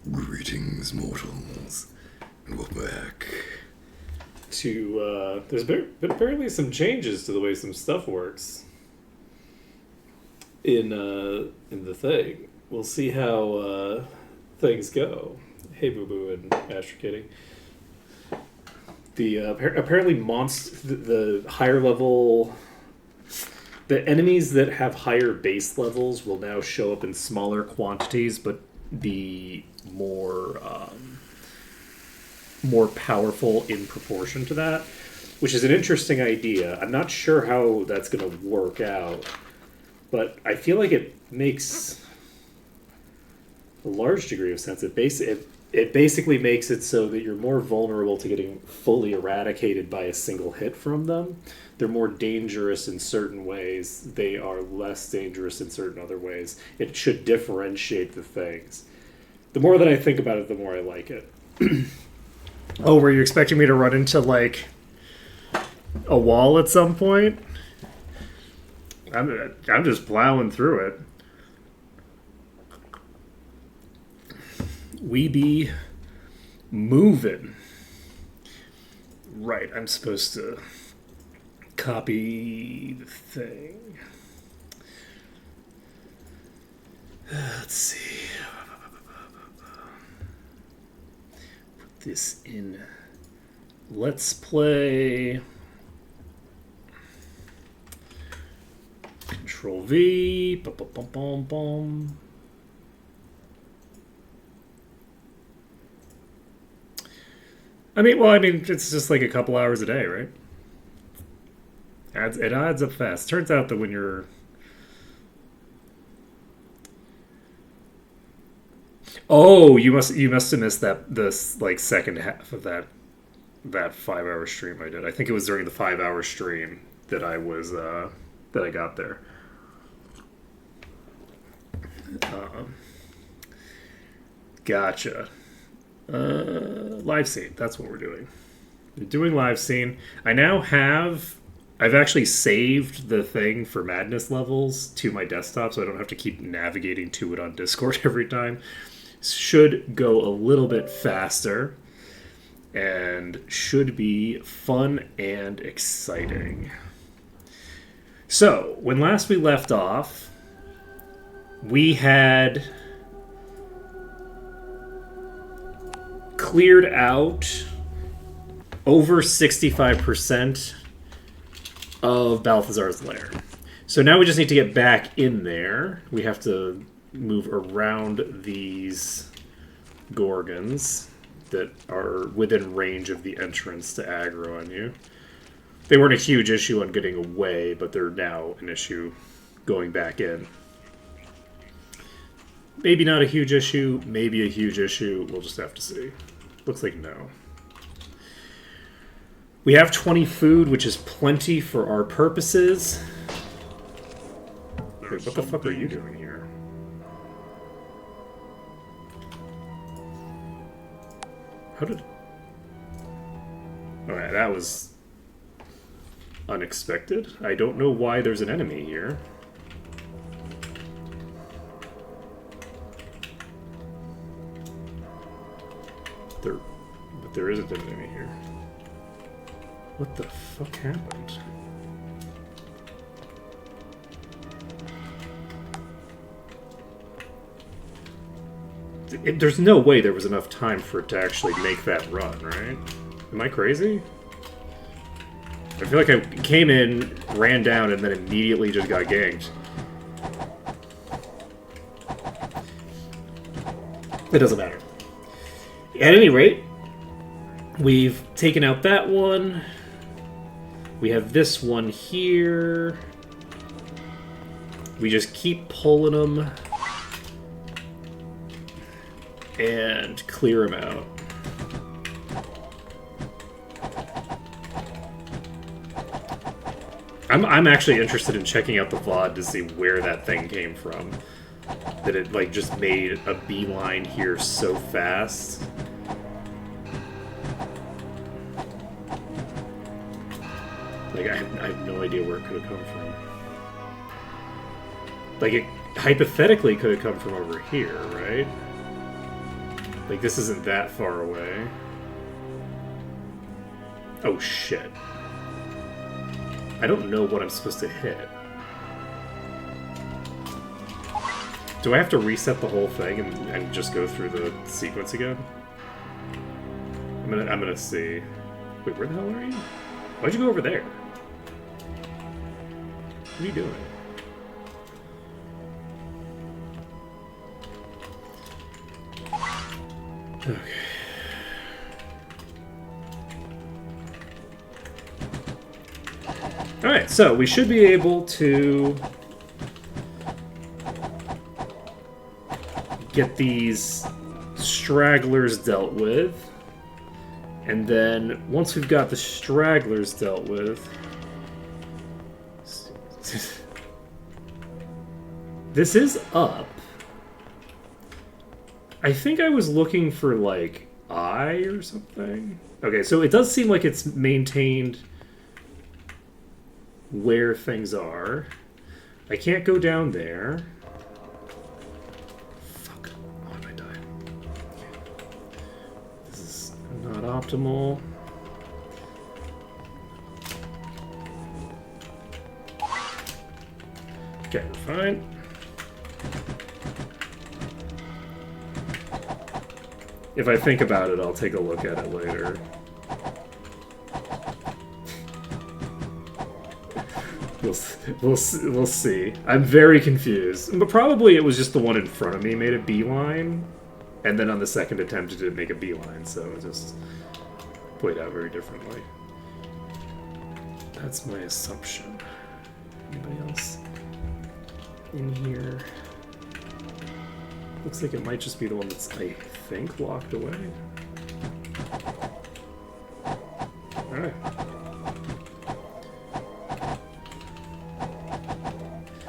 Greetings, mortals, and welcome back. There's been apparently some changes to the way some stuff works in the thing. We'll see how things go. Hey, Boo Boo and Astro Kitty. Apparently the higher level, the enemies that have higher base levels will now show up in smaller quantities, but be more powerful in proportion to that, which is an interesting idea. I'm not sure how that's going to work out, but I feel like it makes a large degree of sense. It basically makes it so that you're more vulnerable to getting fully eradicated by a single hit from them. They're more dangerous in certain ways. They are less dangerous in certain other ways. It should differentiate the things. The more that I think about it, the more I like it. Oh, were you expecting me to run into, like, a wall at some point? I'm just plowing through it. We be moving. Right, I'm supposed to copy the thing. Let's see. Put this in. Let's play. Control V. Bum, bum, bum, bum, bum. I mean, it's just like a couple hours a day, right? It adds up fast. Turns out that when you're... Oh, you must have missed this like second half of that 5 hour stream I did. I think it was during the 5 hour stream that I was that I got there. Gotcha. Live scene. That's what we're doing. We're doing live scene. I've actually saved the thing for madness levels to my desktop, so I don't have to keep navigating to it on Discord every time. Should go a little bit faster and should be fun and exciting. So, when last we left off, we had cleared out over 65% of Balthazar's lair. So now we just need to get back in there. We have to move around these Gorgons that are within range of the entrance to aggro on you. They weren't a huge issue on getting away, but they're now an issue going back in. Maybe not a huge issue, maybe a huge issue. We'll just have to see. Looks like no. We have 20 food, which is plenty for our purposes. Wait, what the fuck are you doing here? How did... Alright, that was unexpected. I don't know why there's an enemy here. But there isn't an enemy here. What the fuck happened? There's no way there was enough time for it to actually make that run, right? Am I crazy? I feel like I came in, ran down, and then immediately just got ganked. It doesn't matter. At any rate, we've taken out that one. We have this one here. We just keep pulling them and clear them out. I'm actually interested in checking out the VOD to see where that thing came from. That it like just made a beeline here so fast. Like I have no idea where it could have come from. Like it hypothetically could have come from over here, right? Like, this isn't that far away. Oh, shit. I don't know what I'm supposed to hit. Do I have to reset the whole thing and just go through the sequence again? I'm gonna see. Wait, where the hell are you? Why'd you go over there? What are you doing? Okay. Alright, so we should be able to get these stragglers dealt with. And then, once we've got the stragglers dealt with... This is up. I think I was looking for, like, I or something. Okay, so it does seem like it's maintained where things are. I can't go down there. Fuck. Why did I die? This is not optimal. Okay, we're fine. If I think about it, I'll take a look at it later. We'll see. I'm very confused. But probably it was just the one in front of me made a beeline, and then on the second attempt it didn't make a beeline, so it just played out very differently. That's my assumption. Anybody else in here? Looks like it might just be the one that's, I think, locked away. Alright.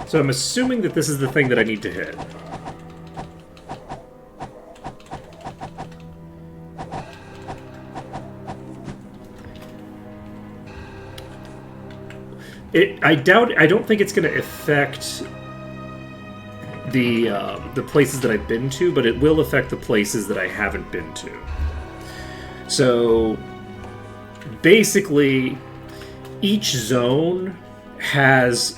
So I'm assuming that this is the thing that I need to hit. I don't think it's going to affect the places that I've been to, but it will affect the places that I haven't been to. So basically, each zone has...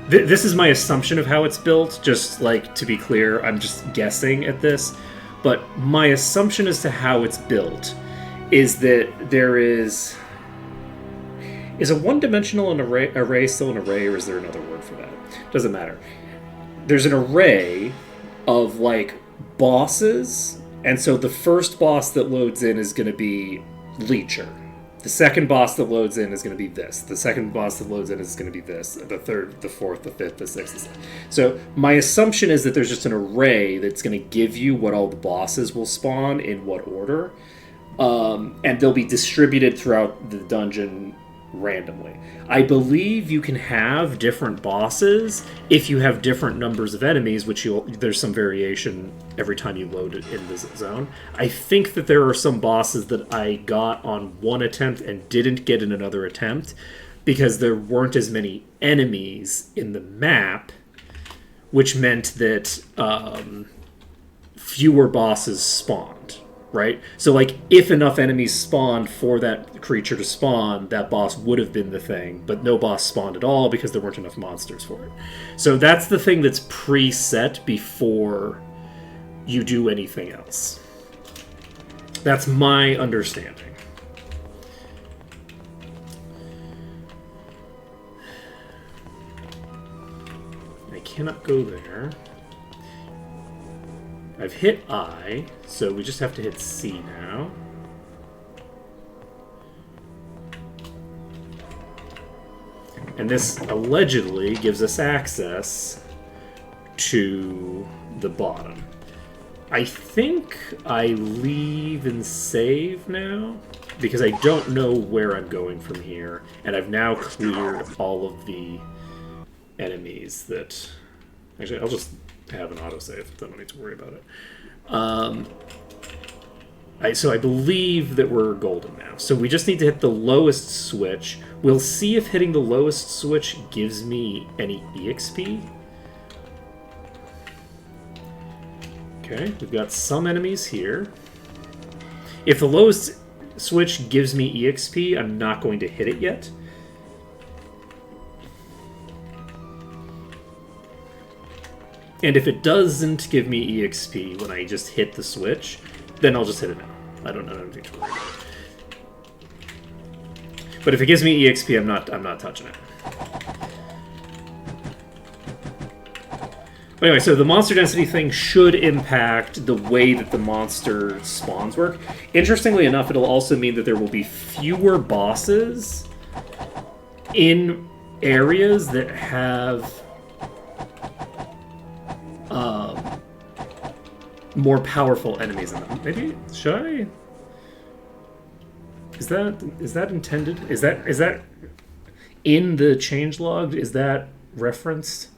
This is my assumption of how it's built, just like to be clear, I'm just guessing at this, but my assumption as to how it's built is that there is... Is a one-dimensional array still an array, or is there another word for that? Doesn't matter. There's an array of, like, bosses, and so the first boss that loads in is going to be Leecher. The second boss that loads in is going to be this. The second boss that loads in is going to be this. The third, the fourth, the fifth, the sixth, the seventh. So my assumption is that there's just an array that's going to give you what all the bosses will spawn in what order. And they'll be distributed throughout the dungeon randomly. I believe you can have different bosses if you have different numbers of enemies, which there's some variation every time you load it in this zone. I think that there are some bosses that I got on one attempt and didn't get in another attempt because there weren't as many enemies in the map, which meant that fewer bosses spawned. Right? So, like, if enough enemies spawned for that creature to spawn, that boss would have been the thing, but no boss spawned at all because there weren't enough monsters for it. So that's the thing that's preset before you do anything else. That's my understanding. I cannot go there. I've hit I, so we just have to hit C now. And this allegedly gives us access to the bottom. I think I leave and save now, because I don't know where I'm going from here, and I've now cleared all of the enemies that... Actually, I'll just have an autosave, so I don't need to worry about it. So I believe that we're golden now. So we just need to hit the lowest switch. We'll see if hitting the lowest switch gives me any EXP. Okay, we've got some enemies here. If the lowest switch gives me EXP, I'm not going to hit it yet. And if it doesn't give me EXP when I just hit the switch, then I'll just hit it now. I don't know anything to worry about. But if it gives me EXP, I'm not touching it. But anyway, so the monster density thing should impact the way that the monster spawns work. Interestingly enough, it'll also mean that there will be fewer bosses in areas that have more powerful enemies in them. Maybe should I? Is that intended? Is that in the changelog? Is that referenced?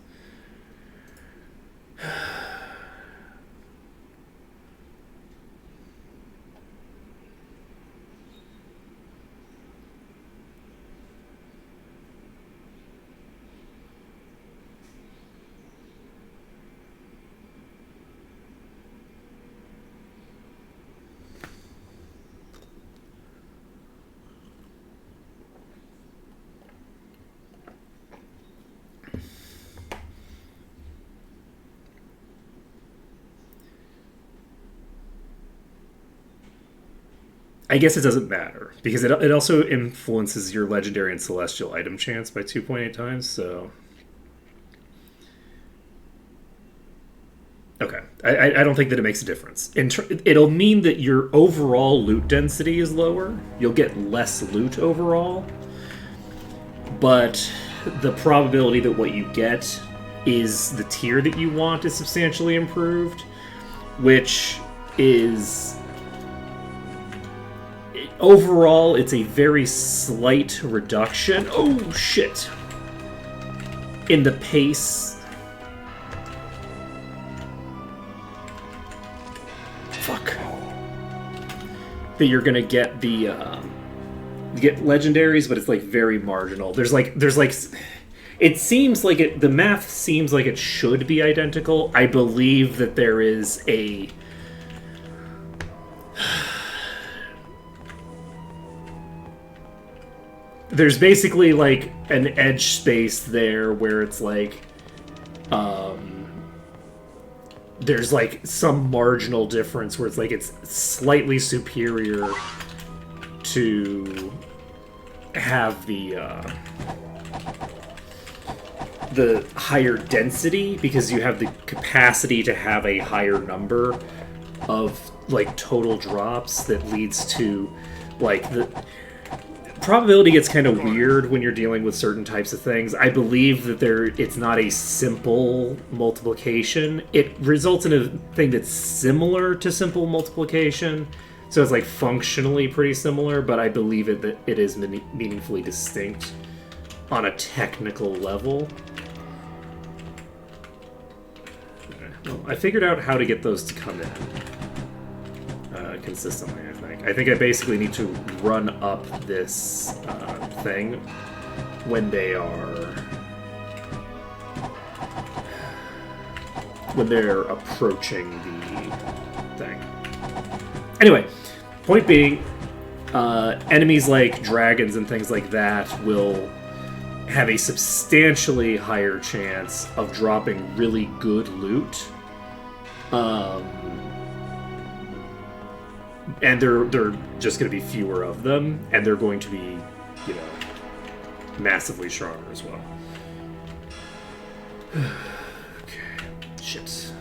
I guess it doesn't matter, because it also influences your legendary and celestial item chance by 2.8 times, so... Okay. I don't think that it makes a difference. It'll mean that your overall loot density is lower. You'll get less loot overall. But the probability that what you get is the tier that you want is substantially improved, which is... Overall, it's a very slight reduction. Oh, shit. In the pace. Fuck. That you're gonna get the, you get legendaries, but it's, like, very marginal. There's like... It seems like it... The math seems like it should be identical. I believe that there is a... There's basically, like, an edge space there where it's, like, there's, like, some marginal difference where it's, like, it's slightly superior to have the higher density, because you have the capacity to have a higher number of, like, total drops that leads to, like, the... Probability gets kind of weird when you're dealing with certain types of things. I believe that it's not a simple multiplication. It results in a thing that's similar to simple multiplication, so it's like functionally pretty similar, but I believe that it is meaningfully distinct on a technical level. Okay. Well, I figured out how to get those to come in consistently, I think. I think I basically need to run up this thing when they're approaching the thing. Anyway, point being, enemies like dragons and things like that will have a substantially higher chance of dropping really good loot. And they're just going to be fewer of them, and they're going to be, you know, massively stronger as well. Okay. Shit.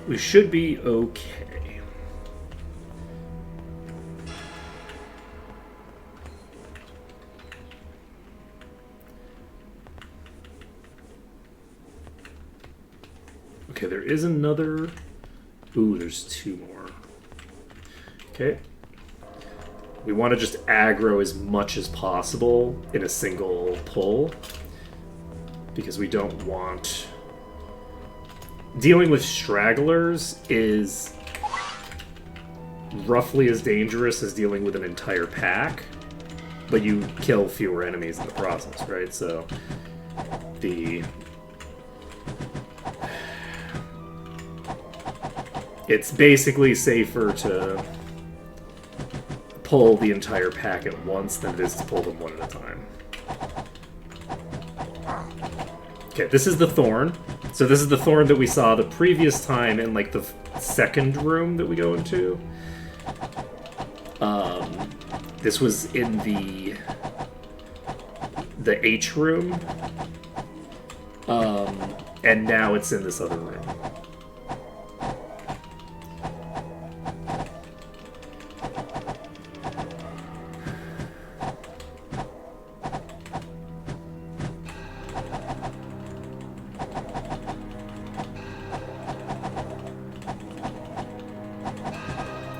We should be okay. Okay, there is another... Ooh, there's two more. Okay. We want to just aggro as much as possible in a single pull. because we don't want... Dealing with stragglers is roughly as dangerous as dealing with an entire pack, but you kill fewer enemies in the process, right? So it's basically safer to pull the entire pack at once than it is to pull them one at a time. Okay, this is the Thorn. So this is the Thorn that we saw the previous time in, like, the second room that we go into. This was in the H room. And now it's in this other room.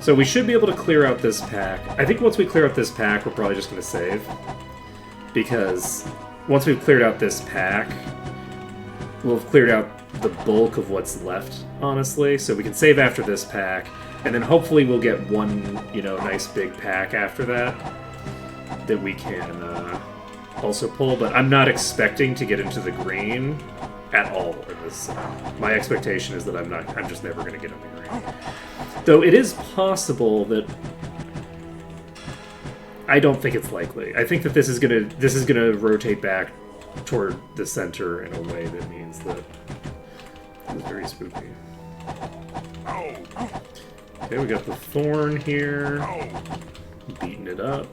So we should be able to clear out this pack. I think once we clear out this pack, we're probably just going to save. Because once we've cleared out this pack, we'll have cleared out the bulk of what's left, honestly. So we can save after this pack, and then hopefully we'll get one, you know, nice big pack after that that we can also pull. But I'm not expecting to get into the green at all in this. My expectation is that I'm just never going to get in the green. Though it is possible that I don't think it's likely. I think that this is gonna rotate back toward the center in a way that means that it's very spooky. Okay, we got the Thorn here, beating it up.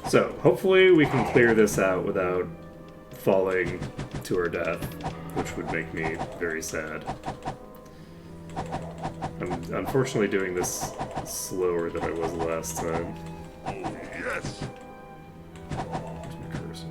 So, hopefully we can clear this out without falling to our death, which would make me very sad. I'm unfortunately doing this slower than I was last time. Oh, yes! Where's my cursor?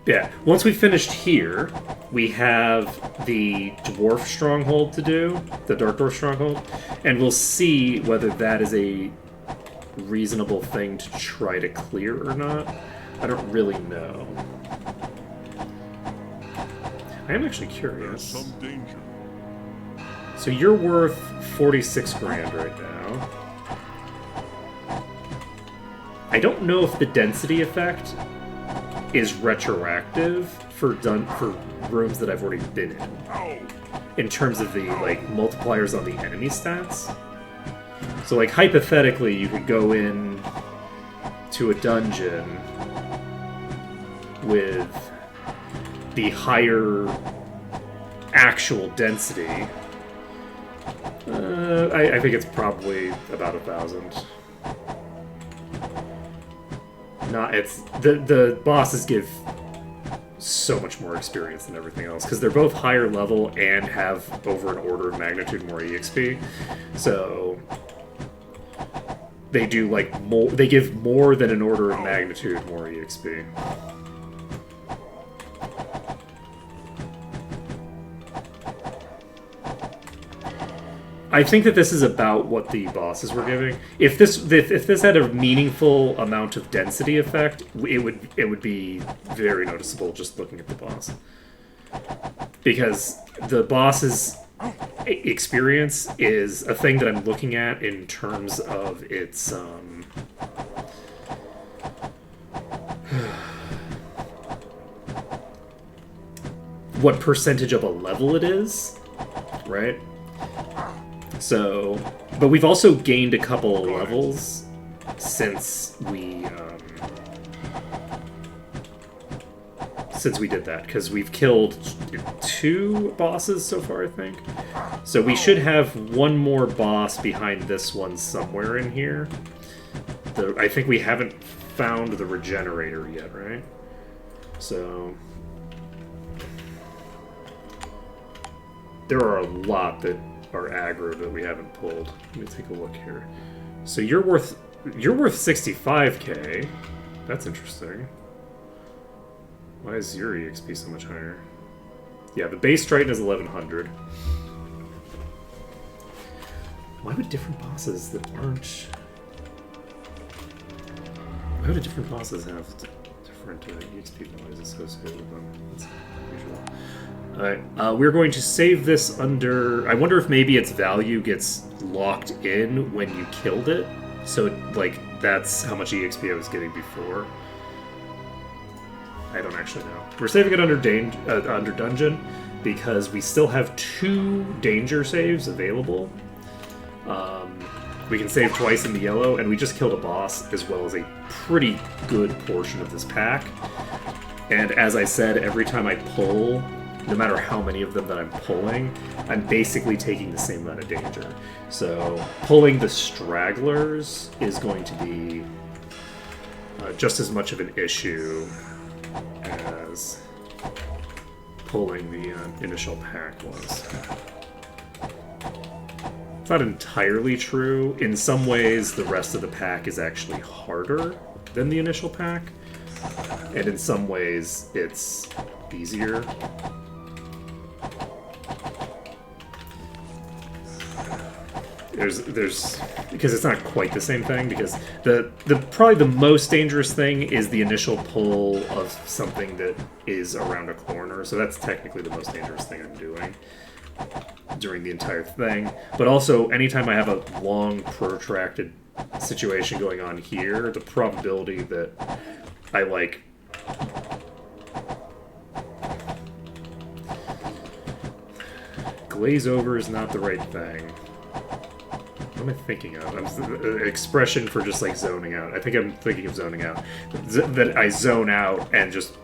Yeah, once we finished here, we have the Dwarf Stronghold to do, the Dark Dwarf Stronghold, and we'll see whether that is a reasonable thing to try to clear or not. I don't really know. I am actually curious. Some danger. So you're worth 46 grand right now. I don't know if the density effect is retroactive for rooms that I've already been in terms of the, like, multipliers on the enemy stats. So, like, hypothetically, you could go in to a dungeon with the higher actual density. I think it's probably about 1,000. The bosses give so much more experience than everything else because they're both higher level and have over an order of magnitude more EXP. So they do, like, more. They give more than an order of magnitude more EXP. I think that this is about what the bosses were giving. If this had a meaningful amount of density effect, it would be very noticeable just looking at the boss. Because the boss's experience is a thing that I'm looking at in terms of its what percentage of a level it is, right? So, but we've also gained a couple of levels since we did that, because we've killed 2 bosses so far, I think. So we should have one more boss behind this one somewhere in here. I think we haven't found the regenerator yet, right? So there are a lot that are aggro that we haven't pulled. Let me take a look here. So you're worth 65k. That's interesting. Why is your EXP so much higher? Yeah, the base Triton is 1100. Why would different bosses that aren't... Why would different bosses have different EXP values associated with them? That's unusual. Alright, we're going to save this under... I wonder if maybe its value gets locked in when you killed it. So, like, that's how much EXP I was getting before. I don't actually know. We're saving it under dungeon because we still have 2 danger saves available. We can save twice in the yellow, and we just killed a boss as well as a pretty good portion of this pack. And as I said, every time I pull, no matter how many of them that I'm pulling, I'm basically taking the same amount of danger. So pulling the stragglers is going to be just as much of an issue as pulling the initial pack was. It's not entirely true. In some ways, the rest of the pack is actually harder than the initial pack, and in some ways, it's easier. There's because it's not quite the same thing, because the probably the most dangerous thing is the initial pull of something that is around a corner, so that's technically the most dangerous thing I'm doing during the entire thing. But also, anytime I have a long, protracted situation going on here, the probability that I, like... Glaze over is not the right thing. What am I thinking of? An expression for just, like, zoning out. I think I'm thinking of zoning out. That I zone out and just,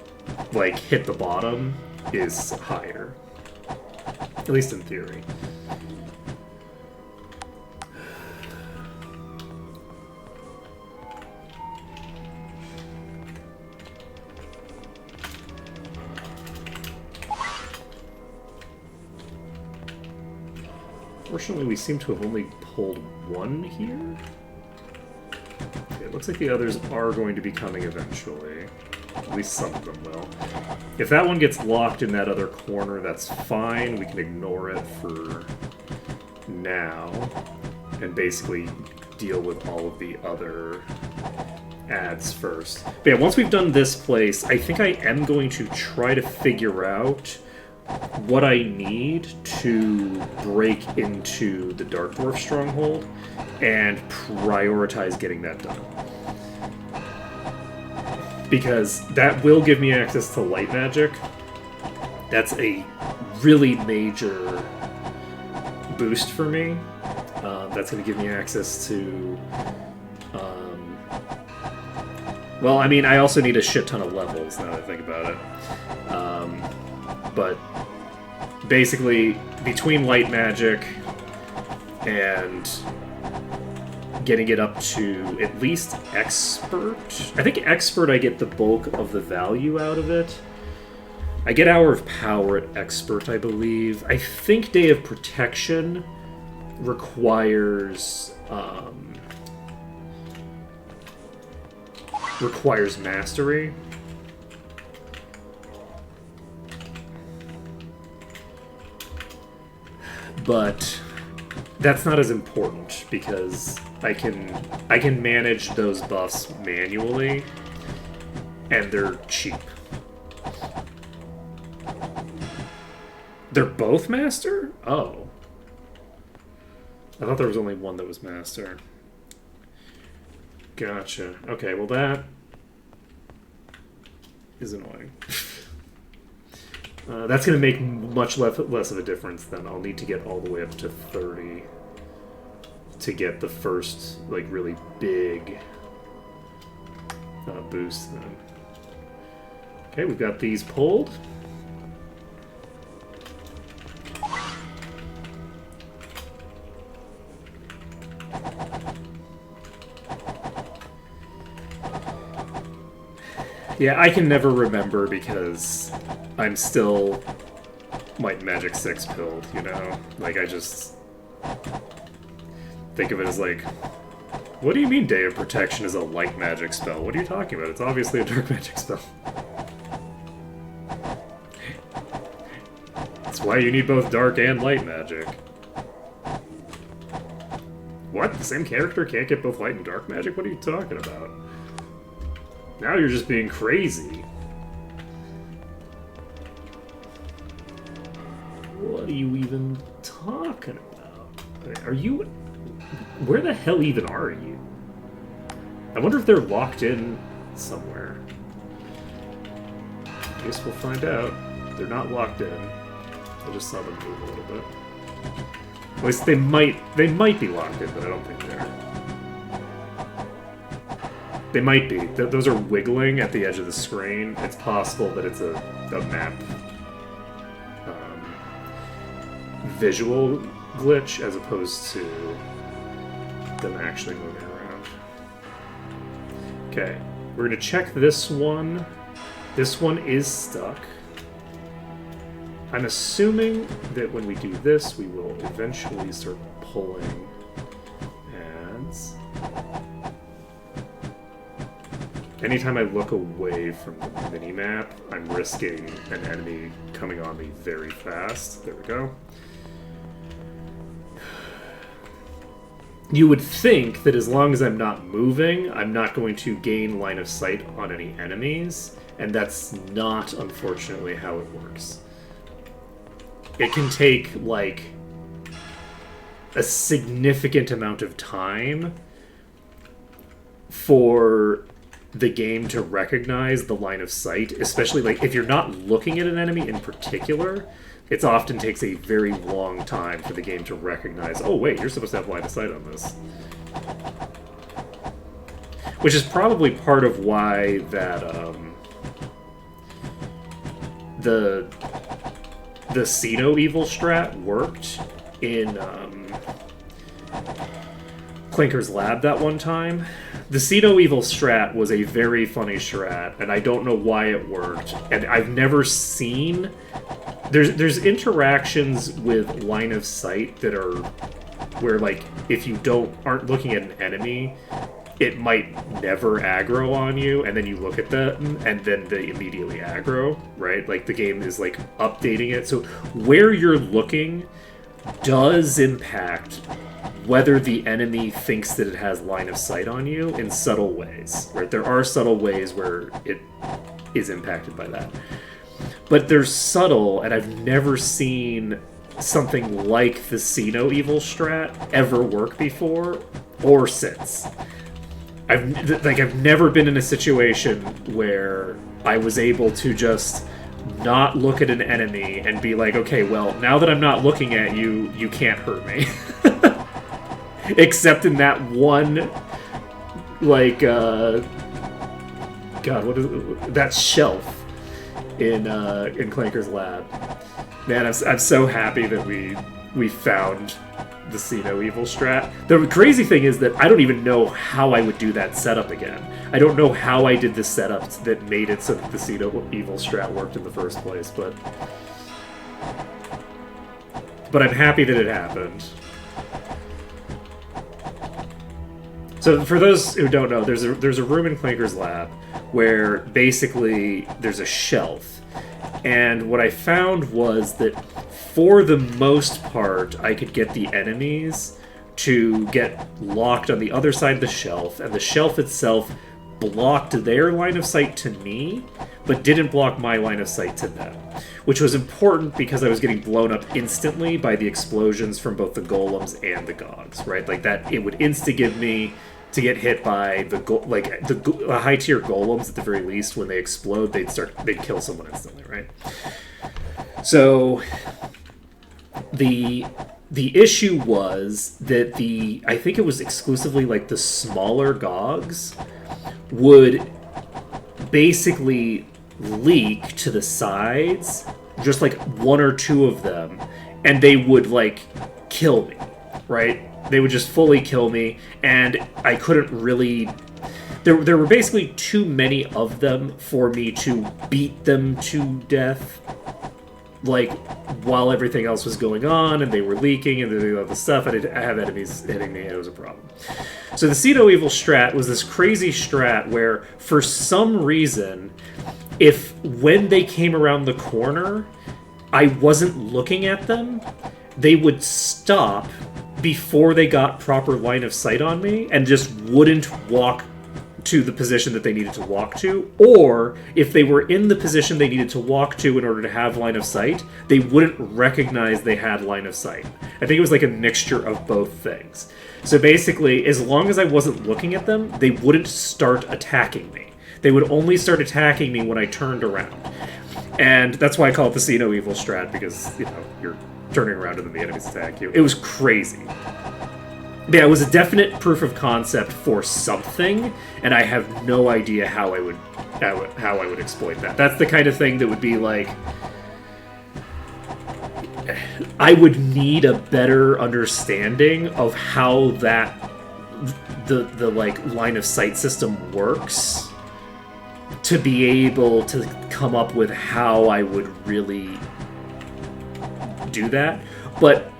like, hit the bottom is higher. At least in theory. Fortunately, we seem to have only pulled 1 here. Okay, it looks like the others are going to be coming eventually. At least some of them will. If that one gets locked in that other corner, that's fine. We can ignore it for now and basically deal with all of the other ads first. But yeah, once we've done this place, I think I am going to try to figure out what I need to break into the Dark Dwarf Stronghold and prioritize getting that done. Because that will give me access to light magic. That's a really major boost for me. That's going to give me access to... well, I mean, I also need a shit ton of levels, now that I think about it. But basically, between light magic and getting it up to at least expert. I think expert, I get the bulk of the value out of it. I get Hour of Power at expert, I believe. I think Day of Protection requires mastery. But that's not as important because I can manage those buffs manually, and they're cheap. They're both master? Oh. I thought there was only one that was master. Gotcha. Okay, well that is annoying. That's going to make much less of a difference then. I'll need to get all the way up to 30 to get the first, like, really big boost then. Okay, we've got these pulled. Yeah, I can never remember because I'm still Might and Magic 6 pilled, you know? Like, I just think of it as like, what do you mean Day of Protection is a light magic spell? What are you talking about? It's obviously a dark magic spell. That's why you need both dark and light magic. What? The same character can't get both light and dark magic? What are you talking about? Now you're just being crazy. What are you even talking about? Are you... Where the hell even are you? I wonder if they're locked in somewhere. I guess we'll find out. They're not locked in. I just saw them move a little bit. At least they might be locked in, but I don't think they are. They might be. Those are wiggling at the edge of the screen. It's possible that it's a map visual glitch as opposed to them actually moving around. Okay, we're going to check this one. This one is stuck. I'm assuming that when we do this, we will eventually start pulling ads. Anytime I look away from the minimap, I'm risking an enemy coming on me very fast. There we go. You would think that as long as I'm not moving, I'm not going to gain line of sight on any enemies, and that's not, unfortunately, how it works. It can take, like, a significant amount of time for the game to recognize the line of sight, especially, like, if you're not looking at an enemy in particular, it often takes a very long time for the game to recognize, oh wait, you're supposed to have line of sight on this. Which is probably part of why that, the See-No-Evil strat worked in, Clinker's Lab that one time. The See-No-Evil strat was a very funny strat, and I don't know why it worked. And I've never seen... There's interactions with line of sight that are where, like, if you aren't looking at an enemy, it might never aggro on you, and then you look at them, and then they immediately aggro, right? Like, the game is, like, updating it. So where you're looking does impact whether the enemy thinks that it has line of sight on you in subtle ways, right? There are subtle ways where it is impacted by that. But they're subtle, and I've never seen something like the See-No-Evil strat ever work before or since. I've never been in a situation where I was able to just not look at an enemy and be like, okay, well, now that I'm not looking at you, you can't hurt me. Except in that one, like, God, what is it? That shelf in Clanker's Lab. Man, I'm so happy that we found the See-No-Evil strat. The crazy thing is that I don't even know how I would do that setup again. I don't know how I did the setup that made it so that the See-No-Evil strat worked in the first place, but I'm happy that it happened. So for those who don't know, there's a room in Clanker's Lab where basically there's a shelf. And what I found was that for the most part, I could get the enemies to get locked on the other side of the shelf, and the shelf itself blocked their line of sight to me, but didn't block my line of sight to them. Which was important because I was getting blown up instantly by the explosions from both the golems and the gogs, right? Like that, it would insta-give me to get hit by the high tier golems at the very least. When they explode, they'd kill someone instantly, right? So the issue was that I think it was exclusively like the smaller Gogs would basically leak to the sides, just like one or two of them, and they would like kill me, right? They would just fully kill me, and I couldn't really. There were basically too many of them for me to beat them to death, like while everything else was going on, and they were leaking and doing all the stuff. I have enemies hitting me, and it was a problem. So the See No Evil strat was this crazy strat where, for some reason, when they came around the corner, I wasn't looking at them, they would stop before they got proper line of sight on me and just wouldn't walk to the position that they needed to walk to, or if they were in the position they needed to walk to in order to have line of sight, they wouldn't recognize they had line of sight. I think it was like a mixture of both things. So basically, as long as I wasn't looking at them, they wouldn't start attacking me. They would only start attacking me when I turned around. And that's why I call it the See No Evil strat, because, you're turning around and then the enemies attack you. It was crazy. Yeah, it was a definite proof of concept for something, and I have no idea how I would exploit that. That's the kind of thing that would be like, I would need a better understanding of how the like line of sight system works to be able to come up with how I would really do that. But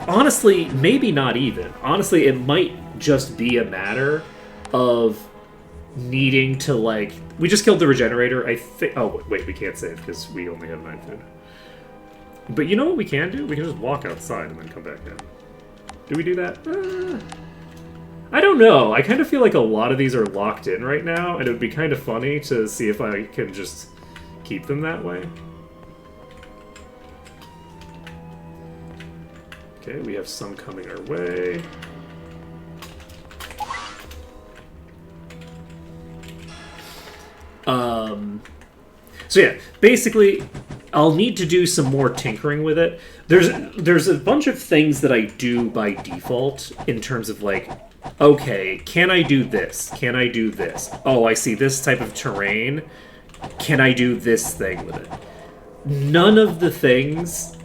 honestly, maybe not even. Honestly, it might just be a matter of needing to, like... We just killed the regenerator, I think... Oh, wait, we can't save because we only have 9 food. But you know what we can do? We can just walk outside and then come back in. Do we do that? I don't know. I kind of feel like a lot of these are locked in right now, and it would be kind of funny to see if I can just keep them that way. Okay, we have some coming our way. So yeah, basically, I'll need to do some more tinkering with it. There's a bunch of things that I do by default in terms of like, okay, can I do this? Can I do this? Oh, I see this type of terrain. Can I do this thing with it? None of the things...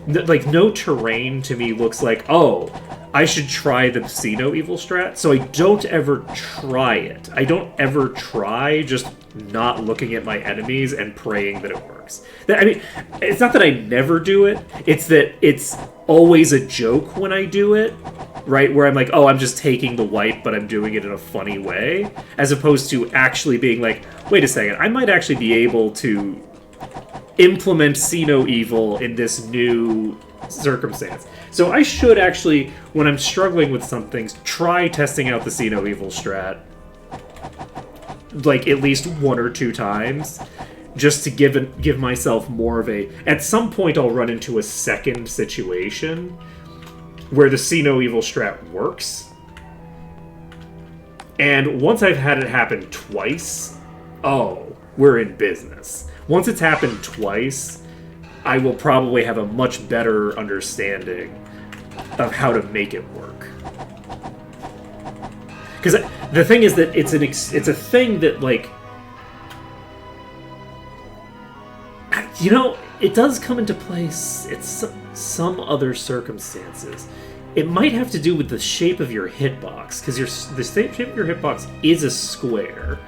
Like, no terrain to me looks like, oh, I should try the See No Evil strat, so I don't ever try it. I don't ever try just not looking at my enemies and praying that it works. I mean, it's not that I never do it, it's that it's always a joke when I do it, right? Where I'm like, oh, I'm just taking the wipe, but I'm doing it in a funny way, as opposed to actually being like, wait a second, I might actually be able to implement See No Evil in this new circumstance. So I should actually, when I'm struggling with some things, try testing out the See No Evil strat, like at least 1 or 2 times, just to give myself more of a... At some point I'll run into a second situation where the See No Evil strat works, and once I've had it happen twice, oh, we're in business. Once it's happened twice, I will probably have a much better understanding of how to make it work. Because the thing is that it's a thing that, like... it does come into place in some other circumstances. It might have to do with the shape of your hitbox, because the shape of your hitbox is a square.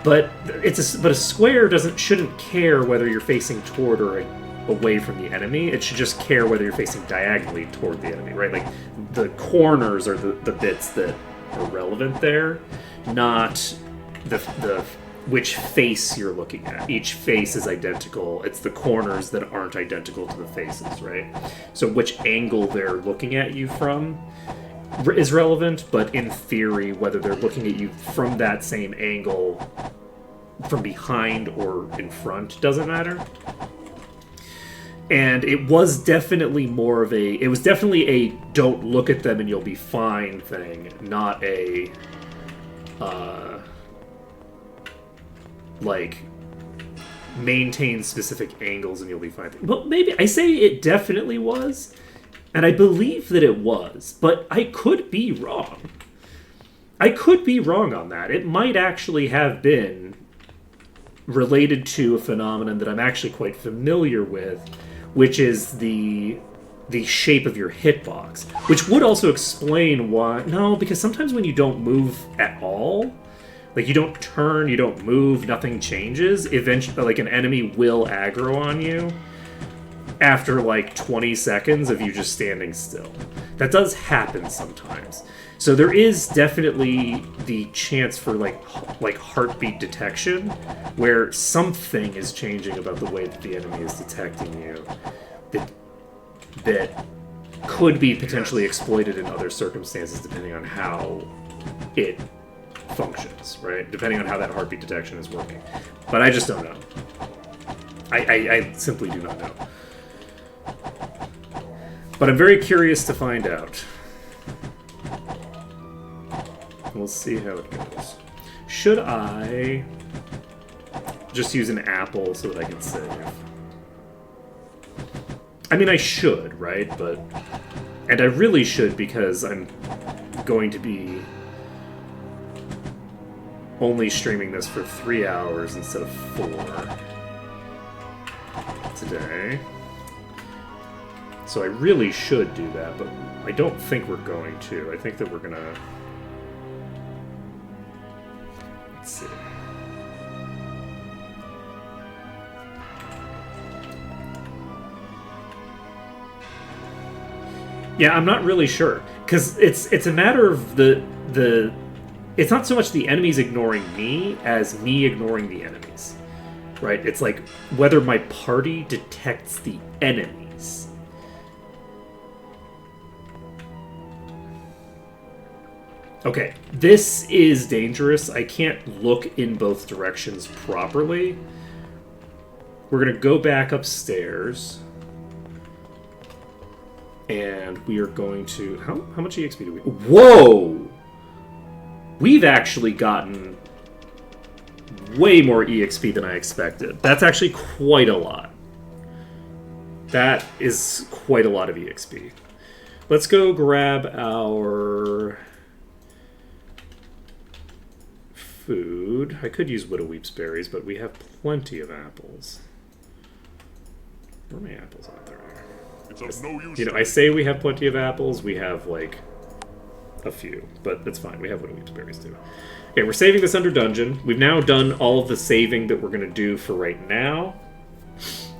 But a square shouldn't care whether you're facing toward or away from the enemy. It should just care whether you're facing diagonally toward the enemy, right? Like, the corners are the bits that are relevant there, not the which face you're looking at. Each face is identical. It's the corners that aren't identical to the faces, right? So which angle they're looking at you from is relevant, but in theory, whether they're looking at you from that same angle, from behind or in front, doesn't matter. And it was definitely it was definitely a don't look at them and you'll be fine thing, not a, like, maintain specific angles and you'll be fine. Well, maybe I say it definitely was, and I believe that it was, but I could be wrong. I could be wrong on that. It might actually have been related to a phenomenon that I'm actually quite familiar with, which is the shape of your hitbox, which would also explain why. No, because sometimes when you don't move at all, like you don't turn, you don't move, nothing changes, eventually like an enemy will aggro on you after like 20 seconds of you just standing still. That does happen sometimes. So there is definitely the chance for like heartbeat detection, where something is changing about the way that the enemy is detecting you that could be potentially exploited in other circumstances depending on how it functions, right? Depending on how that heartbeat detection is working. But I just don't know. I simply do not know. But I'm very curious to find out. We'll see how it goes. Should I just use an apple so that I can save? I mean, I should, right? And I really should, because I'm going to be only streaming this for 3 hours instead of 4 today. So I really should do that, but I don't think we're going to. I think that we're gonna... Let's see. Yeah, I'm not really sure, because it's a matter of the it's not so much the enemies ignoring me as me ignoring the enemies, right? It's like whether my party detects the enemies. Okay, this is dangerous. I can't look in both directions properly. We're gonna go back upstairs. And we are going to... How much EXP do we... Whoa! We've actually gotten way more EXP than I expected. That's actually quite a lot. That is quite a lot of EXP. Let's go grab our food. I could use Widowweep's berries, but we have plenty of apples. Where are my apples out there? It's of no use. You know, I say we have plenty of apples. We have, like, a few. But that's fine. We have Widowweep's berries, too. Okay, we're saving this under dungeon. We've now done all of the saving that we're going to do for right now.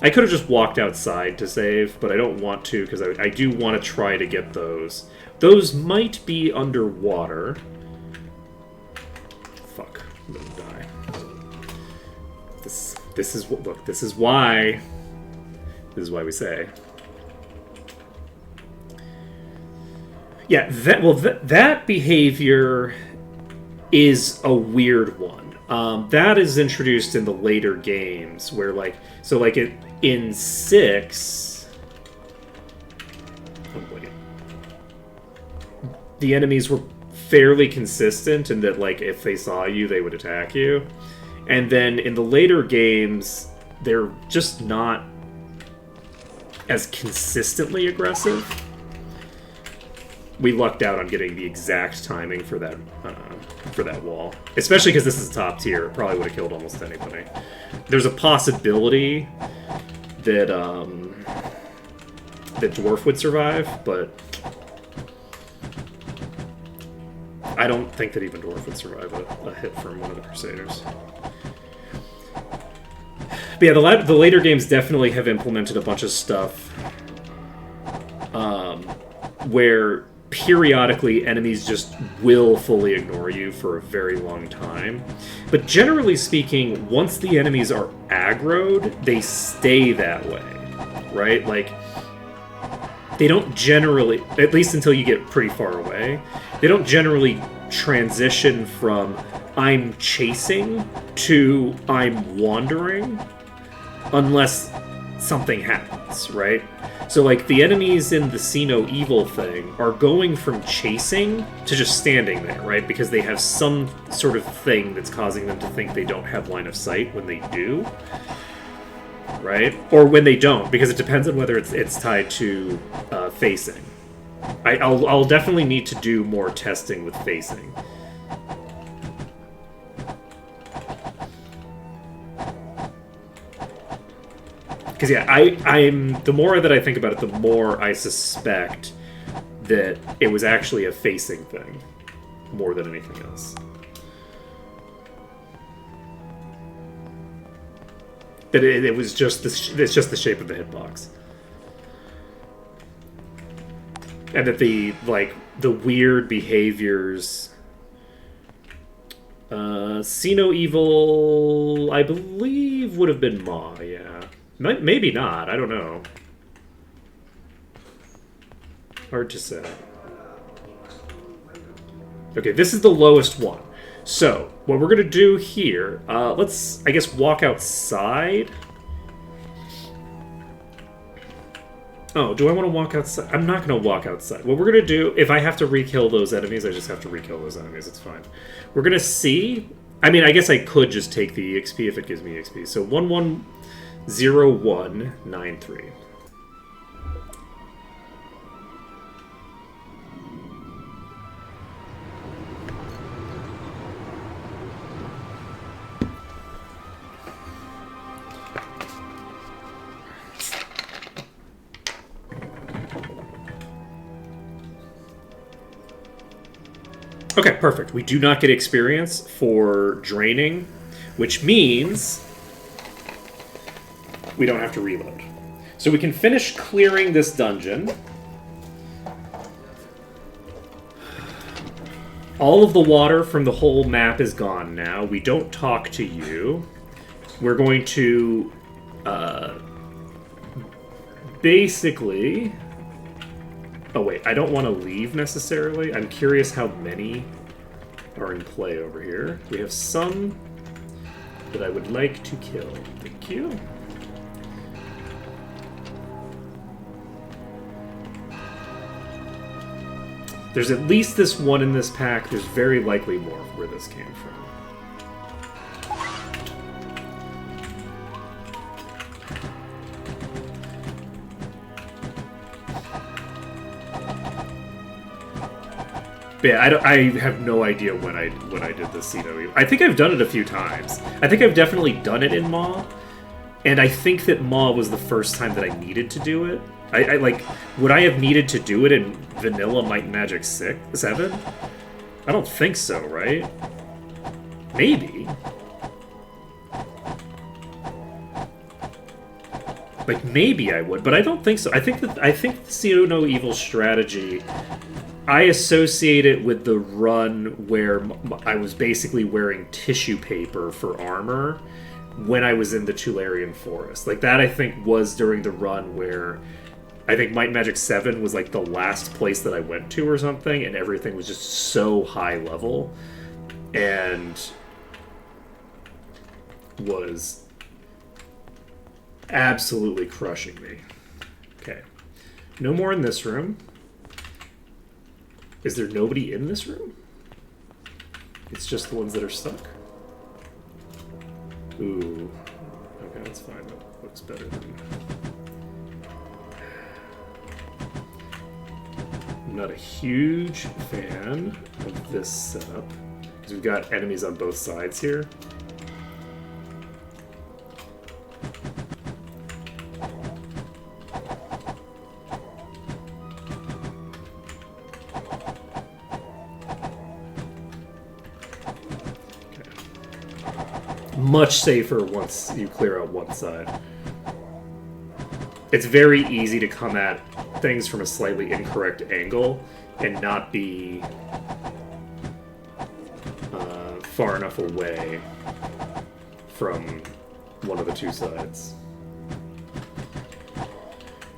I could have just walked outside to save, but I don't want to, because I do want to try to get those. Those might be underwater. Fuck. I'm going to die. This is what... Look, this is why... This is why we say... Yeah, that behavior is a weird one. That is introduced in the later games, where in 6, oh wait, the enemies were fairly consistent in that, like, if they saw you, they would attack you, and then in the later games, they're just not as consistently aggressive. We lucked out on getting the exact timing for that wall. Especially because this is top tier. It probably would have killed almost anybody. There's a possibility that that Dwarf would survive, but I don't think that even Dwarf would survive a hit from one of the Crusaders. But yeah, the later games definitely have implemented a bunch of stuff where periodically enemies just will fully ignore you for a very long time. But generally speaking, once the enemies are aggroed, they stay that way, right? Like, they don't generally, at least until you get pretty far away, they don't generally transition from I'm chasing to I'm wandering unless something happens, right? So, like, the enemies in the See No Evil thing are going from chasing to just standing there, right? Because they have some sort of thing that's causing them to think they don't have line of sight when they do. right? Or when they don't, because it depends on whether it's tied to facing. I'll definitely need to do more testing with facing. Because yeah, I'm the more that I think about it, the more I suspect that it was actually a facing thing more than anything else. That it was just it's just the shape of the hitbox. And that the weird behaviors. See No Evil, I believe, would have been Ma. Yeah, maybe not. I don't know. Hard to say. Okay, this is the lowest one. So what we're gonna do here? Let's, I guess, walk outside. Oh, do I want to walk outside? I'm not going to walk outside. What we're going to do, if I have to re-kill those enemies, I just have to re-kill those enemies. It's fine. We're going to see... I mean, I guess I could just take the EXP if it gives me EXP. So 110193. Okay, perfect. We do not get experience for draining, which means we don't have to reload. So we can finish clearing this dungeon. All of the water from the whole map is gone now. We don't talk to you. We're going to basically... Oh wait, I don't want to leave necessarily. I'm curious how many are in play over here. We have some that I would like to kill. Thank you. There's at least this one in this pack. There's very likely more where this came from. But yeah, I have no idea when I did the See No Evil. I think I've done it a few times. I think I've definitely done it in Maw, and I think that Maw was the first time that I needed to do it. I like, would I have needed to do it in Vanilla Might and Magic 7? I don't think so, right? Maybe. Like, maybe I would, but I don't think so. I think the See No Evil strategy, I associate it with the run where I was basically wearing tissue paper for armor when I was in the Tularian Forest. Like, that, I think, was during the run where I think Might and Magic 7 was, like, the last place that I went to or something, and everything was just so high level and was absolutely crushing me. Okay. No more in this room. Is there nobody in this room? It's just the ones that are stuck? Ooh. Okay, that's fine. That looks better than... I'm not a huge fan of this setup, because we've got enemies on both sides here. Much safer once you clear out one side. It's very easy to come at things from a slightly incorrect angle and not be far enough away from one of the two sides.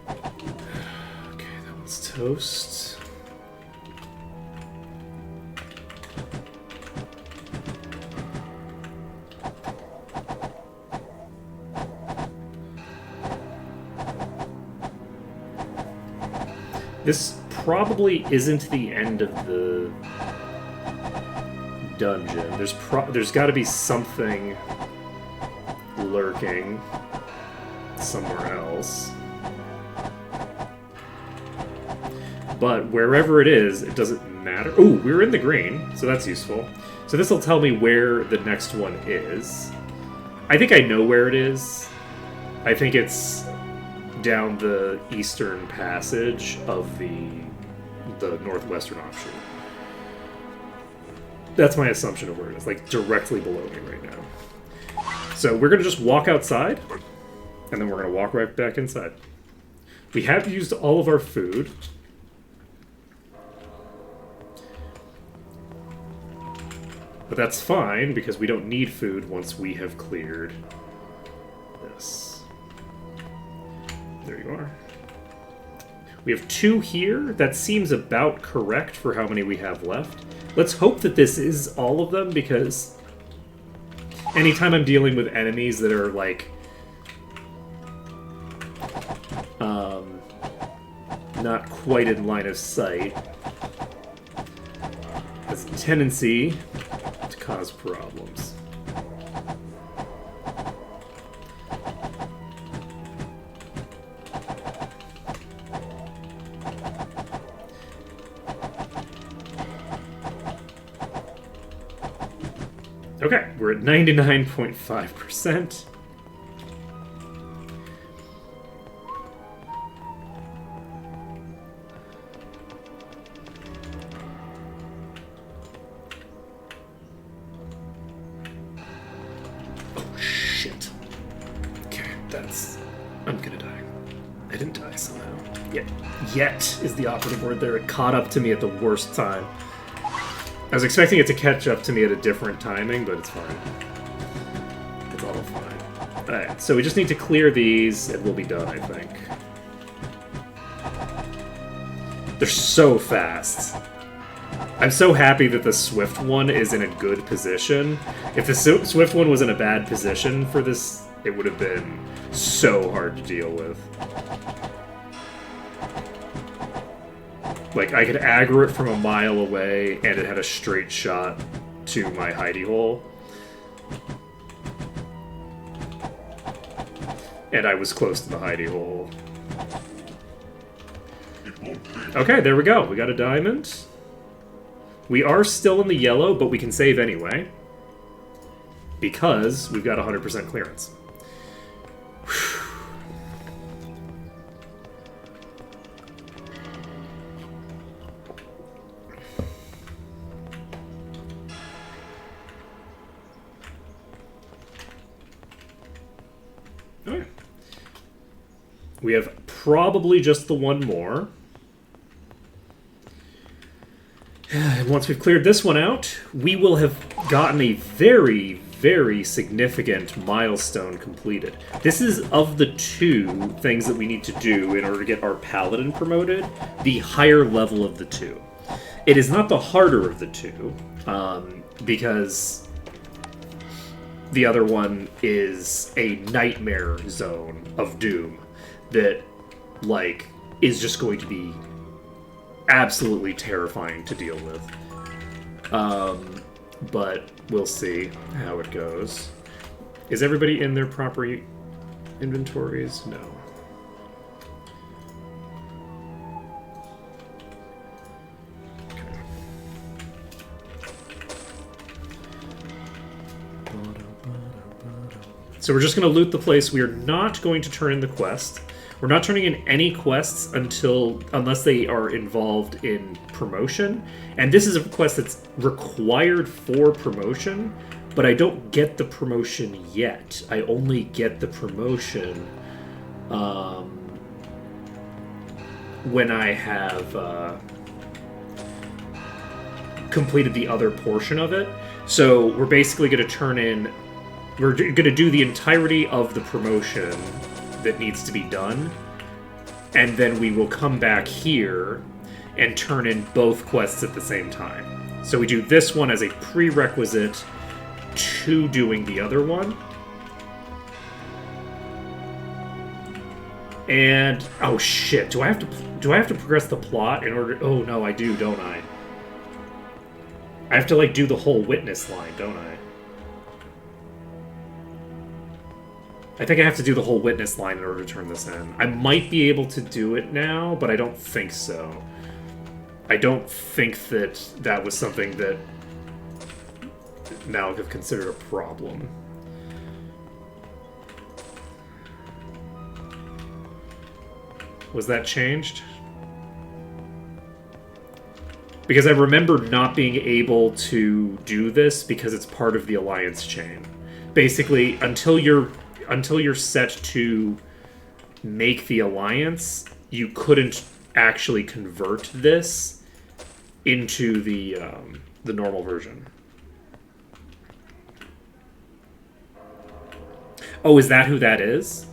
Okay, that one's toast. This probably isn't the end of the dungeon. There's got to be something lurking. somewhere else. But wherever it is, it doesn't matter. Oh, we're in the green, so that's useful. So this will tell me where the next one is. I think I know where it is. I think it's down the eastern passage of the northwestern offshoot. That's my assumption of where it is, like directly below me right now. So we're going to just walk outside, and then we're going to walk right back inside. We have used all of our food. But that's fine, because we don't need food once we have cleared this. There you are. We have 2 here. That seems about correct for how many we have left. Let's hope that this is all of them, because anytime I'm dealing with enemies that are, like, not quite in line of sight, has a tendency to cause problems. Okay, we're at 99.5%. Oh, shit. Okay, I'm gonna die. I didn't die somehow. Yet is the operative word there. It caught up to me at the worst time. I was expecting it to catch up to me at a different timing, but it's fine. It's all fine. Alright, so we just need to clear these, and we'll be done, I think. They're so fast. I'm so happy that the Swift one is in a good position. If the Swift one was in a bad position for this, it would have been so hard to deal with. Like, I could aggro it from a mile away, and it had a straight shot to my hidey hole. And I was close to the hidey hole. Okay, there we go. We got a diamond. We are still in the yellow, but we can save anyway. Because we've got 100% clearance. Okay. We have probably just the one more. And once we've cleared this one out, we will have gotten a very, very significant milestone completed. This is, of the 2 things that we need to do in order to get our paladin promoted, the higher level of the 2. It is not the harder of the 2, because the other one is a nightmare zone of doom that, like, is just going to be absolutely terrifying to deal with. But we'll see how it goes. Is everybody in their proper inventories? No. So we're just going to loot the place. We are not going to turn in the quest. We're not turning in any quests unless they are involved in promotion. And this is a quest that's required for promotion, but I don't get the promotion yet. I only get the promotion when I have completed the other portion of it. So we're basically going to turn in... We're going to do the entirety of the promotion that needs to be done, and then we will come back here and turn in both quests at the same time. So we do this one as a prerequisite to doing the other one. And oh shit, do I have to progress the plot in order? Oh no, I do, don't I? I have to like do the whole witness line, don't I? I think I have to do the whole witness line in order to turn this in. I might be able to do it now, but I don't think so. I don't think that that was something that Malik have considered a problem. Was that changed? Because I remember not being able to do this because it's part of the alliance chain. Basically, until you're set to make the alliance, you couldn't actually convert this into the normal version. Oh, is that who that is?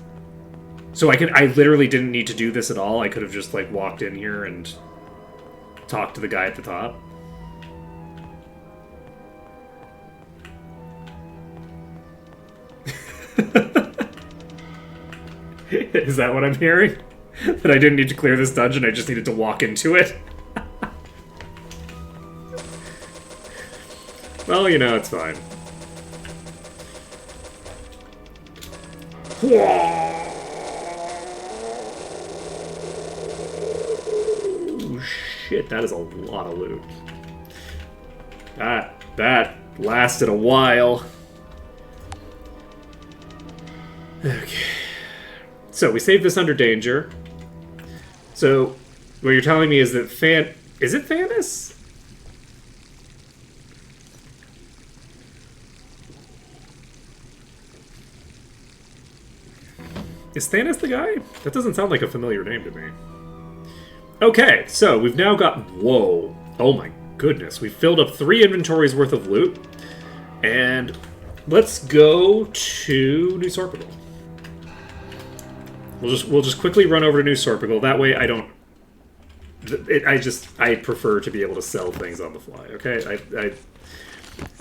So I literally didn't need to do this at all. I could have just like walked in here and talked to the guy at the top. Is that what I'm hearing? That I didn't need to clear this dungeon, I just needed to walk into it? Well, you know, it's fine. Oh, shit, that is a lot of loot. That lasted a while. Okay. So, we saved this under danger. So, what you're telling me is that is it Thanos? Is Thanos the guy? That doesn't sound like a familiar name to me. Okay, so we've now got... Whoa. Oh my goodness. We filled up 3 inventories worth of loot. And let's go to New Sorpigal. We'll just quickly run over to New Sorpigal. That way I don't... I prefer to be able to sell things on the fly, okay?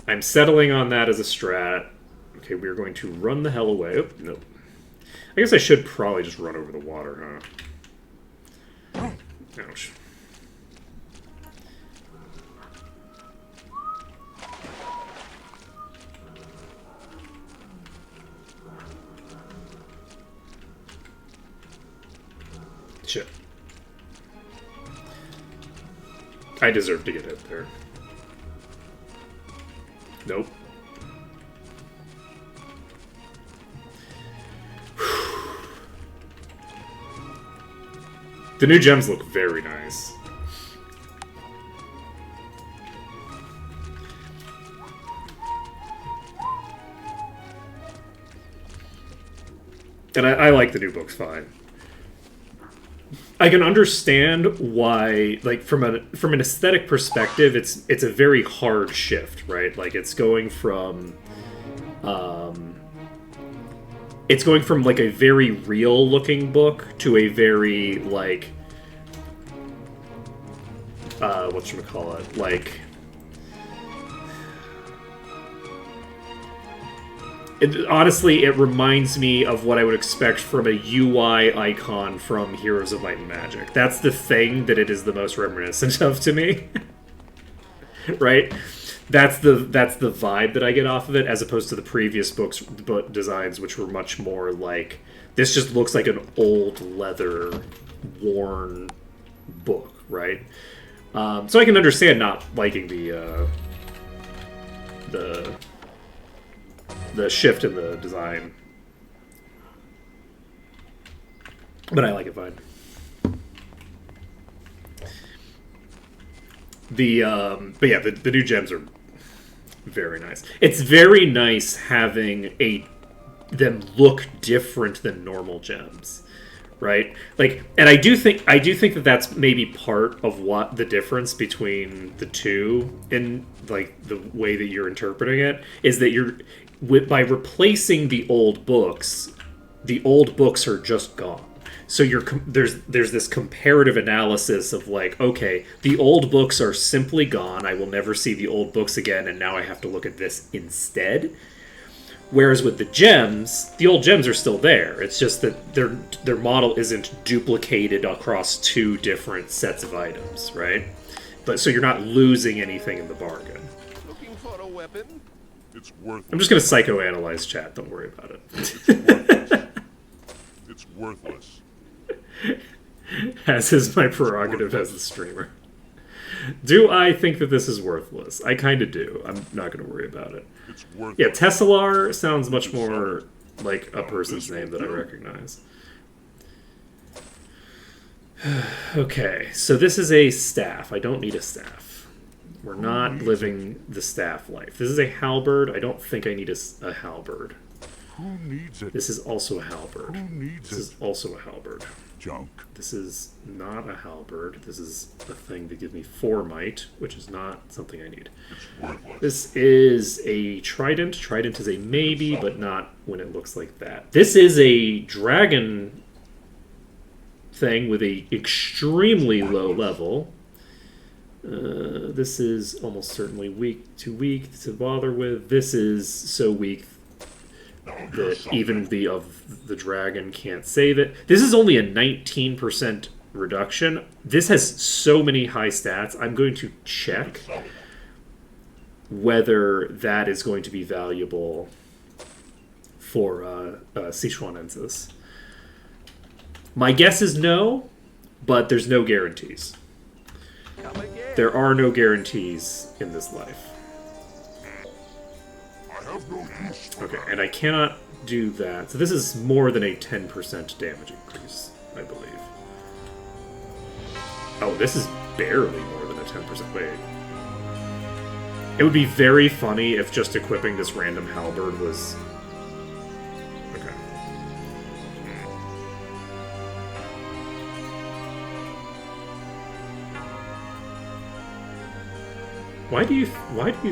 I'm settling on that as a strat. Okay, we're going to run the hell away. Oh, nope. I guess I should probably just run over the water, huh? Ouch. Shit. I deserve to get hit there. Nope. The new gems look very nice. And I like the new books fine. I can understand why, like, from an aesthetic perspective, it's a very hard shift, right? Like, it's going from like a very real looking book to a very like whatchamacallit, like honestly, it reminds me of what I would expect from a UI icon from Heroes of Might and Magic. That's the thing that it is the most reminiscent of to me. Right? That's the vibe that I get off of it, as opposed to the previous book designs, which were much more like, this just looks like an old leather, worn book, right? So I can understand not liking the shift in the design, but I like it fine. But yeah, the new gems are very nice. It's very nice having them look different than normal gems, right? Like, and I do think that that's maybe part of what the difference between the two, in like the way that you're interpreting it, is that by replacing the old books are just gone. So there's this comparative analysis of like, okay, the old books are simply gone. I will never see the old books again, and now I have to look at this instead. Whereas with the old gems are still there. It's just that their model isn't duplicated across 2 different sets of items, right? But so you're not losing anything in the bargain. Looking for a weapon? It's worth I'm just gonna psychoanalyze chat. Don't worry about it. worthless. As is my prerogative as the streamer. Do I think that this is worthless? I kind of do. I'm not going to worry about it. It's worthless. Yeah, Tesselar sounds much more like a person's name that I recognize. Okay, so this is a staff. I don't need a staff. We're not living the staff life. This is a halberd. I don't think I need a halberd. Who needs it? This is also a halberd. Who needs This it? is also a halberd. Junk. This is not a halberd. This is a thing that gives me 4 might, which is not something I need. It's worthless. This is a trident. Trident is a maybe, but not when it looks like that. This is a dragon thing with a extremely low level. This is almost certainly weak to bother with. This is so weak that even the dragon can't save it. This is only a 19% reduction. This has so many high stats. I'm going to check whether that is going to be valuable for Sichuanensis. My guess is no, but there's no guarantees. There are no guarantees in this life. I have no use for Okay, that. and I cannot do that. So this is more than a 10% damage increase, I believe. Oh, this is barely more than a 10%. Wait. It would be very funny if just equipping this random halberd was... Okay. Why do you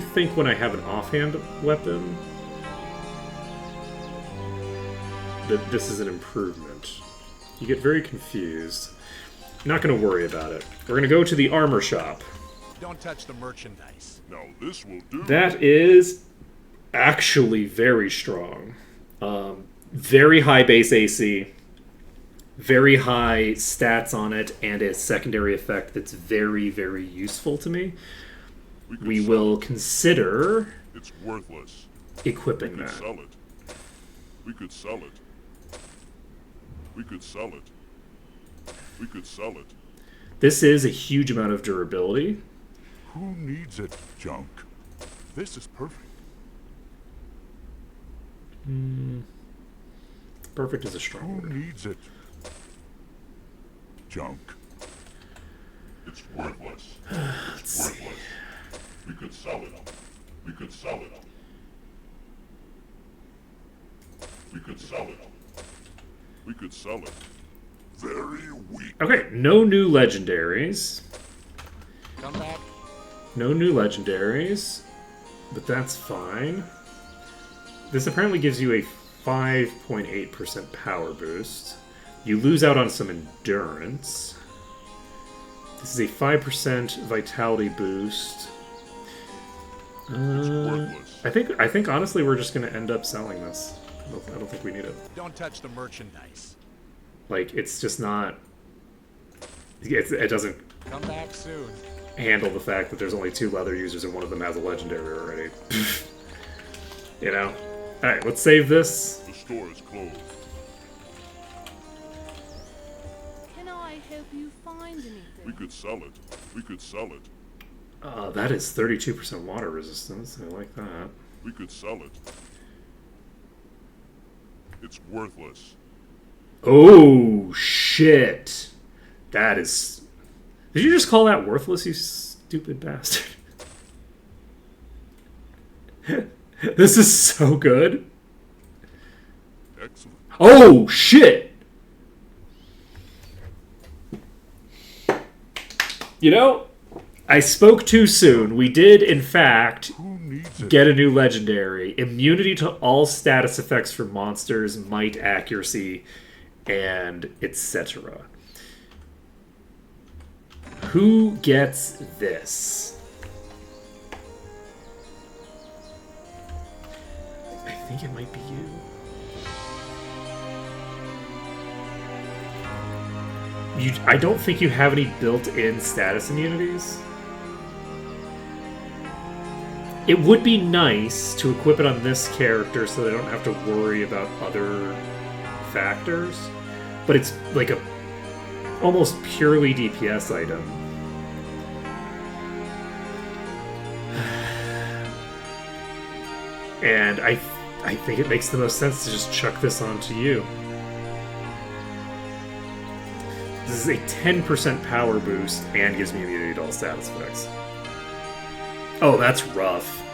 think when I have an offhand weapon that this is an improvement? You get very confused. I'm not going to worry about it. We're going to go to the armor shop. Don't touch the merchandise. Now this will do. That is actually very strong. Very high base AC, very high stats on it, and a secondary effect that's very, very useful to me. We sell will it. consider It's worthless. equipping We could that. sell it. We could sell it. We could sell it. We could sell it. This is a huge amount of durability. Who needs it, junk? This is perfect. Perfect is a strong Who word. needs it? Junk. It's worthless. It's worthless. We could sell it. We could sell it. We could sell it. We could sell it. Very weak. Okay, no new legendaries. Come back. No new legendaries, but that's fine. This apparently gives you a 5.8% power boost. You lose out on some endurance. This is a 5% vitality boost. It's worthless. I think honestly we're just going to end up selling this. I don't think we need it. Don't touch the merchandise. Like, it's just not... It doesn't Come back soon. handle the fact that there's only 2 leather users and one of them has a legendary already. You know? Alright, let's save this. The store is closed. Can I help you find anything? We could sell it. We could sell it. That is 32% water resistance. I like that. We could sell it. It's worthless. Oh, shit. That is... Did you just call that worthless, you stupid bastard? This is so good. Excellent. Oh, shit! You know, I spoke too soon. We did, in fact, Who needs it? get a new legendary. Immunity to all status effects for monsters, might, accuracy, and etc. Who gets this? I think it might be you. I don't think you have any built-in status immunities. It would be nice to equip it on this character so they don't have to worry about other factors. but it's like a almost purely DPS item. And I think it makes the most sense to just chuck this onto you. This is a 10% power boost and gives me immunity to all status effects. Oh, that's rough.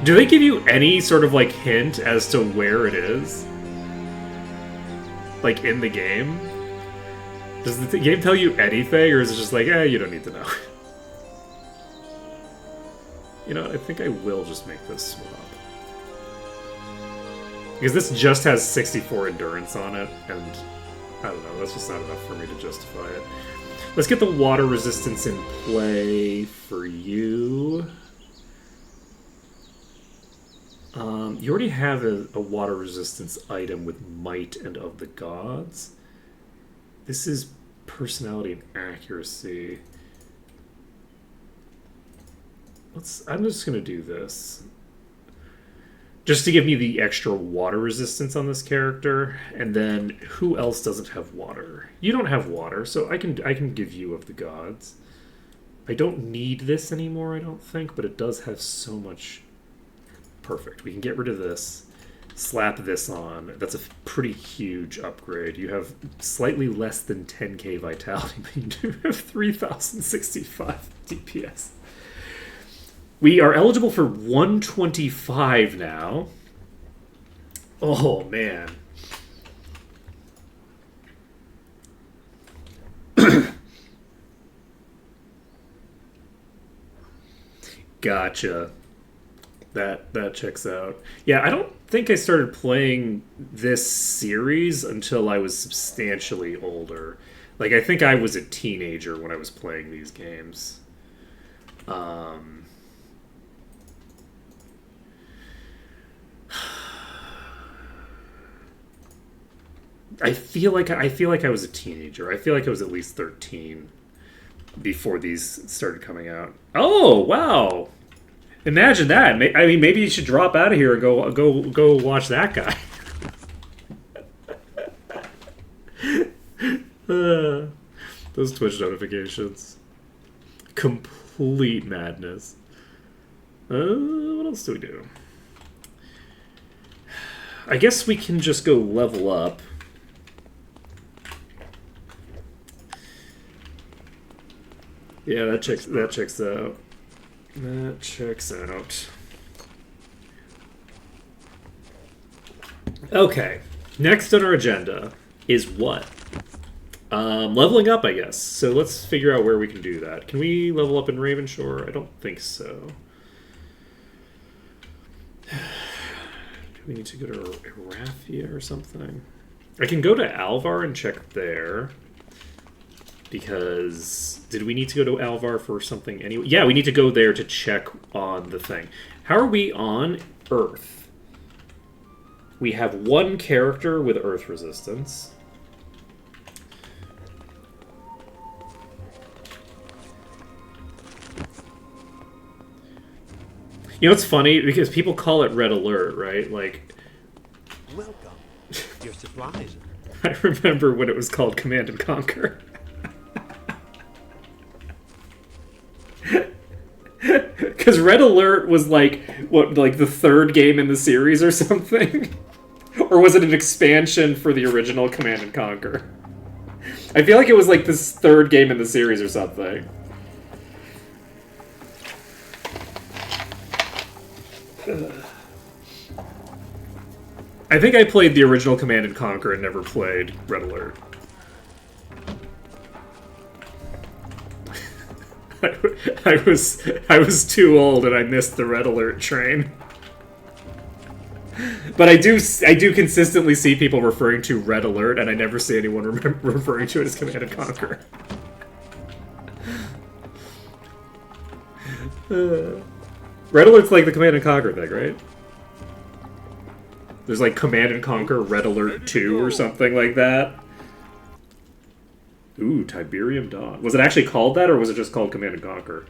Do they give you any sort of, like, hint as to where it is? Like, in the game? Does the game tell you anything, or is it just like, you don't need to know? You know, I think I will just make this swap. Because this just has 64 endurance on it, and I don't know, that's just not enough for me to justify it. Let's get the water resistance in play for you. You already have a water resistance item with Might and of the Gods. This is personality and accuracy. I'm just going to do this. Just to give me the extra water resistance on this character. And then, who else doesn't have water? You don't have water, so I can give you of the Gods. I don't need this anymore, I don't think, but it does have so much... Perfect. We can get rid of this. Slap this on. That's a pretty huge upgrade. You have slightly less than 10k vitality, but you do have 3065 DPS. We are eligible for 125 now. Oh, man. Gotcha. That checks out. Yeah, I don't think I started playing this series until I was substantially older. Like, I think I was a teenager when I was playing these games. I feel like I was a teenager. I feel like I was at least 13 before these started coming out. Oh, wow. Imagine that. I mean, maybe you should drop out of here and go watch that guy. Those Twitch notifications. Complete madness. What else do we do? I guess we can just go level up. Yeah, that checks out. That checks out. Okay. Next on our agenda is what? Leveling up, I guess. So let's figure out where we can do that. Can we level up in Ravenshore? I don't think so. Do we need to go to Erathia or something? I can go to Alvar and check there. Because... Did we need to go to Alvar for something anyway? Yeah, we need to go there to check on the thing. How are we on Earth? We have one character with Earth resistance. You know, it's funny, because people call it Red Alert, right? Like... Welcome. Your supplies. I remember when it was called Command and Conquer. Because Red Alert was like, what, like the third game in the series or something? Or was it an expansion for the original Command and Conquer? I feel like it was like this third game in the series or something. I think I played the original Command and Conquer and never played Red Alert. I was too old and I missed the Red Alert train. But I do consistently see people referring to Red Alert, and I never see anyone referring to it as Command and Conquer. Red Alert's like the Command and Conquer thing, right? There's like Command and Conquer Red Alert 2 or something like that. Ooh, Tiberium Dawn. Was it actually called that, or was it just called Command and Conquer?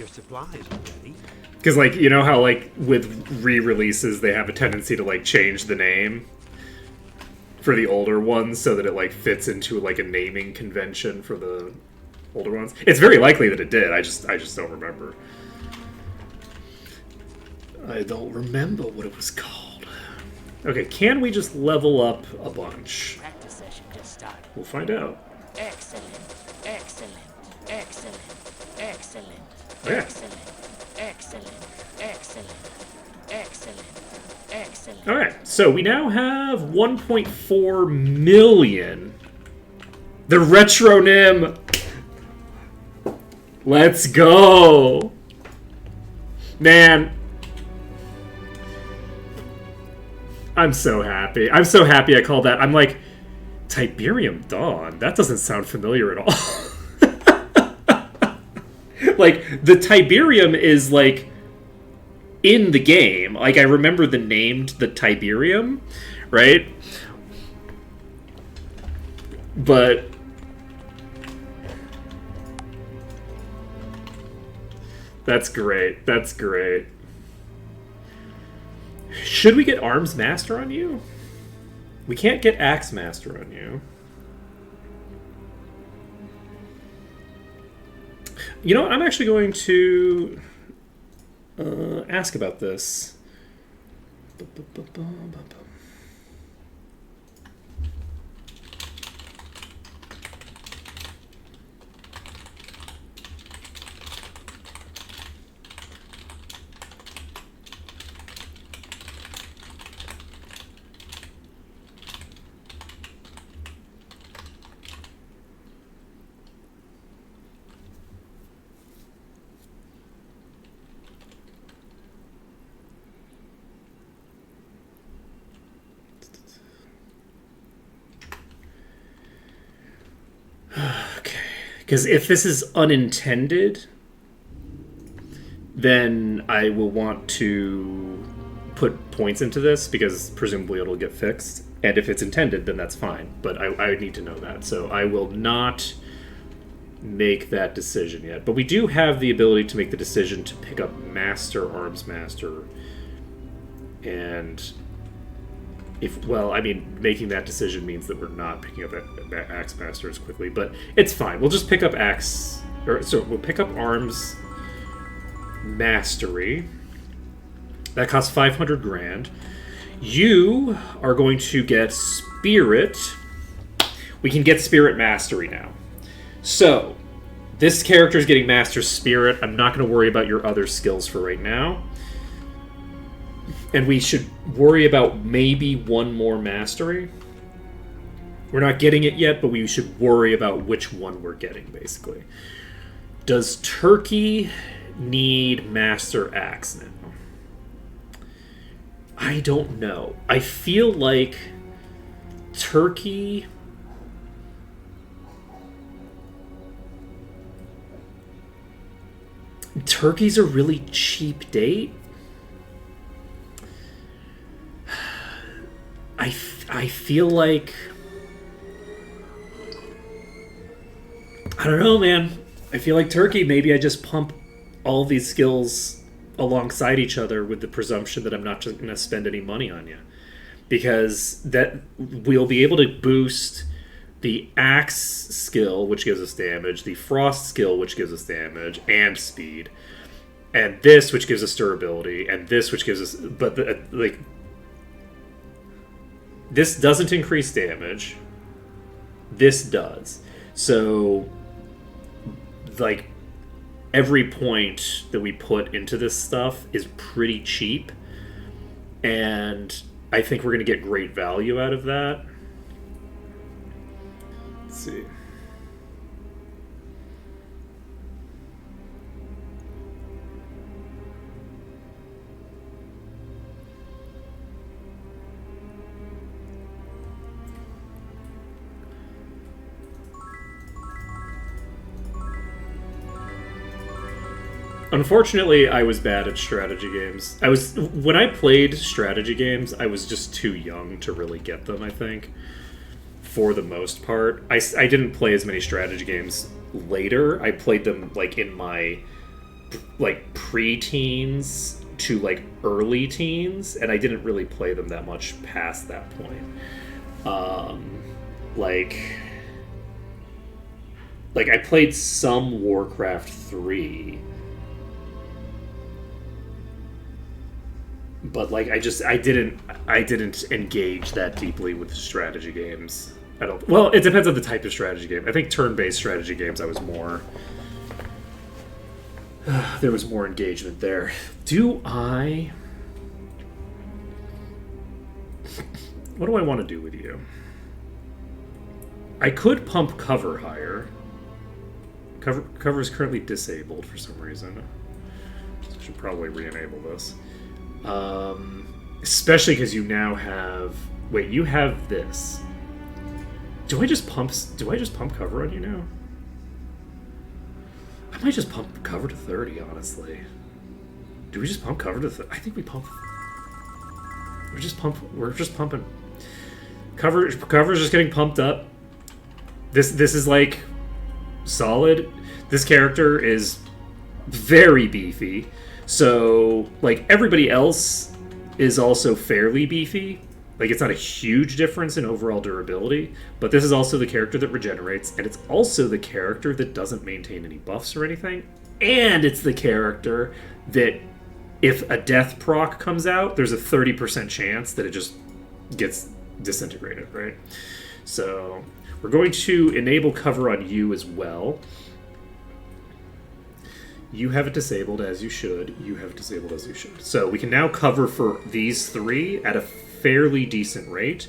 Your supplies are ready. Because, like, you know how, like, with re-releases, they have a tendency to, like, change the name for the older ones so that it, like, fits into, like, a naming convention for the older ones? It's very likely that it did. I just don't remember. I don't remember what it was called. Okay, can we just level up a bunch? Practice session just started. We'll find out. Excellent. Excellent. Excellent. Excellent. Yeah. Excellent. Excellent. Excellent. Excellent. Excellent. Alright, so we now have 1.4 million. The Retronym! Let's go! Man. I'm so happy. I'm so happy I called that. I'm like, Tiberium Dawn? That doesn't sound familiar at all. Like, the Tiberium is, like, in the game. Like, I remember the name, the Tiberium, right? But that's great. That's great. Should we get Arms Master on you? We can't get Axe Master on you. You know what? I'm actually going to ask about this. Okay. Because if this is unintended, then I will want to put points into this, because presumably it'll get fixed. And if it's intended, then that's fine. But I need to know that. So I will not make that decision yet. But we do have the ability to make the decision to pick up Master, Arms Master. And well, I mean, making that decision means that we're not picking up Axe Master as quickly, but it's fine. We'll just pick up we'll pick up Arms Mastery. That costs 500 grand. You are going to get Spirit. We can get Spirit Mastery now. So, this character is getting Master Spirit. I'm not going to worry about your other skills for right now. And we should worry about maybe one more Mastery. We're not getting it yet, but we should worry about which one we're getting, basically. Does Turkey need Master Axe now? I don't know. I feel like Turkey's a really cheap date. I feel like... I don't know, man. I feel like Turkey, maybe I just pump all these skills alongside each other with the presumption that I'm not just going to spend any money on you. Because that we'll be able to boost the Axe skill, which gives us damage, the Frost skill, which gives us damage, and speed. And this, which gives us durability, and this, which gives us... But, like... This doesn't increase damage. This does. So, like, every point that we put into this stuff is pretty cheap. And I think we're going to get great value out of that. Let's see. Unfortunately, I was bad at strategy games. When I played strategy games, I was just too young to really get them, I think. For the most part. I didn't play as many strategy games later. I played them, like, in my like pre-teens to like early teens, and I didn't really play them that much past that point. Like I played some Warcraft 3, but like I didn't engage that deeply with strategy games. I don't. Well, it depends on the type of strategy game. I think turn-based strategy games, I was more. There was more engagement there. What do I want to do with you? I could pump cover higher. Cover is currently disabled for some reason. So I should probably re-enable this. Especially because you now have... Wait, you have this. Do I just pump cover on you now? I might just pump cover to 30, honestly. Do we just pump cover to 30? I think we pump... We're just pumping. Cover's just getting pumped up. This is like solid. This character is very beefy. So like everybody else is also fairly beefy. Like it's not a huge difference in overall durability, but this is also the character that regenerates, and it's also the character that doesn't maintain any buffs or anything. And it's the character that if a death proc comes out, there's a 30% chance that it just gets disintegrated, right? So we're going to enable cover on you as well. You have it disabled as you should. You have it disabled as you should. So we can now cover for these three at a fairly decent rate.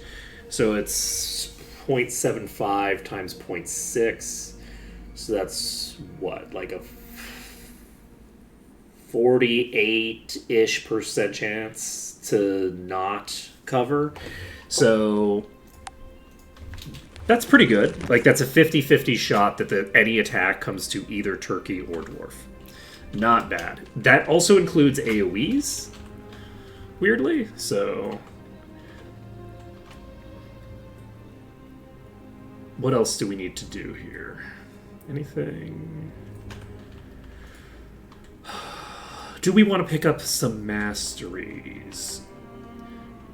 So it's 0.75 times 0.6. So that's what, like a 48-ish% chance to not cover. So that's pretty good. Like that's a 50-50 shot that any attack comes to either turkey or dwarf. Not bad. That also includes AoEs, weirdly. So what else do we need to do here? Anything? Do we want to pick up some masteries?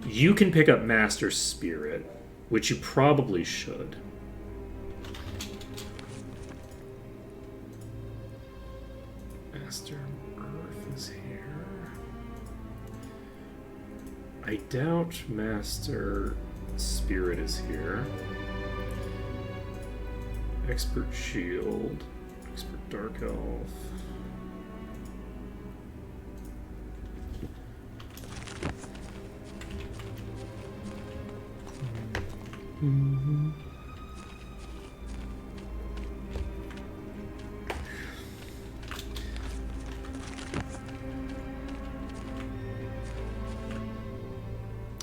You can pick up Master Spirit, which you probably should. Master Earth is here. I doubt Master Spirit is here. Expert Shield. Expert Dark Elf. Mm-hmm.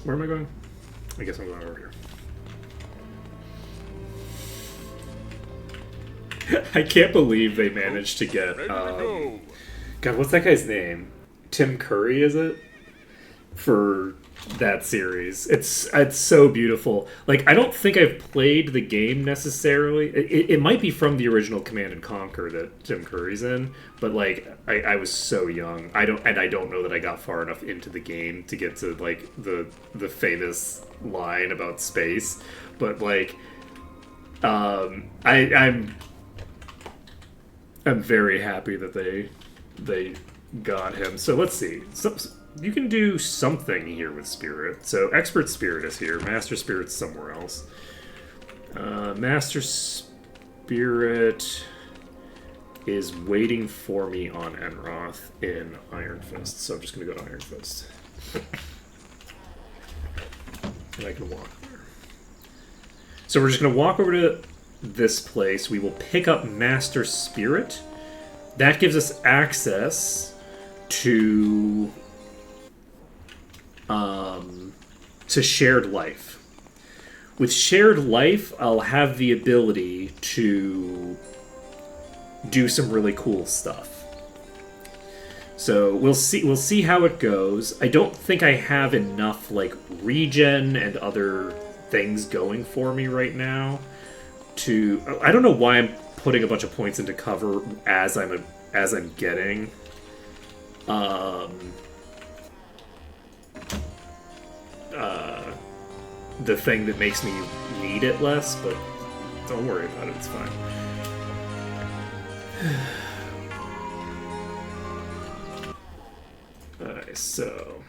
Where am I going? I guess I'm going over here. I can't believe they managed to get... God, what's that guy's name? Tim Curry, is it? For that series. It's so beautiful. Like, I don't think I've played the game necessarily. It might be from the original Command and Conquer that Tim Curry's in, but like I was so young. I don't know that I got far enough into the game to get to like the famous line about space. But like I'm very happy that they got him. So let's see. You can do something here with Spirit. So Expert Spirit is here. Master Spirit's somewhere else. Master Spirit is waiting for me on Enroth in Iron Fist. So I'm just going to go to Iron Fist. And I can walk there. So we're just going to walk over to this place. We will pick up Master Spirit. That gives us access to shared life. With shared life, I'll have the ability to do some really cool stuff. So we'll see how it goes. I don't think I have enough like regen and other things going for me right now to... I don't know why I'm putting a bunch of points into cover as I'm getting the thing that makes me need it less, but don't worry about it, it's fine. Alright, so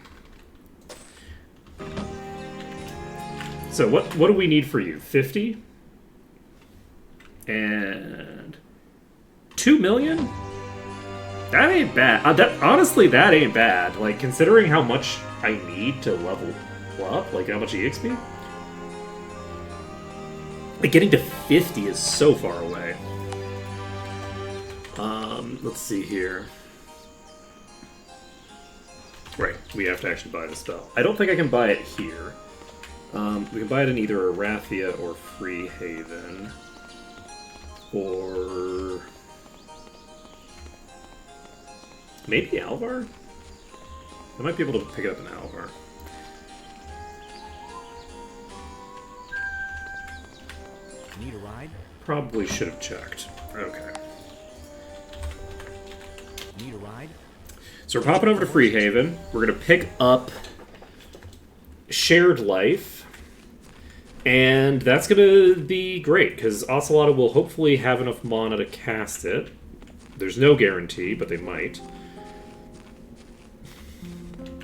what do we need for you? 50? And 2 million? That ain't bad. Honestly, that ain't bad. Like, considering how much I need to level up, like how much EXP? Like, getting to 50 is so far away. Let's see here. Right, we have to actually buy the spell. I don't think I can buy it here. We can buy it in either Arathia or Freehaven. Or maybe Alvar? I might be able to pick it up in Alvar. Need a ride? Probably should have checked. Okay. Need a ride? So we're popping over to Freehaven. We're going to pick up Shared Life. And that's going to be great, because Ocelotta will hopefully have enough mana to cast it. There's no guarantee, but they might.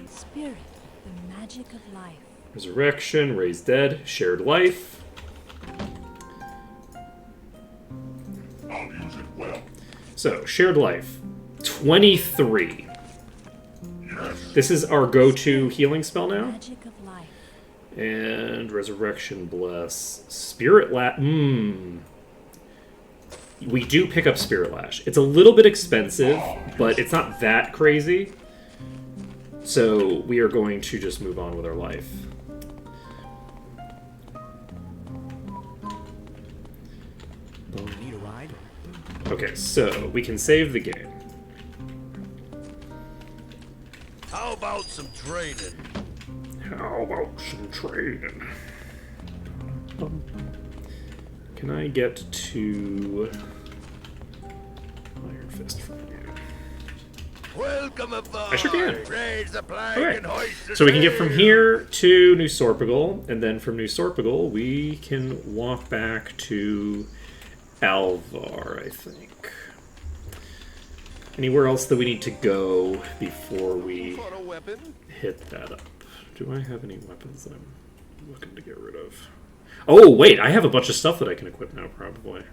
Spirit, the magic of life. Resurrection, Raise Dead, Shared Life. I'll use it well. So, Shared Life. 23. Yes. This is our go-to healing spell now. Magic of life. And Resurrection Bless. Spirit Lash. We do pick up Spirit Lash. It's a little bit expensive, but it's not that crazy. So we are going to just move on with our life. Need a ride? Okay, so we can save the game. How about some trading? How about some trading? Can I get to Iron Fist from you? Welcome aboard. I sure can. Raise the flag Okay. and hoist the So we can get from sail. here to New Sorpigal, and then from New Sorpigal we can walk back to Alvar, I think. Anywhere else that we need to go before we For a weapon? hit that up? Do I have any weapons that I'm looking to get rid of? Oh, wait, I have a bunch of stuff that I can equip now, probably.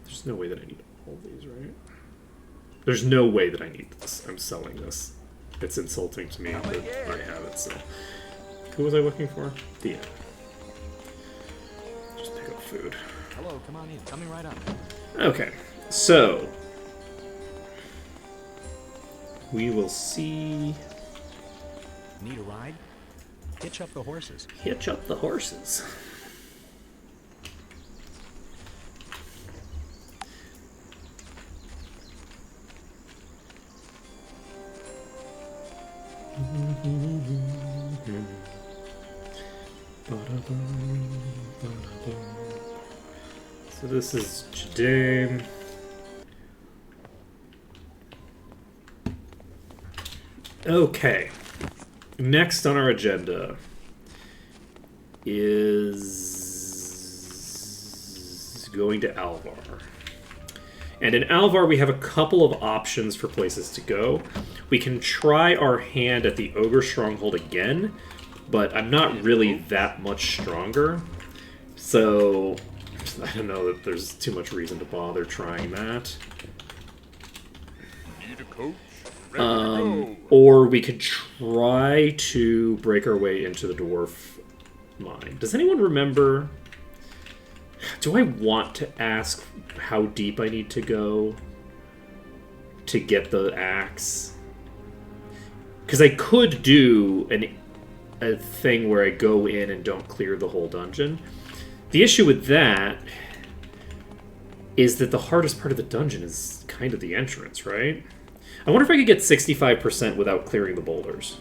There's no way that I need all these, right? There's no way that I need this. I'm selling this. It's insulting to me that I have it, so... Who was I looking for? Thea. Just pick up food. Hello, come on in. Coming right up. Okay, so... We will see... Need a ride? Hitch up the horses. Hitch up the horses. So this is Jadame. Okay. Next on our agenda is going to Alvar. And in Alvar, we have a couple of options for places to go. We can try our hand at the Ogre Stronghold again, but I'm not really that much stronger. So, I don't know that there's too much reason to bother trying that. Need a coach? Ready to go. Or we could try to break our way into the dwarf mine. Does anyone remember? Do I want to ask how deep I need to go to get the axe? Because I could do a thing where I go in and don't clear the whole dungeon. The issue with that is that the hardest part of the dungeon is kind of the entrance, right? I wonder if I could get 65% without clearing the boulders.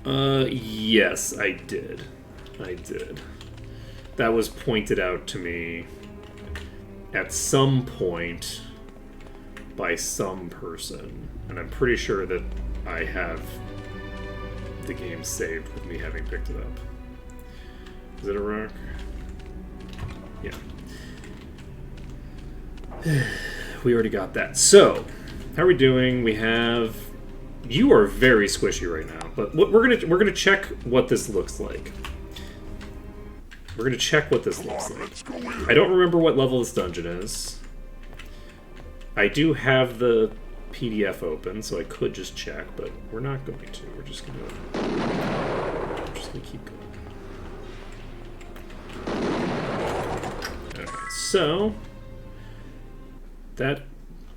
Yes, I did. I did. That was pointed out to me a at some point by some person. And I'm pretty sure that I have the game saved with me having picked it up. Is it a rock? Yeah. We already got that. So, how are we doing? We have... You are very squishy right now, but we're gonna check what this looks like. We're gonna check what this looks like. I don't remember what level this dungeon is. I do have the PDF open, so I could just check, but we're not going to. We're just gonna keep going. Okay, so that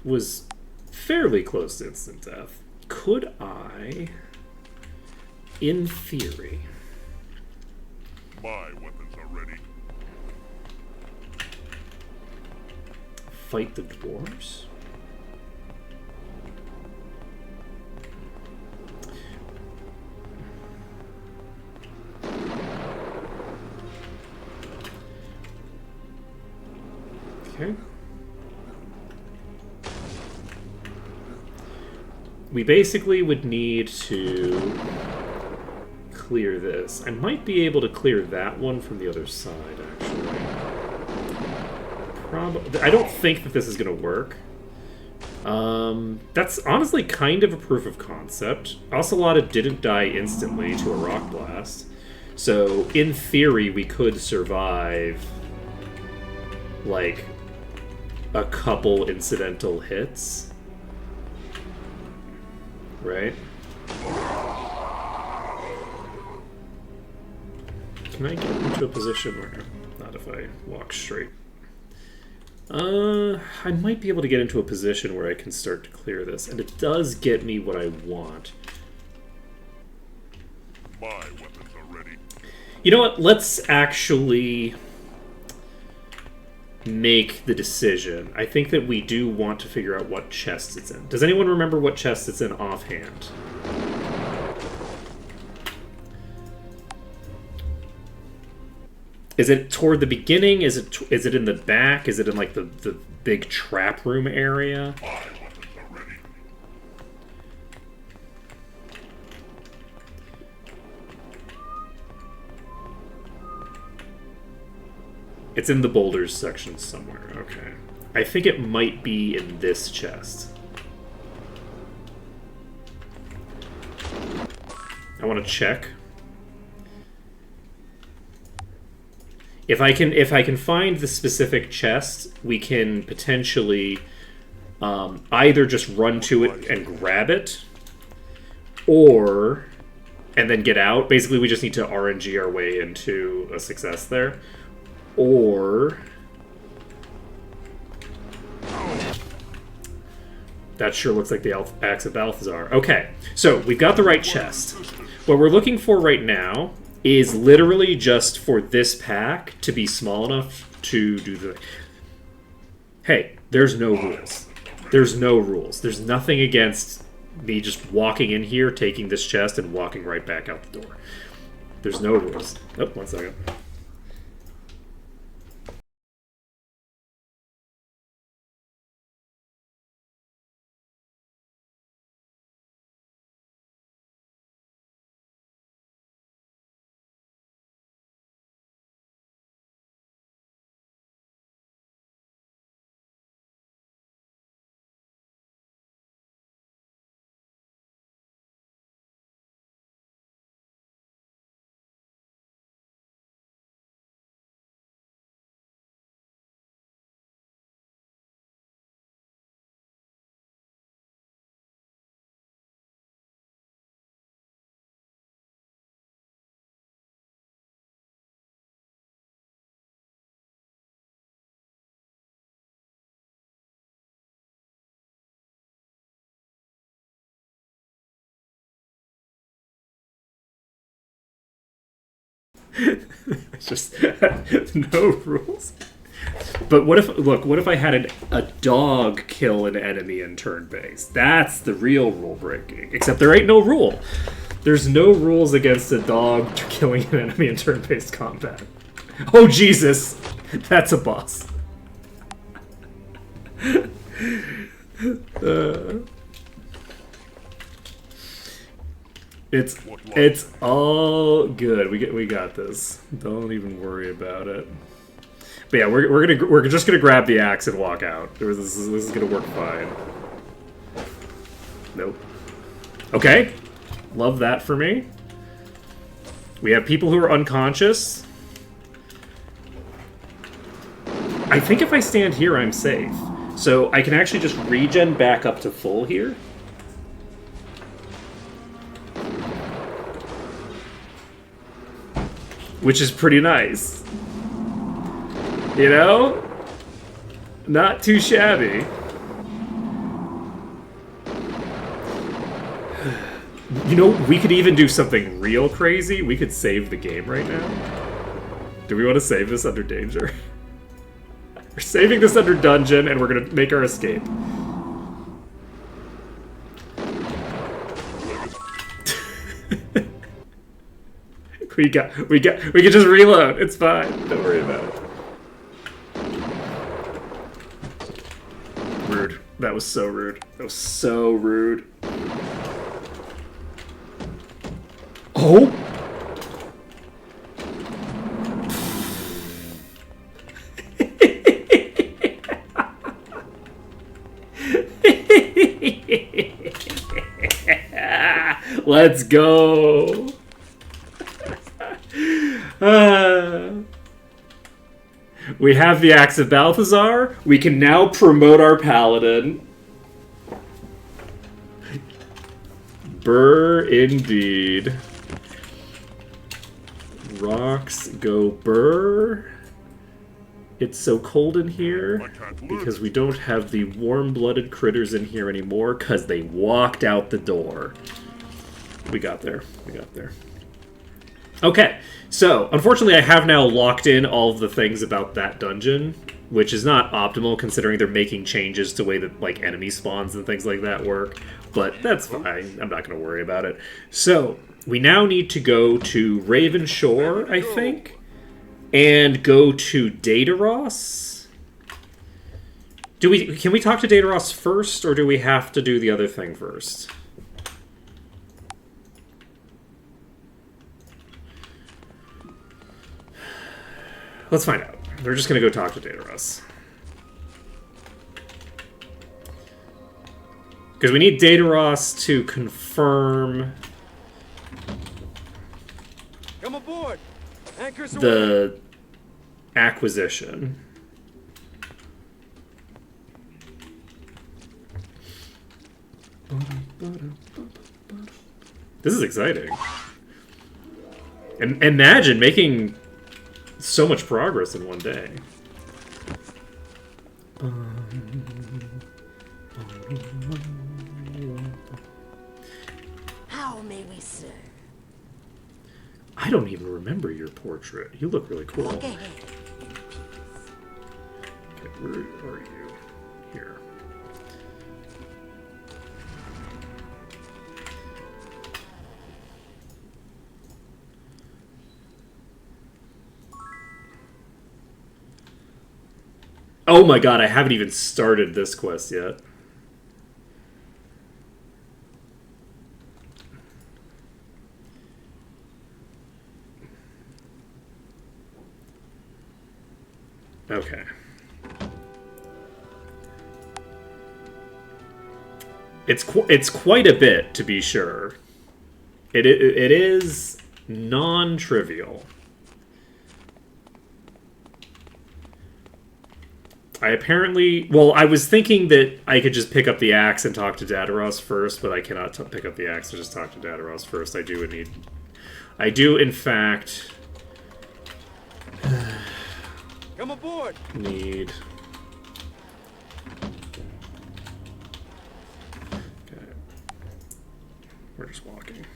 was fairly close to instant death. Could I, in theory... My weapons are ready. Fight the dwarves? Okay. We basically would need to clear this. I might be able to clear that one from the other side, actually. Probably. I don't think that this is going to work. That's honestly kind of a proof of concept. Ocelota didn't die instantly to a rock blast. So, in theory, we could survive, like, a couple incidental hits. Right? Can I get into a position where... Not if I walk straight. I might be able to get into a position where I can start to clear this, and it does get me what I want. My weapons are ready. You know what? Let's actually make the decision. I think that we do want to figure out what chest it's in. Does anyone remember what chest it's in offhand? Is it toward the beginning? Is it in the back? Is it in like the big trap room area? My weapons are ready. It's in the boulders section somewhere. Okay. I think it might be in this chest. I want to check. If I can find the specific chest, we can potentially either just run to it and grab it, or and then get out. Basically, we just need to RNG our way into a success there, or that sure looks like the axe of Balthazar. Okay, so we've got the right chest. What we're looking for right now is literally just for this pack to be small enough to do the... Hey, there's no rules. There's no rules. There's nothing against me just walking in here, taking this chest, and walking right back out the door. There's no rules. Oh, 1 second. It's just no rules. But what if I had a dog kill an enemy in turn based? That's the real rule breaking. Except there ain't no rule. There's no rules against a dog killing an enemy in turn based combat. Oh Jesus, that's a boss. It's all good. We got this. Don't even worry about it. But yeah, we're just gonna grab the axe and walk out. This is gonna work fine. Nope. Okay. Love that for me. We have people who are unconscious. I think if I stand here, I'm safe. So I can actually just regen back up to full here. Which is pretty nice. You know? Not too shabby. You know, we could even do something real crazy. We could save the game right now. Do we want to save this under danger? We're saving this under dungeon, and we're gonna make our escape. We can just reload. It's fine. Don't worry about it. Rude. That was so rude. That was so rude. Oh! Let's go! We have the Axe of Balthazar. We can now promote our paladin. Burr indeed. Rocks go burr. It's so cold in here because we don't have the warm-blooded critters in here anymore because they walked out the door. We got there. We got there. Okay, so unfortunately I have now locked in all of the things about that dungeon, which is not optimal considering they're making changes to the way that like enemy spawns and things like that work, but that's fine. I'm not going to worry about it. So we now need to go to Raven Shore, I think, and go to Dataros. Can we talk to Dataros first, or do we have to do the other thing first? Let's find out. We're just going to go talk to Dataros. Because we need Dataros to confirm Come aboard. Anchors the acquisition. This is exciting. And imagine making so much progress in one day. How may we serve? I don't even remember your portrait. You look really cool. Walk ahead. Okay, where are you? Here. Oh my god, I haven't even started this quest yet. Okay. It's quite a bit, to be sure. It is non-trivial. I was thinking that I could just pick up the axe and talk to Dataros first, but I cannot pick up the axe and just talk to Dataros first. I do in fact Come aboard. need. Okay. We're just walking.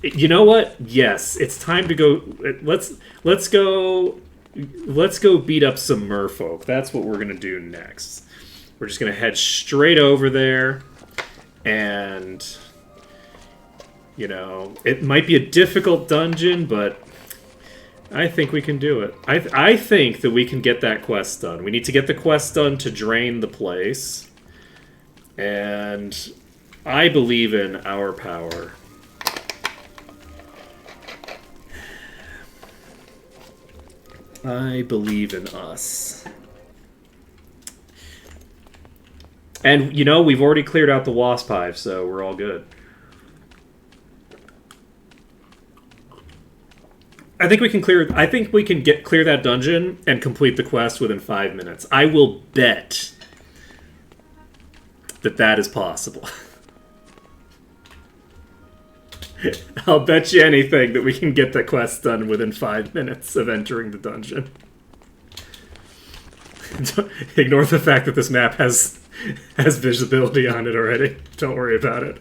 You know what? Yes, it's time to go. Let's go beat up some merfolk. That's what we're gonna do next. We're just gonna head straight over there, and you know, it might be a difficult dungeon, but I think we can do it. I think that we can get that quest done. We need to get the quest done to drain the place. And I believe in our power. I believe in us. And, you know, we've already cleared out the wasp hive, so we're all good. I think we can clear that dungeon and complete the quest within 5 minutes. I will bet that is possible. I'll bet you anything that we can get the quest done within 5 minutes of entering the dungeon. Ignore the fact that this map has visibility on it already. Don't worry about it.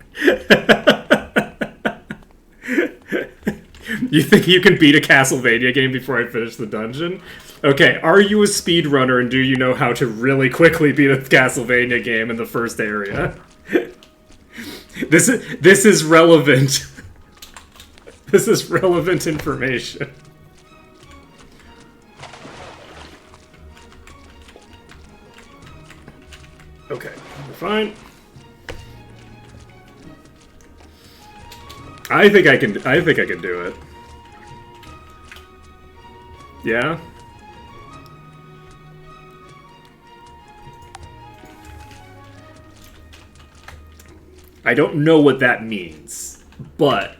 You think you can beat a Castlevania game before I finish the dungeon? Okay, are you a speedrunner and do you know how to really quickly beat a Castlevania game in the first area? This is relevant. This is relevant information. Okay, we're fine. I think I can do it. Yeah? I don't know what that means, but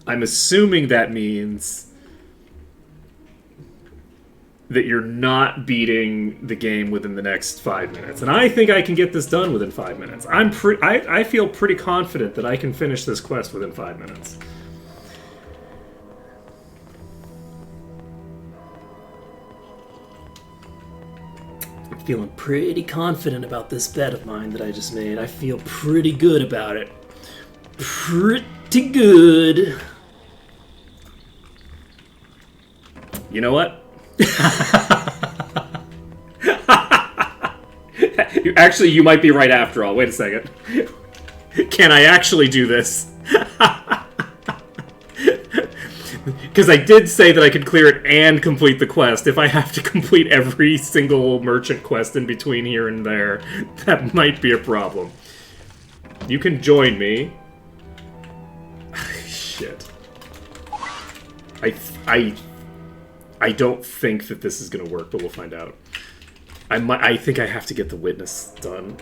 I'm assuming that means that you're not beating the game within the next 5 minutes. And I think I can get this done within 5 minutes. I feel pretty confident that I can finish this quest within 5 minutes. I'm feeling pretty confident about this bet of mine that I just made. I feel pretty good about it. Pretty good. You know what? Actually, you might be right after all. Wait a second. Can I actually do this? Because I did say that I could clear it and complete the quest. If I have to complete every single merchant quest in between here and there, that might be a problem. You can join me. Shit. I don't think that this is going to work, but we'll find out. I think I have to get the witness done.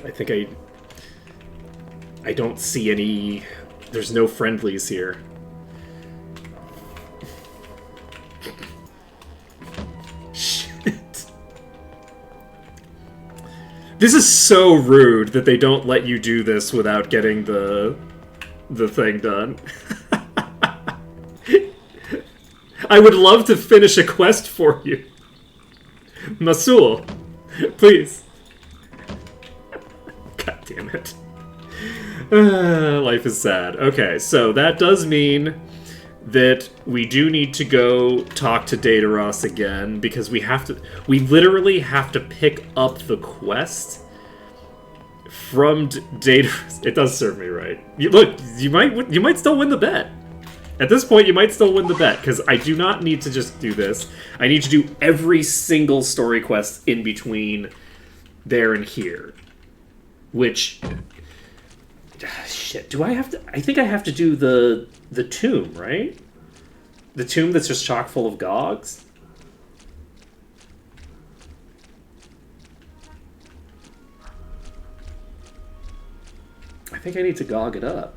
I don't see any... There's no friendlies here. Shit. This is so rude that they don't let you do this without getting the thing done. I would love to finish a quest for you. Masul, please. God damn it. Life is sad. Okay, so that does mean that we do need to go talk to Dataros again, because we literally have to pick up the quest from Dataros. It does serve me right. Look, you might still win the bet. At this point, you might still win the bet, because I do not need to just do this. I need to do every single story quest in between there and here. Which... shit, do I have to... I think I have to do the tomb, right? The tomb that's just chock full of gogs? I think I need to gog it up.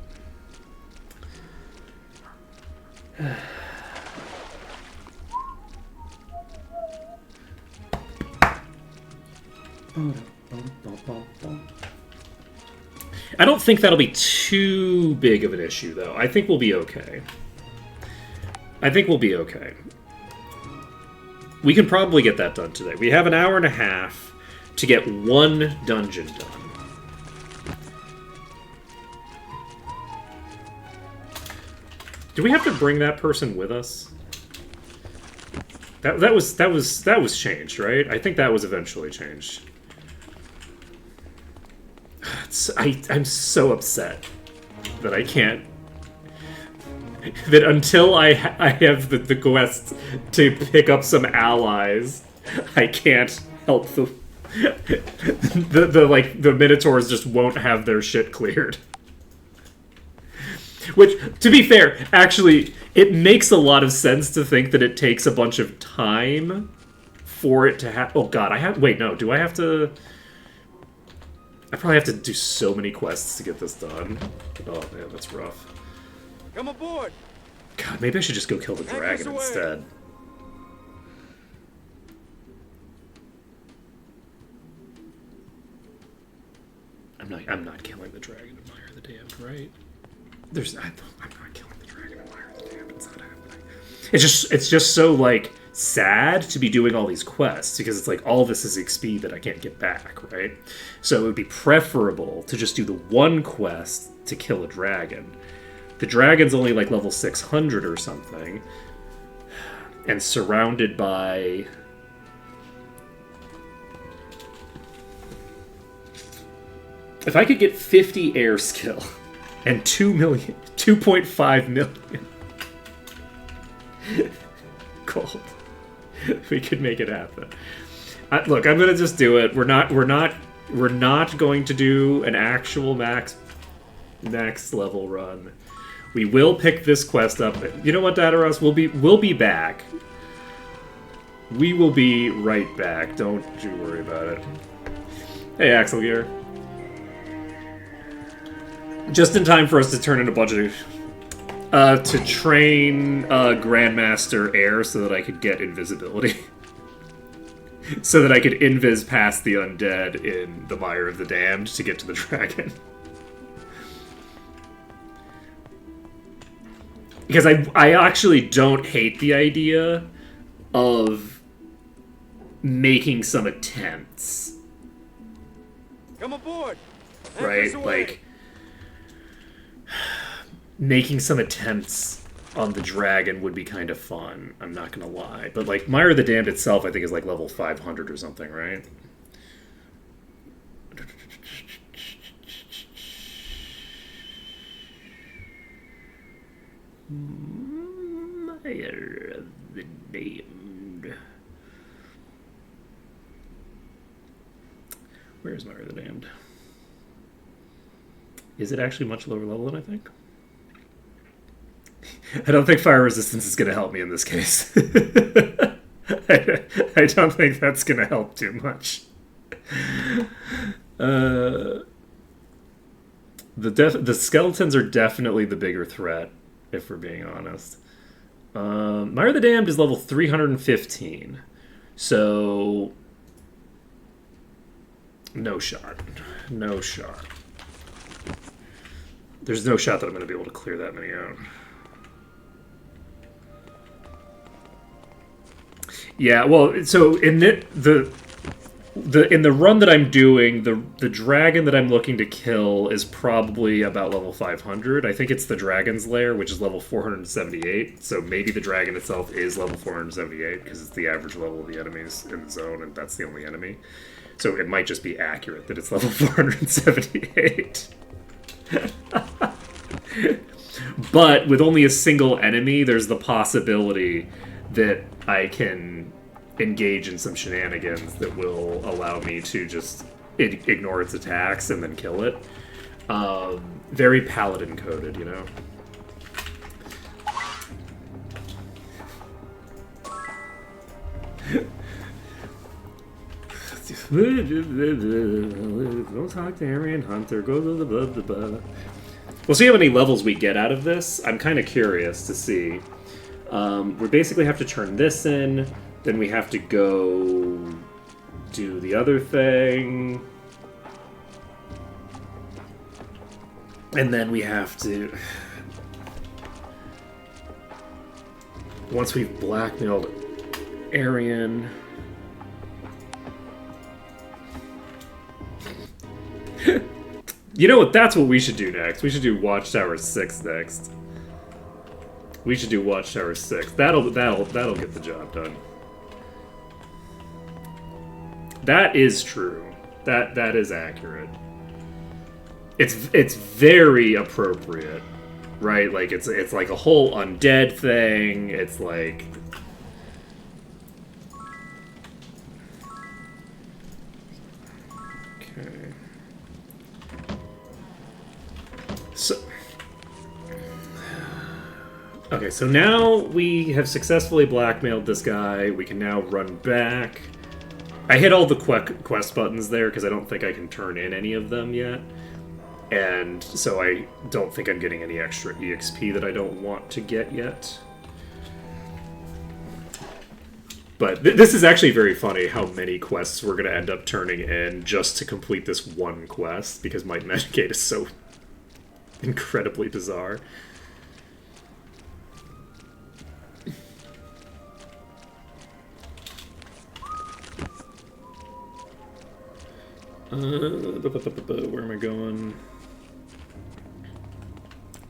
I don't think that'll be too big of an issue, though. I think we'll be okay. We can probably get that done today. We have an hour and a half to get one dungeon done. Do we have to bring that person with us? That was changed, right? I think that was eventually changed. I'm so upset that I can't. that until I have the quest to pick up some allies, I can't help the Minotaurs just won't have their shit cleared. Which, to be fair, actually, it makes a lot of sense to think that it takes a bunch of time for it to have. Oh god, wait, no, do I have to? I probably have to do so many quests to get this done. Oh man, that's rough. Come aboard. God, maybe I should just go kill the dragon away. instead. I'm not killing the dragon in Mire the Damned, right? I'm not killing the dragon in Mire the Damned. It's not happening. It's just so like sad to be doing all these quests because it's like all this is XP that I can't get back, right? So it would be preferable to just do the one quest to kill a dragon. The dragon's only like level 600 or something, and surrounded by if I could get 50 air skill and 2.5 million gold, we could make it happen. Look, I'm gonna just do it. We're not going to do an actual max level run. We will pick this quest up. You know what, Dataros? We'll be back. We will be right back. Don't you worry about it. Hey, Axel Gear. Just in time for us to turn in a bunch of to train Grandmaster Air so that I could get invisibility. So that I could invis past the undead in the Mire of the Damned to get to the dragon. Because I actually don't hate the idea of making some attempts. Come aboard. Right? Like, making some attempts on the dragon would be kind of fun. I'm not gonna lie. But, like, Mire of the Damned itself, I think, is like level 500 or something, right? Mire of the Damned. Where's Mire of the Damned? Is it actually much lower level than I think? I don't think fire resistance is going to help me in this case. I don't think that's going to help too much. The skeletons are definitely the bigger threat, if we're being honest. Mire of the Damned is level 315. So, no shot. No shot. There's no shot that I'm going to be able to clear that many out. Yeah, well, so in the run that I'm doing, the dragon that I'm looking to kill is probably about level 500. I think it's the Dragon's Lair, which is level 478. So maybe the dragon itself is level 478 because it's the average level of the enemies in the zone, and that's the only enemy. So it might just be accurate that it's level 478. But with only a single enemy, there's the possibility that I can engage in some shenanigans that will allow me to just ignore its attacks and then kill it. Very paladin coded, you know? Don't talk to Arian Hunter. Go to the blah blah blah. We'll see how many levels we get out of this. I'm kind of curious to see. We basically have to turn this in, then we have to go do the other thing, and then we have to... Once we've blackmailed Arian... You know what? That's what we should do next. We should do Watchtower 6 next. We should do Watchtower 6. That'll get the job done. That is true. That is accurate. It's very appropriate right? Like it's like a whole undead thing. It's like okay. So now we have successfully blackmailed this guy. We can now run back. I hit all the quest buttons there because I don't think I can turn in any of them yet. And so I don't think I'm getting any extra EXP that I don't want to get yet. But this is actually very funny how many quests we're going to end up turning in just to complete this one quest, because my metagate is so incredibly bizarre. Where am I going?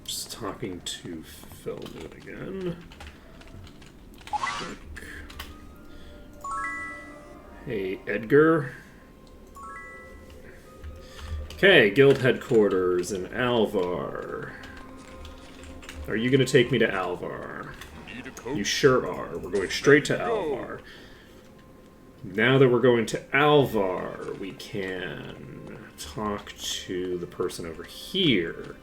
Just talking to Feldman again. Hey, Edgar. Okay, guild headquarters in Alvar. Are you going to take me to Alvar? You sure are. We're going straight to Alvar. Now that we're going to Alvar, we can talk to the person over here.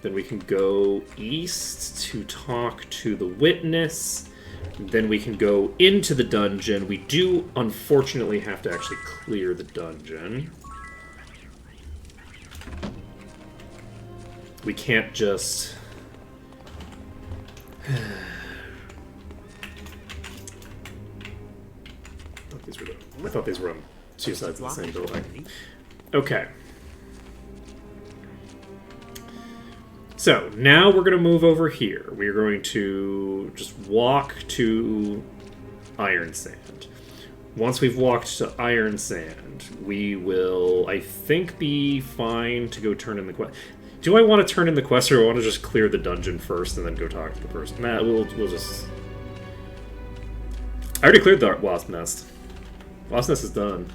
Then we can go east to talk to the witness. Then we can go into the dungeon. We do, unfortunately, have to actually clear the dungeon. We can't just... I thought these were on two sides of the same building. Okay. So, now we're going to move over here. We're going to just walk to Iron Sand. Once we've walked to Iron Sand, we will, I think, be fine to go turn in the quest. Do I want to turn in the quest, or do I want to just clear the dungeon first and then go talk to the person? Nah, we'll just... I already cleared the Wasp Nest. Wasp Nest is done.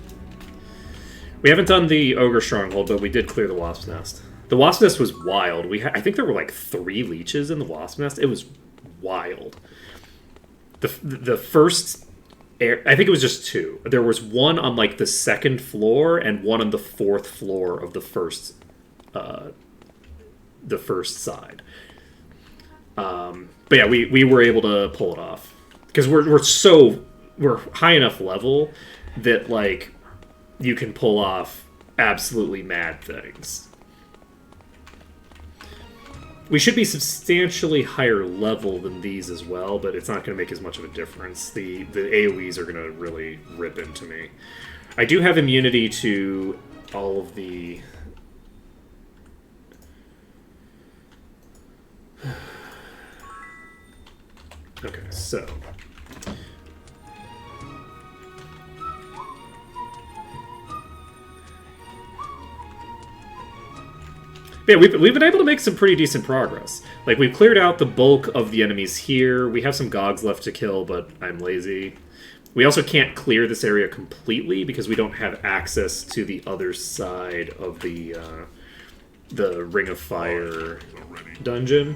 We haven't done the Ogre Stronghold, but we did clear the Wasp Nest. The Wasp Nest was wild. I think there were like 3 leeches in the Wasp Nest. It was wild. The first... I think it was just 2. There was one on like the 2nd floor and one on the 4th floor of the first side. But yeah, we were able to pull it off because we're high enough level that like you can pull off absolutely mad things. We should be substantially higher level than these as well, but it's not going to make as much of a difference. The AoEs are going to really rip into me. I do have immunity to all of the... Okay, so... Yeah, we've been able to make some pretty decent progress. Like, we've cleared out the bulk of the enemies here. We have some Gogs left to kill, but I'm lazy. We also can't clear this area completely because we don't have access to the other side of the Ring of Fire dungeon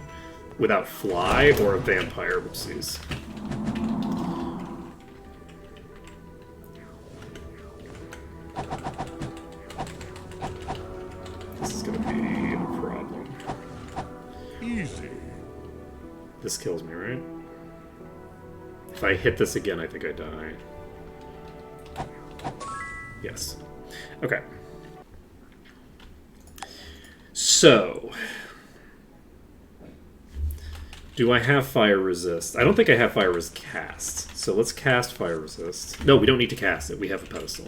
without Fly or a Vampire, whoopsies. This is going to be a problem. Easy. This kills me, right? If I hit this again, I think I die. Yes. Okay. So... do I have Fire Resist? I don't think I have Fire Resist cast. So let's cast Fire Resist. No, we don't need to cast it. We have a pedestal.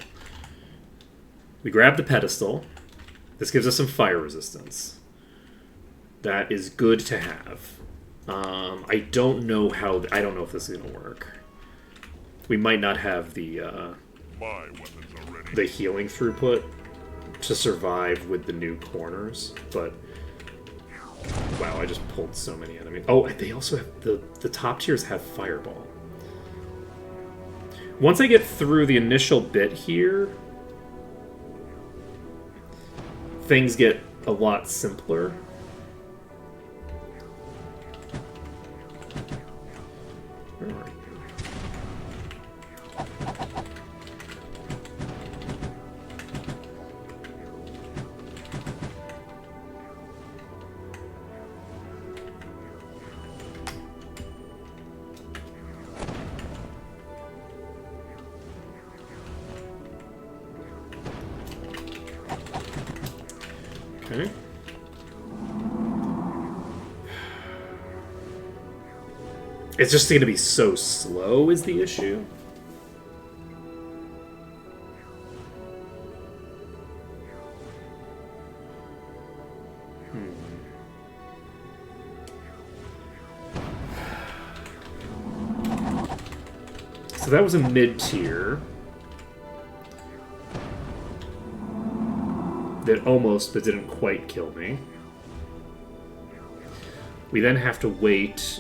We grab the pedestal. This gives us some fire resistance. That is good to have. I don't know how... I don't know if this is going to work. We might not have the healing throughput to survive with the new corners, but... wow, I just pulled so many enemies. Oh, they also have... the top tiers have Fireball. Once I get through the initial bit here... things get a lot simpler. Where are you? Okay. It's just going to be so slow is the issue. So that was a mid-tier. That almost, but didn't quite kill me. We then have to wait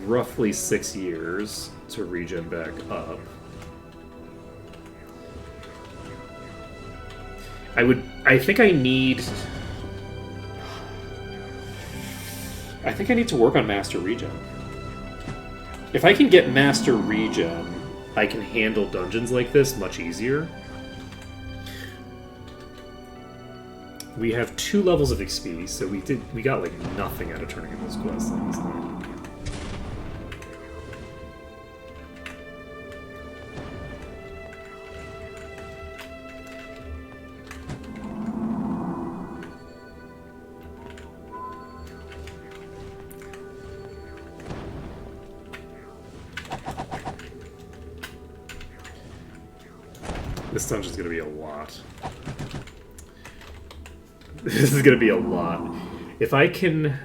roughly 6 years to regen back up. I think I need to work on Master Regen. If I can get Master Regen, I can handle dungeons like this much easier. We have 2 levels of XP, so we got like nothing out of turning in those quest things. This dungeon's gonna be a lot. This is gonna be a lot. If I can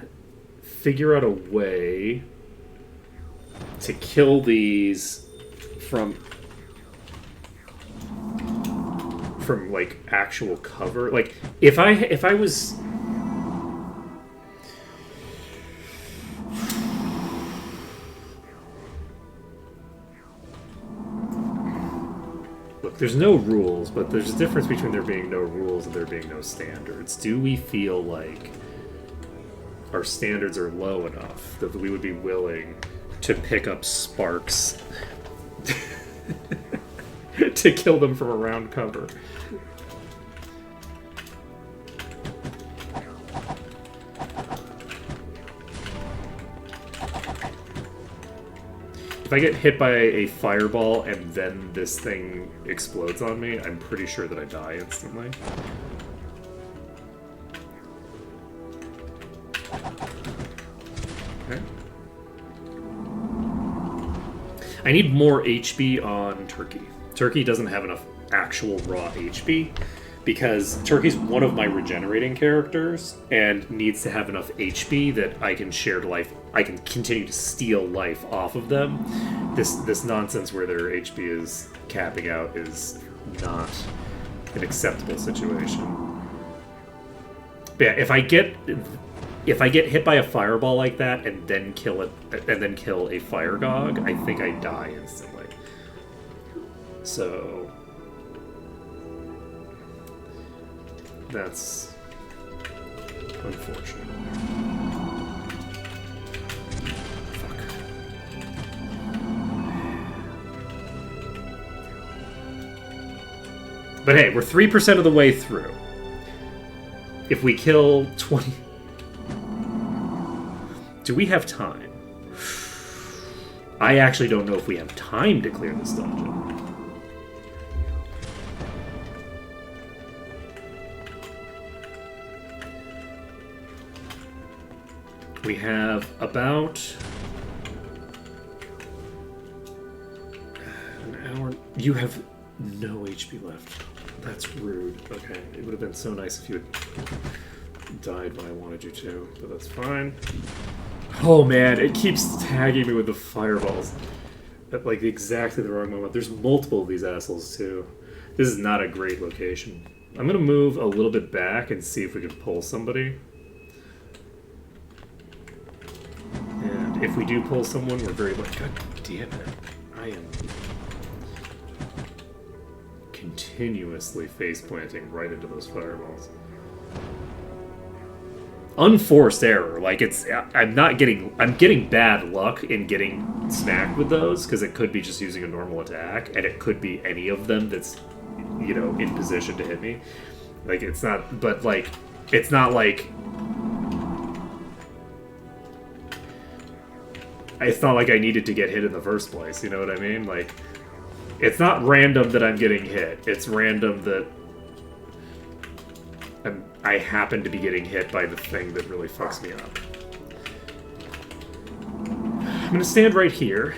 figure out a way to kill these from like actual cover, like if I was there's no rules, but there's a difference between there being no rules and there being no standards. Do we feel like our standards are low enough that we would be willing to pick up sparks to kill them from around cover? If I get hit by a fireball and then this thing explodes on me, I'm pretty sure that I die instantly. Okay. I need more HP on Turkey. Turkey doesn't have enough actual raw HP because Turkey's one of my regenerating characters and needs to have enough HP that I can share life. I can continue to steal life off of them. This nonsense where their HP is capping out is not an acceptable situation. But yeah, if I get hit by a fireball like that and then kill it and then kill a fire gog, I think I die instantly. So that's unfortunate. Fuck. But hey, we're 3% of the way through. If we kill 20... Do we have time? I actually don't know if we have time to clear this dungeon. We have about an hour. You have no HP left. That's rude. Okay, it would have been so nice if you had died when I wanted you to, but that's fine. Oh man, it keeps tagging me with the fireballs at like exactly the wrong moment. There's multiple of these assholes too. This is not a great location. I'm gonna move a little bit back and see if we can pull somebody. And if we do pull someone, we're very like, God damn it. I am continuously face planting right into those fireballs. unforced error. Like I'm getting bad luck in getting smacked with those because it could be just using a normal attack, and it could be any of them that's in position to hit me. Like it's not, but like it's not like I needed to get hit in the first place. You know what I mean? Like it's not random that I'm getting hit. It's random that I happen to be getting hit by the thing that really fucks me up. I'm gonna stand right here.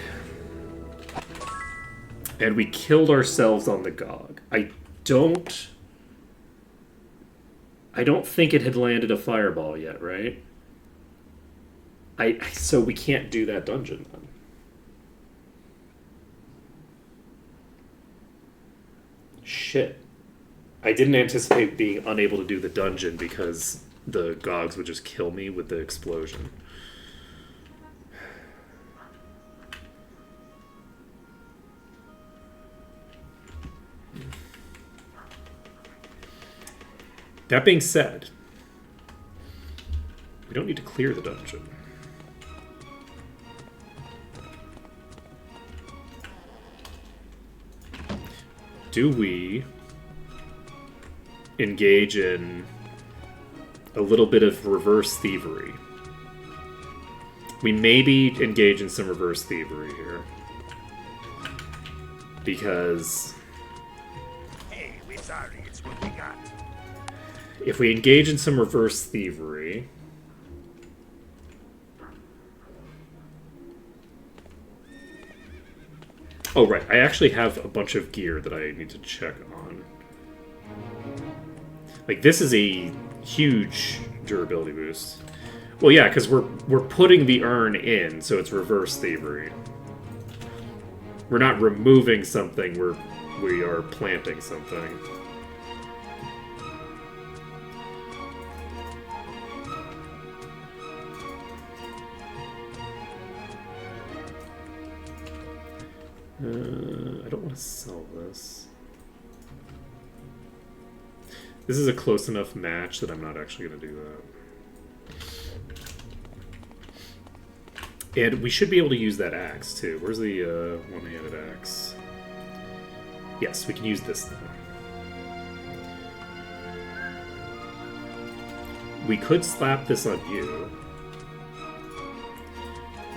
And we killed ourselves on the Gog. I don't think it had landed a fireball yet, right? So we can't do that dungeon then. Shit. I didn't anticipate being unable to do the dungeon because the Gogs would just kill me with the explosion. That being said, we don't need to clear the dungeon. Do we engage in a little bit of reverse thievery? We maybe engage in some reverse thievery here. Because Hey, we're sorry. It's what we got. if we engage in some reverse thievery... Oh, right. I actually have a bunch of gear that I need to check on. Like, this is a huge durability boost. Well, yeah, because we're putting the urn in, so it's reverse thievery. We're not removing something, we are planting something. I don't want to sell this. This is a close enough match that I'm not actually going to do that. And we should be able to use that axe, too. Where's the one-handed axe? Yes, we can use this now. We could slap this on you.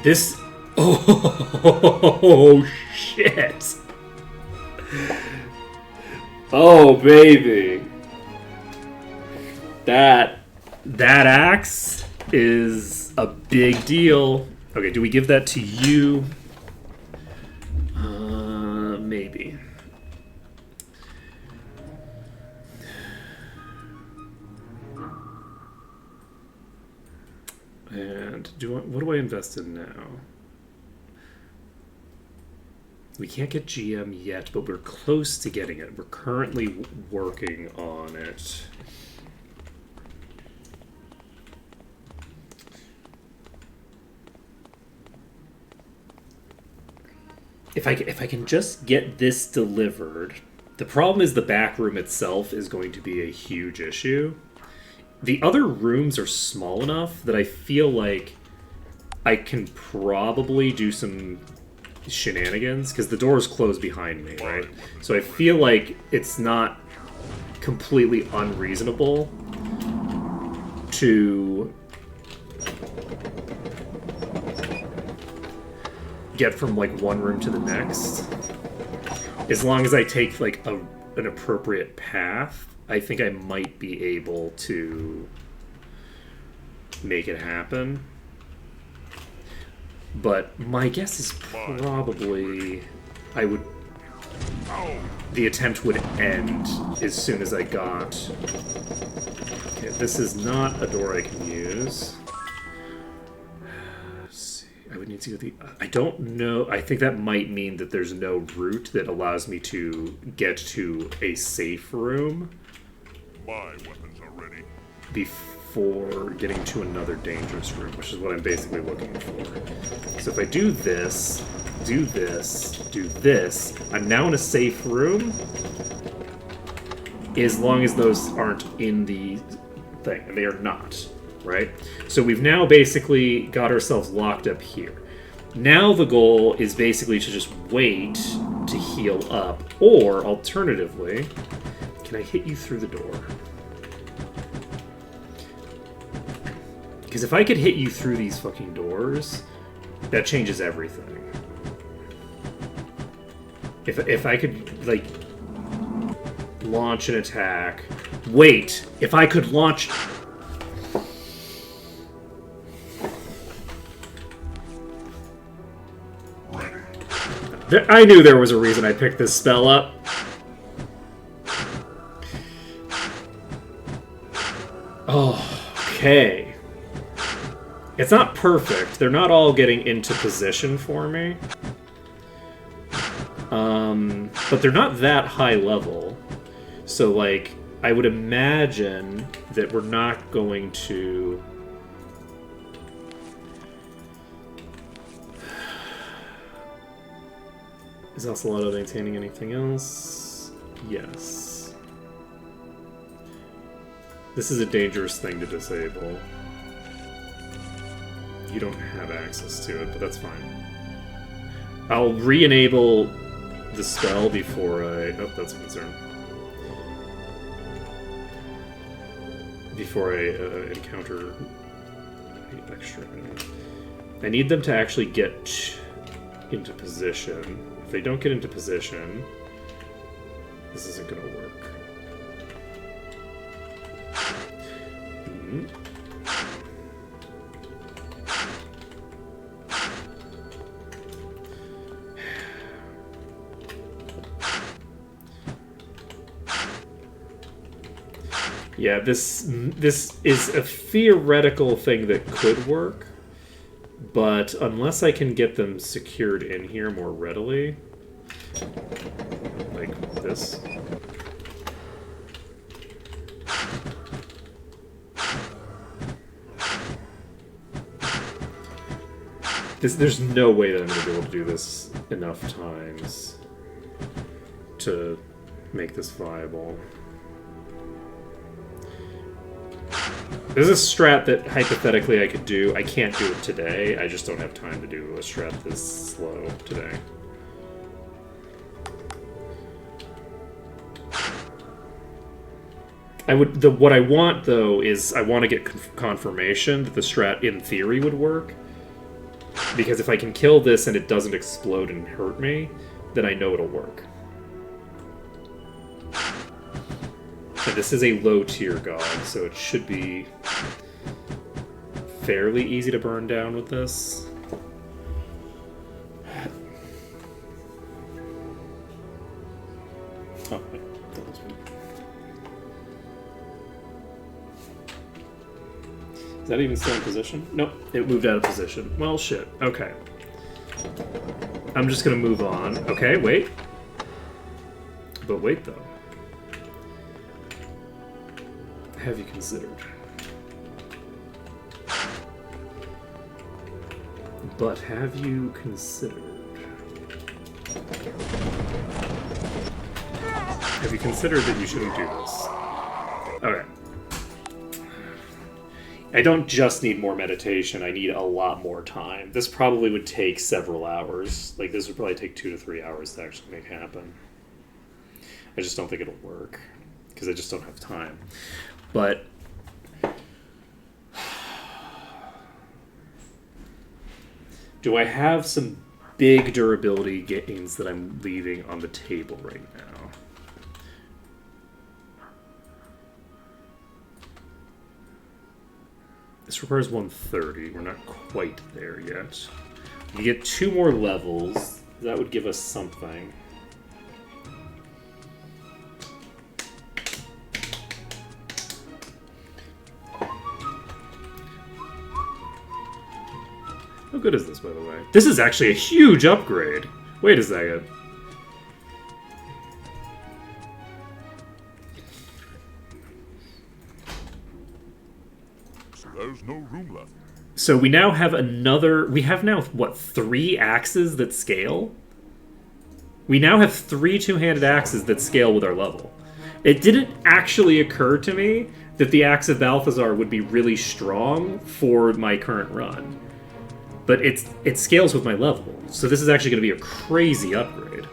This... Oh, shit! Oh, baby! That axe is a big deal. Okay, do we give that to you? Maybe. And what do I invest in now? We can't get GM yet, but we're close to getting it. We're currently working on it. If I can just get this delivered... The problem is the back room itself is going to be a huge issue. The other rooms are small enough that I feel like I can probably do some shenanigans, because the doors close behind me, right? So I feel like it's not completely unreasonable to get from like one room to the next. As long as I take like an appropriate path, I think I might be able to make it happen. But my guess is probably the attempt would end as soon as I got... Okay, this is not a door I can use. Let's see. I would need to go I don't know. I think that might mean that there's no route that allows me to get to a safe room. My weapons are ready. Before getting to another dangerous room, which is what I'm basically looking for. So if I do this, do this, I'm now in a safe room, as long as those aren't in the thing, and they are not. right? So we've now basically got ourselves locked up here. Now the goal is basically to just wait to heal up, or alternatively, can I hit you through the door? Because if I could hit you through these fucking doors, that changes everything. If I could, like, launch an attack... Wait! If I could launch... I knew there was a reason I picked this spell up. Oh, okay. It's not perfect. They're not all getting into position for me. But they're not that high level. So, like, I would imagine that we're not going to... Is Ocelotto maintaining anything else? Yes. This is a dangerous thing to disable. You don't have access to it, but that's fine. I'll re-enable the spell before I... Oh, that's a concern. Before I encounter the extra enemy. I need them to actually get into position. If they don't get into position, this isn't going to work. Yeah, this is a theoretical thing that could work, but unless I can get them secured in here more readily, like this. There's no way that I'm going to be able to do this enough times to make this viable. This is a strat that hypothetically I could do. I can't do it today. I just don't have time to do a strat this slow today. What I want though is I want to get confirmation that the strat in theory would work. Because if I can kill this and it doesn't explode and hurt me, then I know it'll work. And this is a low tier god, so it should be fairly easy to burn down with this. Oh, wait, that was me. Is that even still in position? Nope, it moved out of position. Well, shit. Okay. I'm just gonna move on. Okay, wait. But wait, though. Have you considered? But have you considered? Have you considered that you shouldn't do this? Okay. I don't just need more meditation, I need a lot more time. This probably would take several hours. Like, this would probably take 2 to 3 hours to actually make happen. I just don't think it'll work, because I just don't have time. But do I have some big durability gains that I'm leaving on the table right now? This requires 130. We're not quite there yet. We get 2 more levels. That would give us something. How good is this, by the way? This is actually a huge upgrade. Wait a second. So there's no room left. So we now have another... We have now, what, 3 axes that scale? We now have 3 two-handed axes that scale with our level. It didn't actually occur to me that the Axe of Balthazar would be really strong for my current run. But it scales with my level, so this is actually going to be a crazy upgrade.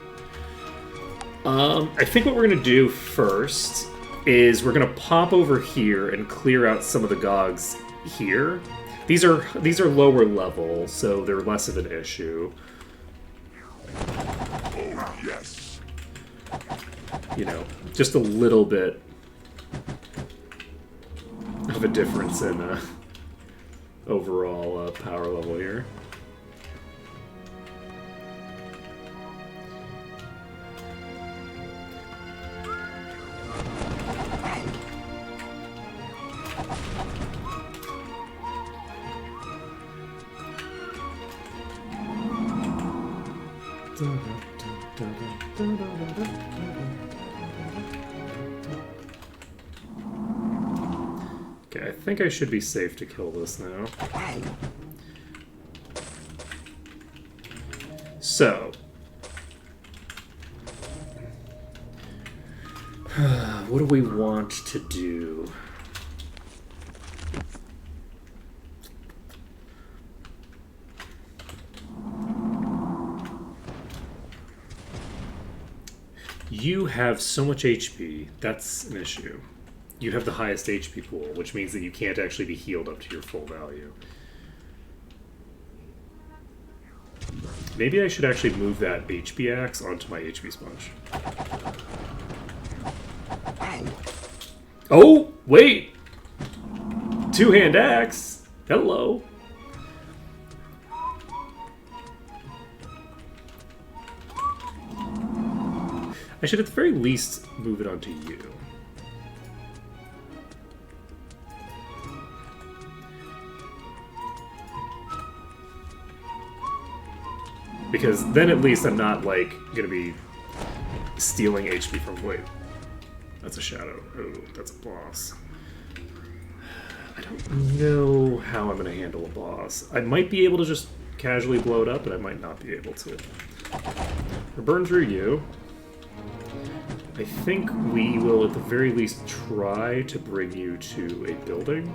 I think what we're going to do first is we're going to pop over here and clear out some of the Gogs here. These are lower level, so they're less of an issue. Oh, yes. You know, just a little bit of a difference in overall power level here. Okay, I think I should be safe to kill this now. So, what do we want to do? You have so much HP, that's an issue. You have the highest HP pool, which means that you can't actually be healed up to your full value. Maybe I should actually move that HP axe onto my HP sponge. Oh, wait! Two-hand axe! Hello! I should at the very least move it onto you. Because then at least I'm not, like, gonna be stealing HP from... Wait. That's a shadow. Oh, that's a boss. I don't know how I'm gonna handle a boss. I might be able to just casually blow it up, but I might not be able to. We'll burn through you. I think we will at the very least try to bring you to a building.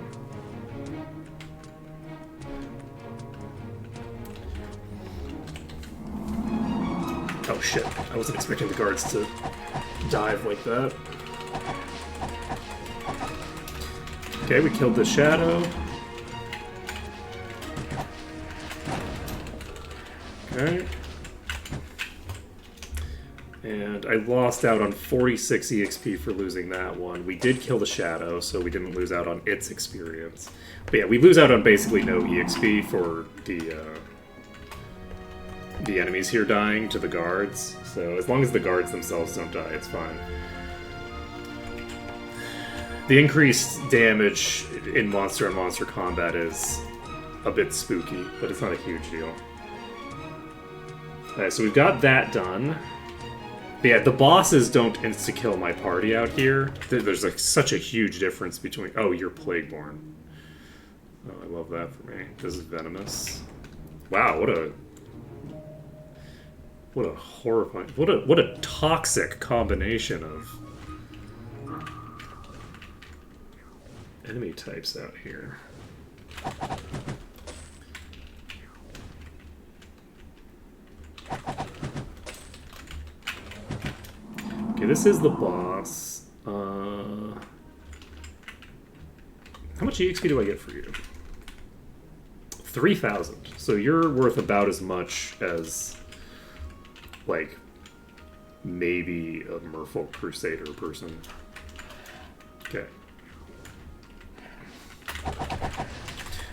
Oh shit, I wasn't expecting the guards to dive like that. Okay, we killed the shadow. Okay. And I lost out on 46 EXP for losing that one. We did kill the shadow, so we didn't lose out on its experience. But yeah, we lose out on basically no EXP for the enemies here dying to the guards. So as long as the guards themselves don't die, it's fine. The increased damage in monster and monster combat is a bit spooky, but it's not a huge deal. Alright, so we've got that done. But yeah, the bosses don't insta-kill my party out here. There's like such a huge difference between... Oh, you're Plagueborn. Oh, I love that for me. This is venomous. Wow, what a horrifying... What a toxic combination of enemy types out here. Okay, this is the boss. How much EXP do I get for you? 3,000. So you're worth about as much as, like, maybe a Merfolk Crusader person. Okay.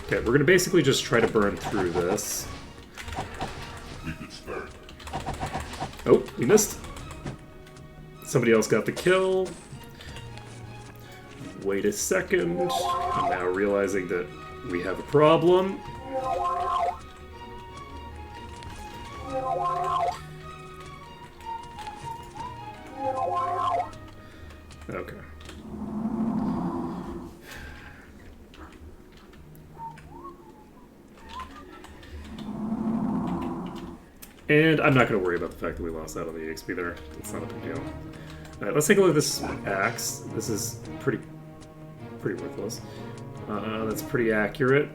Okay, we're gonna basically just try to burn through this. We could start. Oh, we missed. Somebody else got the kill. Wait a second. I'm now realizing that we have a problem. Okay. And I'm not going to worry about the fact that we lost out on the EXP there. It's not a big deal. Alright, let's take a look at this axe. This is pretty pretty worthless. That's pretty accurate.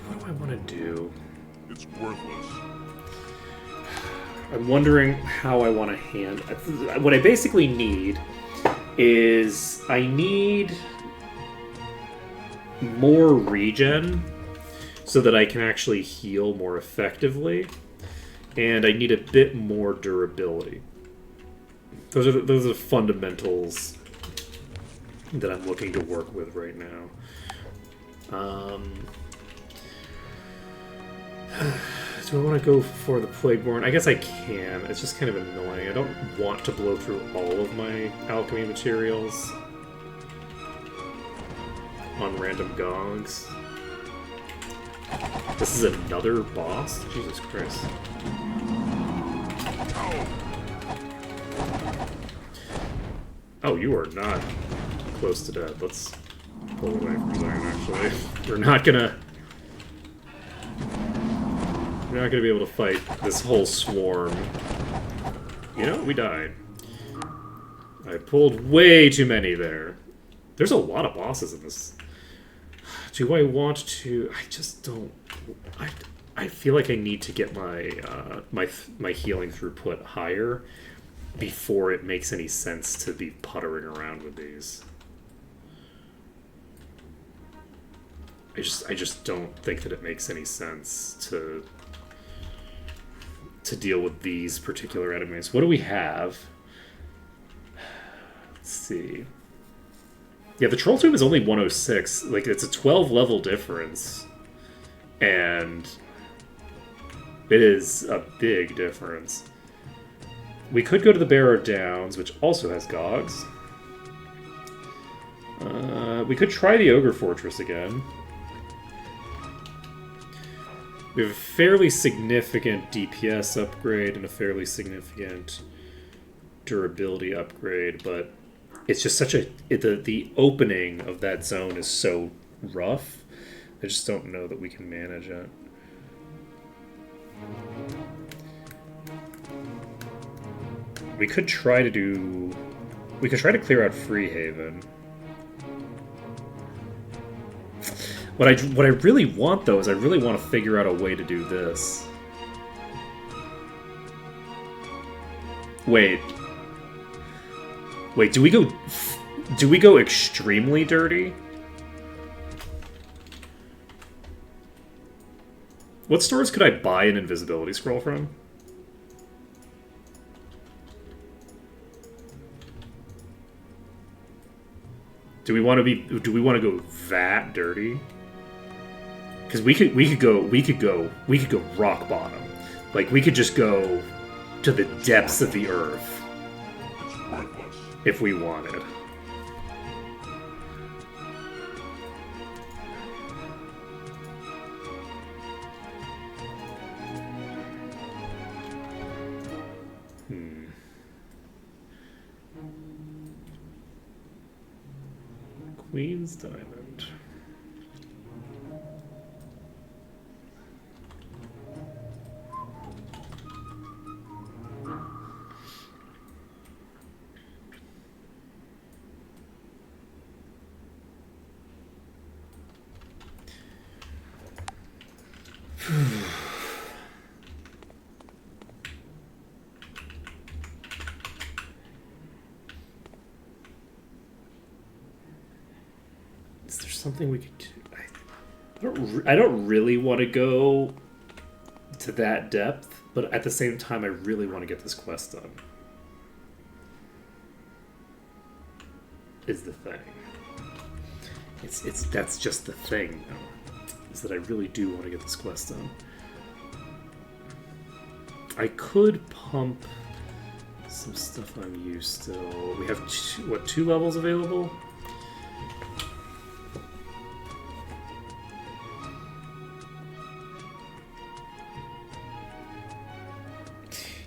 What do I want to do? It's worthless. I'm wondering how I want to hand... What I basically need is... I need more regen so that I can actually heal more effectively. And I need a bit more durability. Those are the fundamentals that I'm looking to work with right now. Do I want to go for the Plagueborn? I guess I can. It's just kind of annoying. I don't want to blow through all of my alchemy materials on random gongs. This is another boss? Jesus Christ. Oh, you are not close to death. Let's pull away from there, actually. We're not gonna be able to fight this whole swarm. You know, we died. I pulled way too many there. There's a lot of bosses in this. Do I want to... I just don't... I feel like I need to get my my healing throughput higher before it makes any sense to be puttering around with these. I just don't think that it makes any sense to deal with these particular enemies. What do we have? Let's see. Yeah, the Troll Tomb is only 106. Like, it's a 12 level difference. And it is a big difference. We could go to the Barrow Downs, which also has Gogs. We could try the Ogre Fortress again. We have a fairly significant DPS upgrade and a fairly significant durability upgrade, but it's just such a... The opening of that zone is so rough. I just don't know that we can manage it. We could try to do... We could try to clear out Freehaven. What I really want, though, is I really want to figure out a way to do this. Wait, do we go extremely dirty? What stores could I buy an invisibility scroll from? Do we want to go that dirty? Because we could go rock bottom. Like, we could just go to the depths of the earth It's worthless. if we wanted. Queen's Diamond. Is there something we could do? I don't really want to go to that depth, but at the same time, I really want to get this quest done. Is the thing. That's just the thing, though. Is that I really do want to get this quest done. I could pump some stuff on you still. We have two levels available?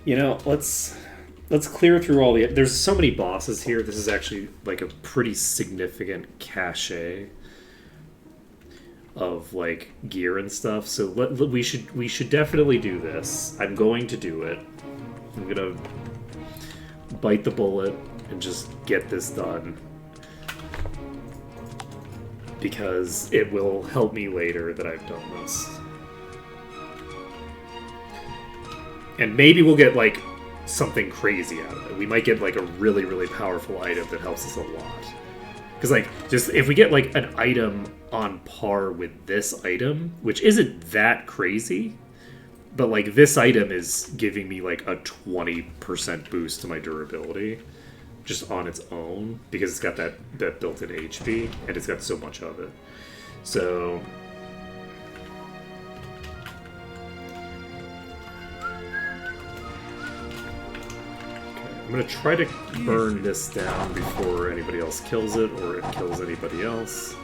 You know, let's clear through all the... There's so many bosses here. This is actually like a pretty significant cache of like gear and stuff. So we should definitely do this. I'm going to do it. I'm gonna bite the bullet and just get this done. because it will help me later that I've done this. And maybe we'll get, like, something crazy out of it. We might get, like, a really, really powerful item that helps us a lot. Because, like, just if we get, like, an item on par with this item, which isn't that crazy, but, like, this item is giving me, like, a 20% boost to my durability just on its own, because it's got that built-in HP, and it's got so much of it. So... I'm going to try to burn this down before anybody else kills it, or it kills anybody else.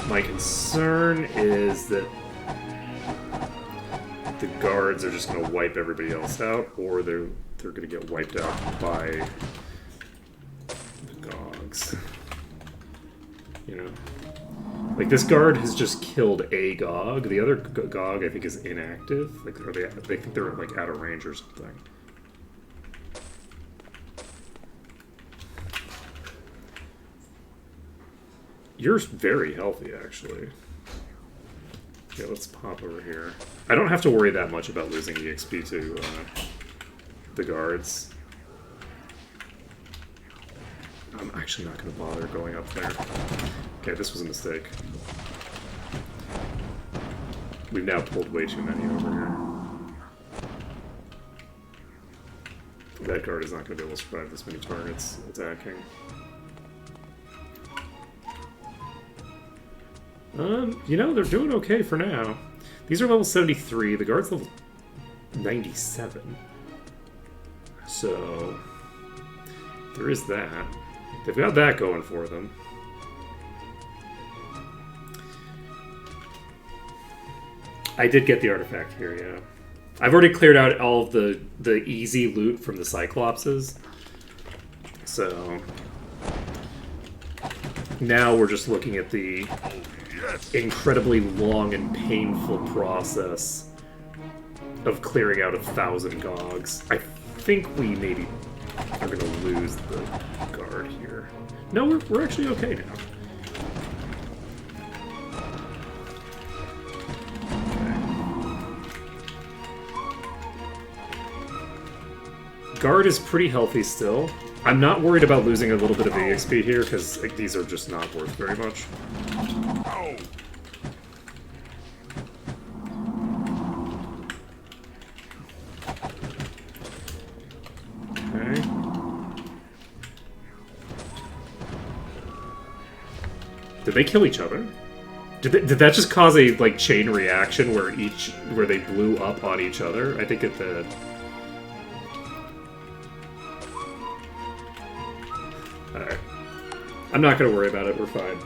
My concern is that the guards are just going to wipe everybody else out, or they're going to get wiped out by the gogs. You know? Like, this guard has just killed a gog. The other gog, I think, is inactive. Like, or they think they're, like, out of range or something. You're very healthy, actually. Yeah, let's pop over here. I don't have to worry that much about losing EXP to the guards. I'm actually not going to bother going up there. Okay, this was a mistake. We've now pulled way too many over here. That guard is not going to be able to survive this many targets attacking. You know, they're doing okay for now. These are level 73. The guard's level 97. So, there is that. They've got that going for them. I did get the artifact here, yeah. I've already cleared out all of the easy loot from the Cyclopses. So, now we're just looking at the incredibly long and painful process of clearing out 1,000 gogs. I think we maybe are going to lose the guard here. No, we're actually okay now. Okay. Guard is pretty healthy still. I'm not worried about losing a little bit of EXP here, because like, these are just not worth very much. Okay. Did they kill each other? Did that just cause a like chain reaction where they blew up on each other? I think it did. Alright. I'm not gonna worry about it, we're fine.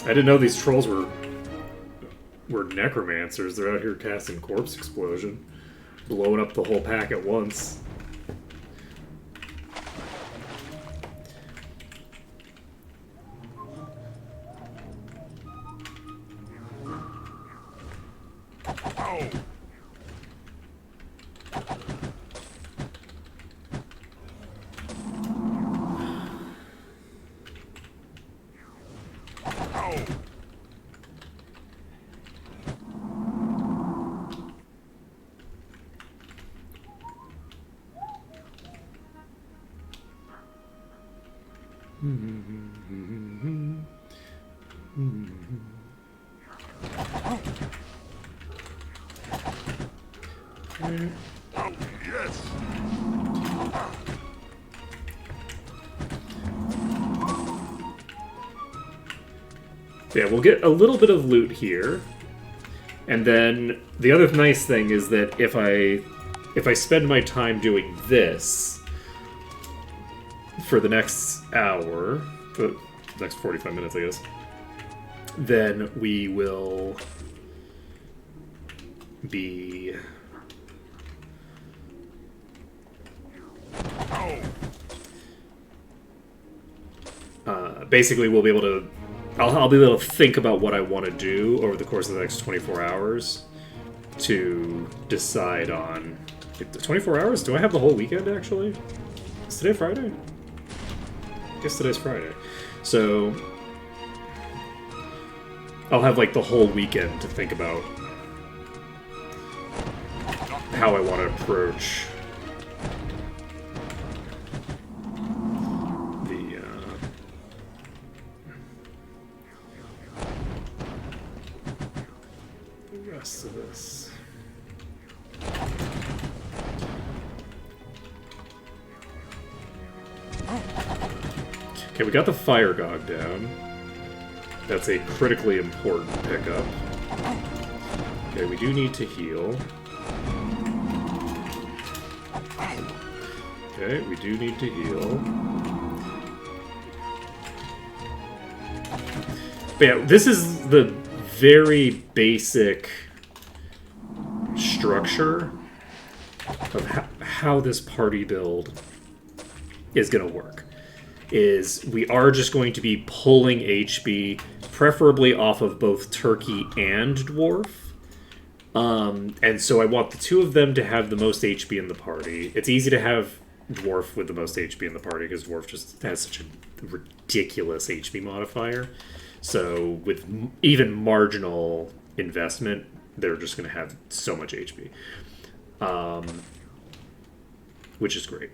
I didn't know these trolls were necromancers. They're out here casting Corpse Explosion, blowing up the whole pack at once. Yeah, we'll get a little bit of loot here. And then the other nice thing is that if I spend my time doing this for the next hour, for the next 45 minutes, I guess, then we will be... basically, we'll be able to... I'll be able to think about what I want to do over the course of the next 24 hours to decide on... 24 hours? Do I have the whole weekend, actually? Is today Friday? I guess today's Friday. So I'll have like the whole weekend to think about how I want to approach the rest of this. Okay, we got the Fire God down. That's a critically important pickup. Okay, we do need to heal. Okay, we do need to heal. But yeah, this is the very basic structure of how this party build is going to work. Is we are just going to be pulling HB, preferably off of both Turkey and Dwarf. And so I want the two of them to have the most HP in the party. It's easy to have Dwarf with the most HP in the party because Dwarf just has such a ridiculous HP modifier. So with even marginal investment, they're just going to have so much HP. Which is great.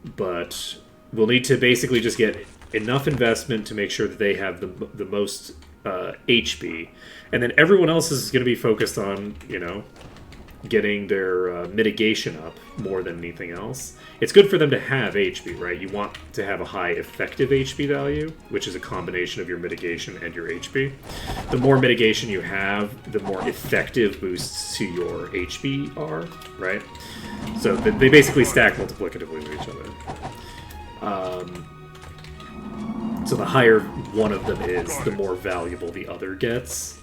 But we'll need to basically just get enough investment to make sure that they have the most HP. And then everyone else is going to be focused on, you know, getting their mitigation up more than anything else. It's good for them to have HP, right? You want to have a high effective HP value, which is a combination of your mitigation and your HP. The more mitigation you have, the more effective boosts to your HP are, right? So they basically stack multiplicatively with each other. So the higher one of them is, the more valuable the other gets.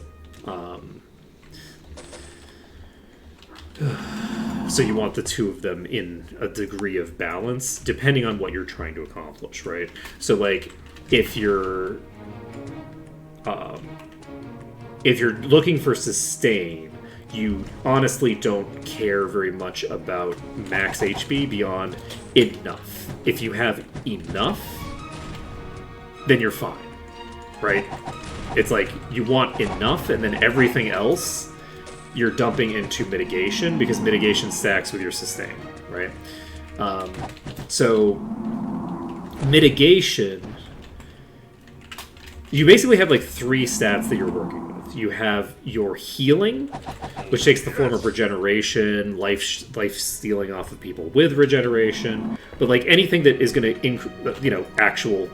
So you want the two of them in a degree of balance, depending on what you're trying to accomplish, right? So, like, if you're looking for sustain, you honestly don't care very much about max HP beyond enough. If you have enough, then you're fine, right? It's like, you want enough, and then everything else you're dumping into mitigation, because mitigation stacks with your sustain, right? So mitigation, you basically have like 3 stats that you're working with. You have your healing, which takes the form of regeneration, life stealing off of people with regeneration, but like anything that is going to, you know, actual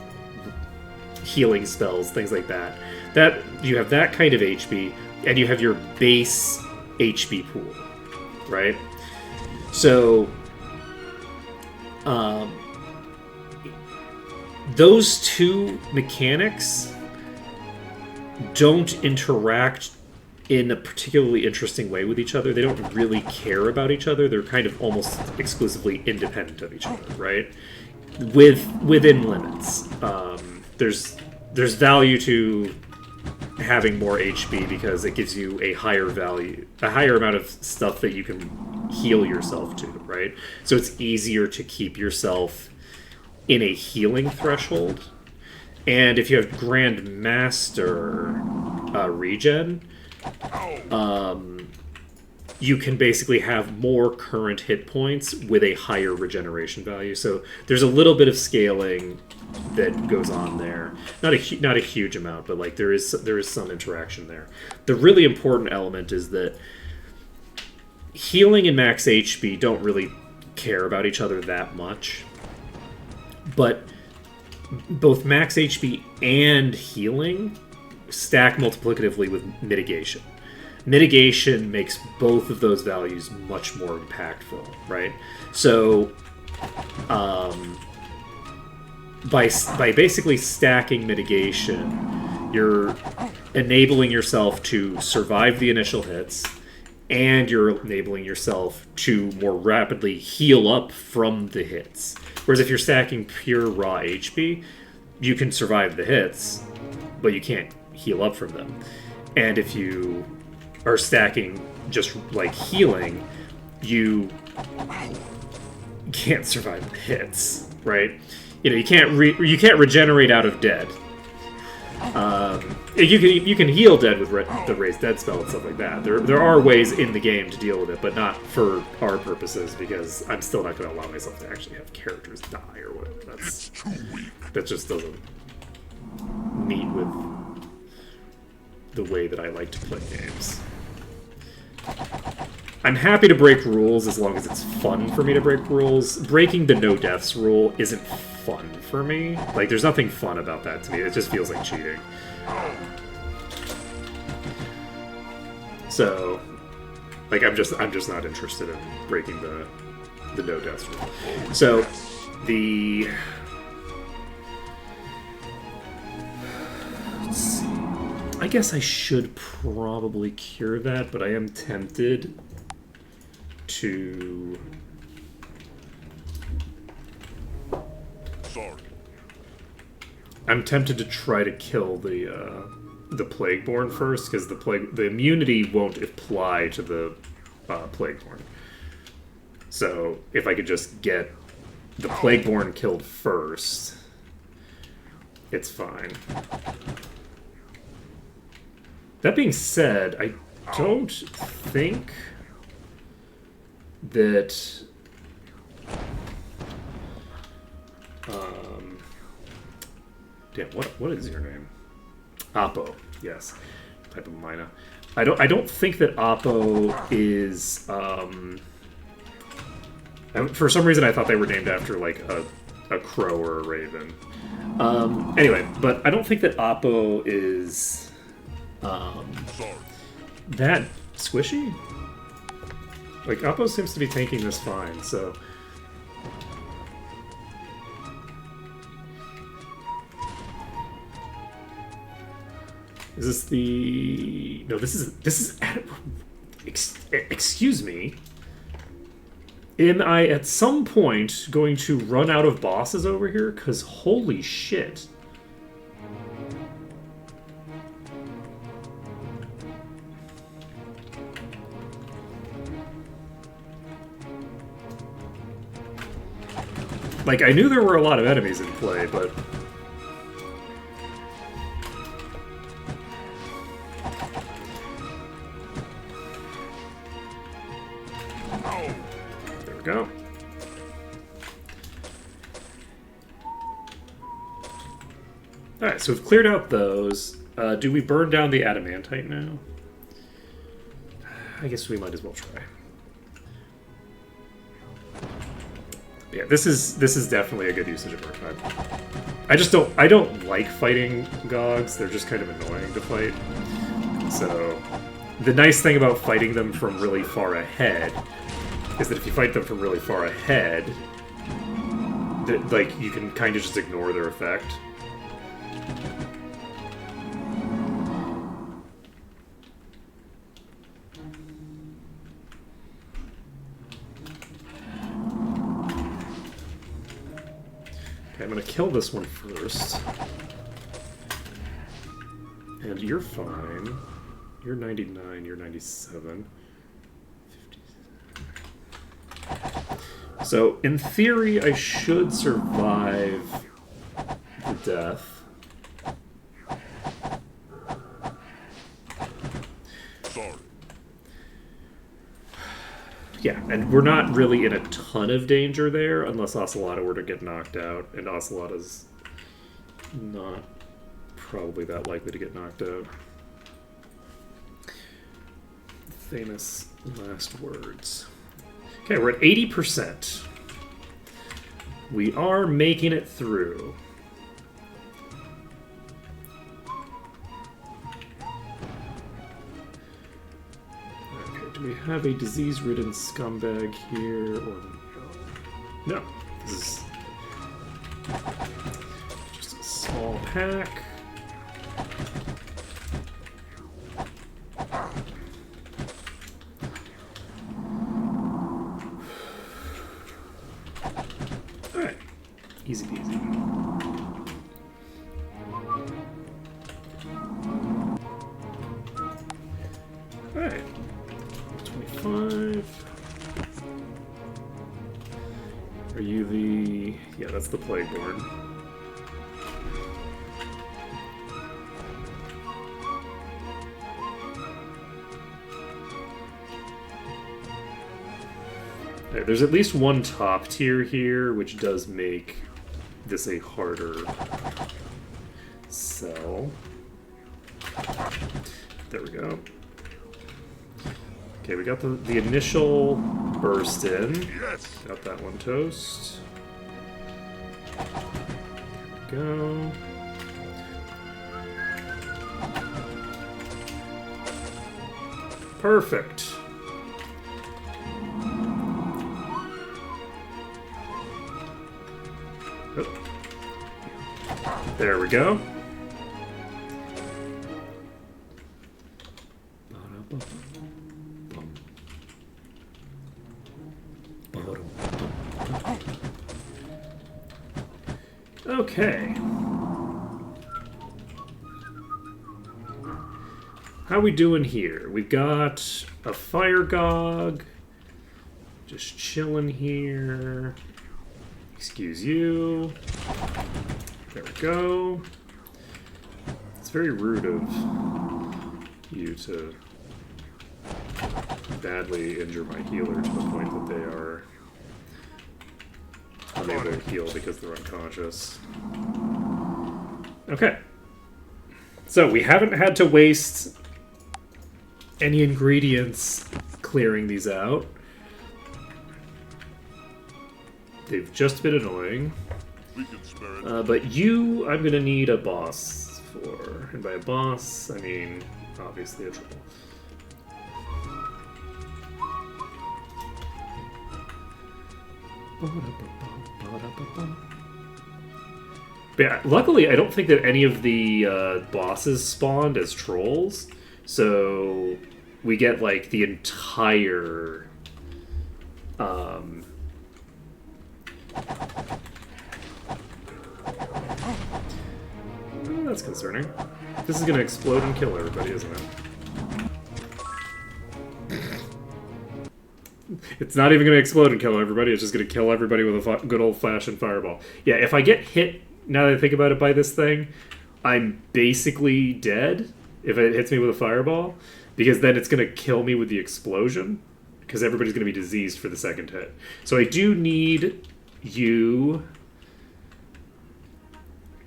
healing spells, things like that. That you have that kind of HP, and you have your base HP pool, right? So, those two mechanics don't interact in a particularly interesting way with each other. They don't really care about each other. They're kind of almost exclusively independent of each other, right? Within limits. There's value to having more HP because it gives you a higher amount of stuff that you can heal yourself to, right? So it's easier to keep yourself in a healing threshold. And if you have Grand Master regen, you can basically have more current hit points with a higher regeneration value. So there's a little bit of scaling that goes on there. Not a huge amount, but like there is some interaction there. The really important element is that healing and max HP don't really care about each other that much. But both max HP and healing stack multiplicatively with mitigation. Mitigation makes both of those values much more impactful, right? So, by basically stacking mitigation, you're enabling yourself to survive the initial hits, and you're enabling yourself to more rapidly heal up from the hits. Whereas if you're stacking pure raw HP, you can survive the hits, but you can't heal up from them. And if you are stacking just like healing, you can't survive the hits. right? You know, you can't regenerate out of dead. You can heal dead with the raised dead spell and stuff like that. There are ways in the game to deal with it, but not for our purposes, because I'm still not going to allow myself to actually have characters die or whatever. That just doesn't meet with the way that I like to play games. I'm happy to break rules as long as it's fun for me to break rules. Breaking the no deaths rule isn't fun for me. Like, there's nothing fun about that to me. It just feels like cheating. So, like, I'm just not interested in breaking the no deaths rule. So, let's see. I guess I should probably cure that, but I am tempted to... Sorry. I'm tempted to try to kill the Plagueborn first, because the immunity won't apply to the Plagueborn. So if I could just get the Plagueborn killed first, it's fine. That being said, I don't think that... damn, what is your name? Oppo, yes. Type of Mina. I don't think that Oppo is... for some reason I thought they were named after, like, a crow or a raven. Anyway, but I don't think that Oppo is... that squishy? Like, Oppo seems to be tanking this fine, so... Is this the... No, this is... Excuse me. Am I, at some point, going to run out of bosses over here? Because holy shit. Like, I knew there were a lot of enemies in play, but... There we go. Alright, so we've cleared out those. Do we burn down the adamantite now? I guess we might as well try. Yeah, this is definitely a good usage of archive. I don't like fighting Gogs. They're just kind of annoying to fight. So the nice thing about fighting them from really far ahead is that if you fight them from really far ahead, like, you can kind of just ignore their effect. I'm gonna kill this one first. And you're fine. You're 99, you're 97. 50. So, in theory, I should survive the death. Sorry. Yeah, and we're not really in a ton of danger there, unless Ocelotta were to get knocked out, and Ocelotta's not probably that likely to get knocked out. Famous last words. Okay, we're at 80%. We are making it through. Do we have a disease-ridden scumbag here, or no? No. This is just a small pack. Alright. Easy peasy. Alright. 25. Are you the... Yeah, that's the Plagueborn. Okay, there's at least one top tier here, which does make this a harder sell. There we go. Okay, we got the initial burst in. Yes. Got that one toast. There we go. Perfect. Oh. There we go. Okay. How we doing here? We've got a fire gog. Just chilling here. Excuse you. There we go. It's very rude of you to badly injure my healer to the point that they are unable to heal because they're unconscious. Okay. So we haven't had to waste any ingredients clearing these out. They've just been annoying. We can spare it. But you, I'm gonna need a boss for. And by a boss, I mean, obviously a troll. But yeah, luckily, I don't think that any of the bosses spawned as trolls, so we get like the entire oh, that's concerning. This is gonna explode and kill everybody, isn't it? It's not even going to explode and kill everybody. It's just going to kill everybody with a good old-fashioned fireball. Yeah, if I get hit, now that I think about it, by this thing, I'm basically dead if it hits me with a fireball, because then it's going to kill me with the explosion, because everybody's going to be diseased for the second hit. So I do need you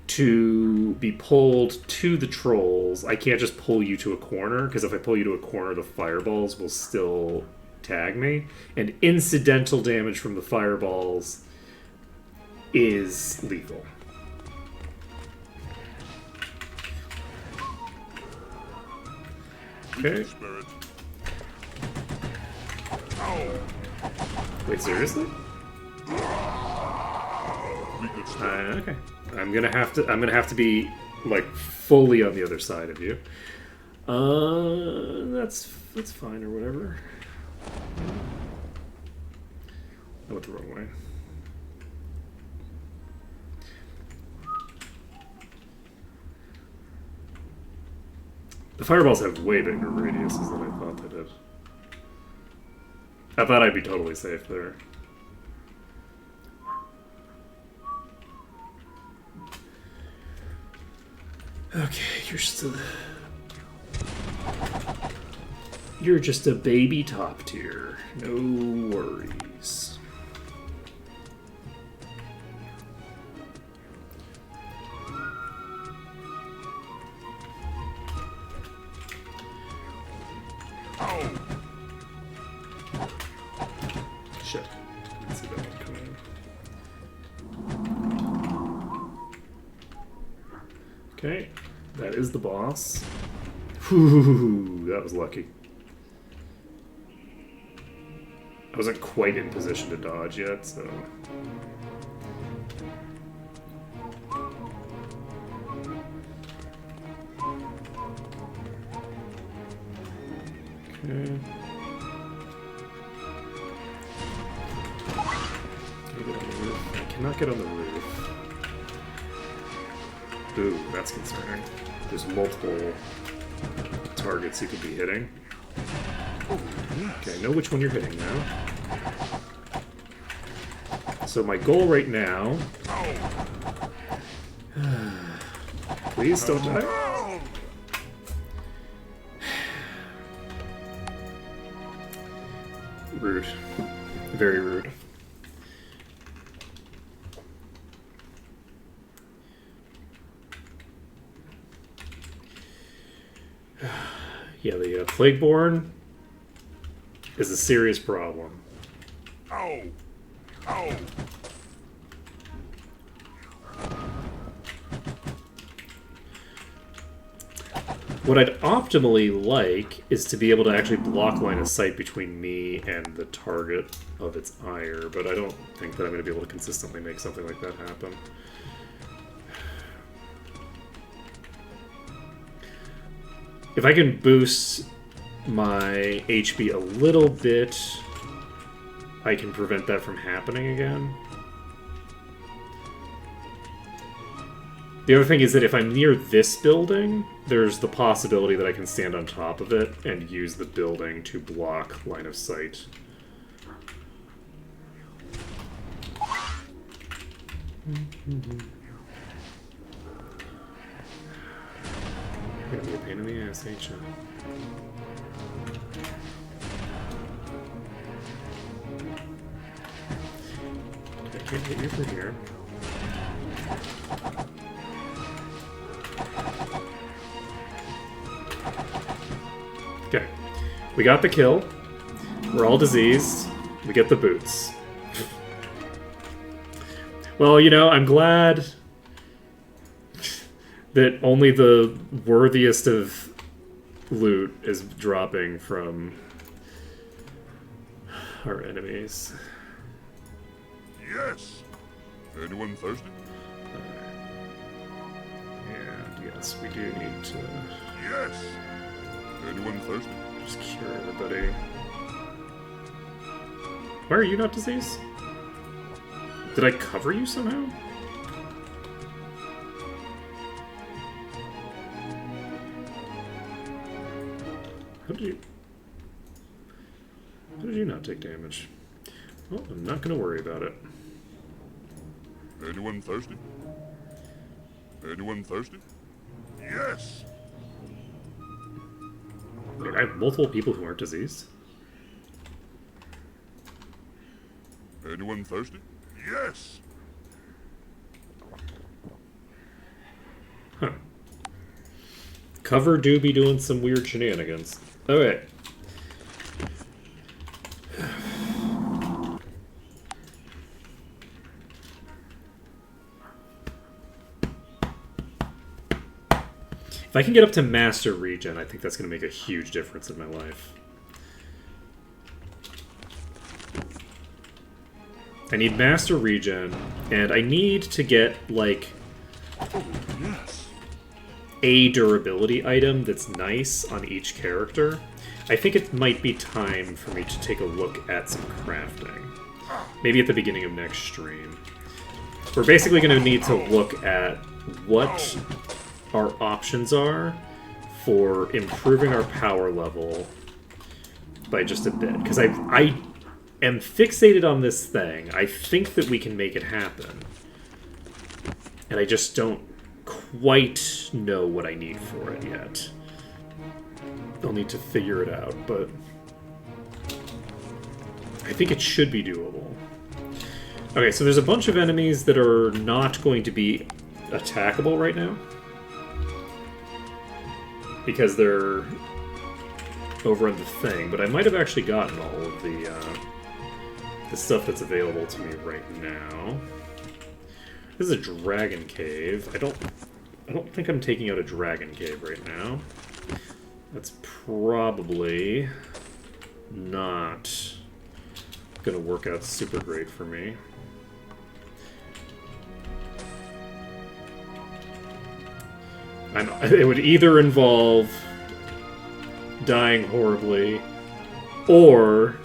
to be pulled to the trolls. I can't just pull you to a corner, because if I pull you to a corner, the fireballs will still tag me, and incidental damage from the fireballs is lethal. Okay. Spare it. Wait, seriously? We could spare it. Okay. I'm gonna have to be like fully on the other side of you. That's fine or whatever. I went the wrong way. The fireballs have way bigger radiuses than I thought they did. I thought I'd be totally safe there. Okay, you're just a baby top tier. No worries. Shit. Didn't see that one coming. Okay, that is the boss. Whew, that was lucky. I wasn't quite in position to dodge yet, so... Okay. I cannot get on the roof. Ooh, that's concerning. There's multiple targets you could be hitting. Okay, know which one you're hitting now. So my goal right now... Please don't die. Rude. Very rude. Yeah, the Plagueborn is a serious problem. Ow! Ow! What I'd optimally like is to be able to actually block line of sight between me and the target of its ire, but I don't think that I'm going to be able to consistently make something like that happen. If I can boost my HP a little bit, I can prevent that from happening again. The other thing is that if I'm near this building, there's the possibility that I can stand on top of it and use the building to block line of sight. You're gonna be a pain in the ass, ain't you? I can't hit you from here. Okay, we got the kill. We're all diseased. We get the boots. Well, you know, I'm glad that only the worthiest of loot is dropping from our enemies. Yes! Anyone thirsty? And yes, we do need to Yes! Anyone thirsty? just cure everybody. Why are you not diseased? Did I cover you somehow? How did you not take damage? Well, I'm not gonna worry about it. Anyone thirsty? Anyone thirsty? Yes! Wait, I have multiple people who aren't diseased? Anyone thirsty? Yes! Huh. Cover do be doing some weird shenanigans. Okay. If I can get up to Master Regen, I think that's going to make a huge difference in my life. I need Master Regen, and I need to get, like, Yes! a durability item that's nice on each character. I think it might be time for me to take a look at some crafting. Maybe at the beginning of next stream. We're basically going to need to look at what our options are for improving our power level by just a bit. Because I am fixated on this thing. I think that we can make it happen. And I just don't quite know what I need for it yet. I'll need to figure it out, but I think it should be doable. Okay, so there's a bunch of enemies that are not going to be attackable right now, because they're over in the thing, but I might have actually gotten all of the stuff that's available to me right now. This is a dragon cave. I don't think I'm taking out a dragon cave right now. That's probably not gonna work out super great for me. It would either involve dying horribly or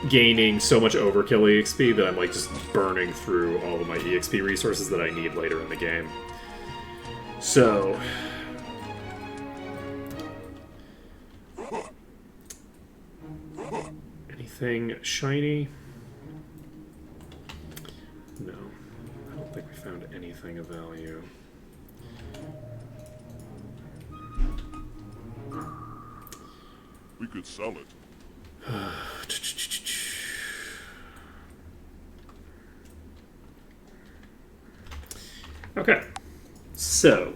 gaining so much overkill EXP that I'm like just burning through all of my EXP resources that I need later in the game. So anything shiny? anything of value. We could sell it. Okay, so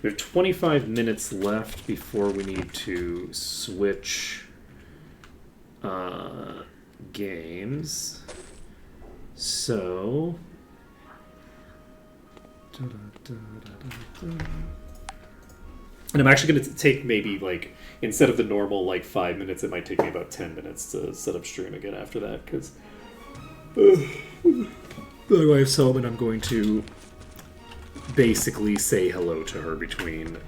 we have 25 minutes left before we need to switch games. So, And I'm actually going to take maybe, like, instead of the normal, like, 5 minutes, it might take me about 10 minutes to set up stream again after that, because... my wife's home, and I'm going to basically say hello to her between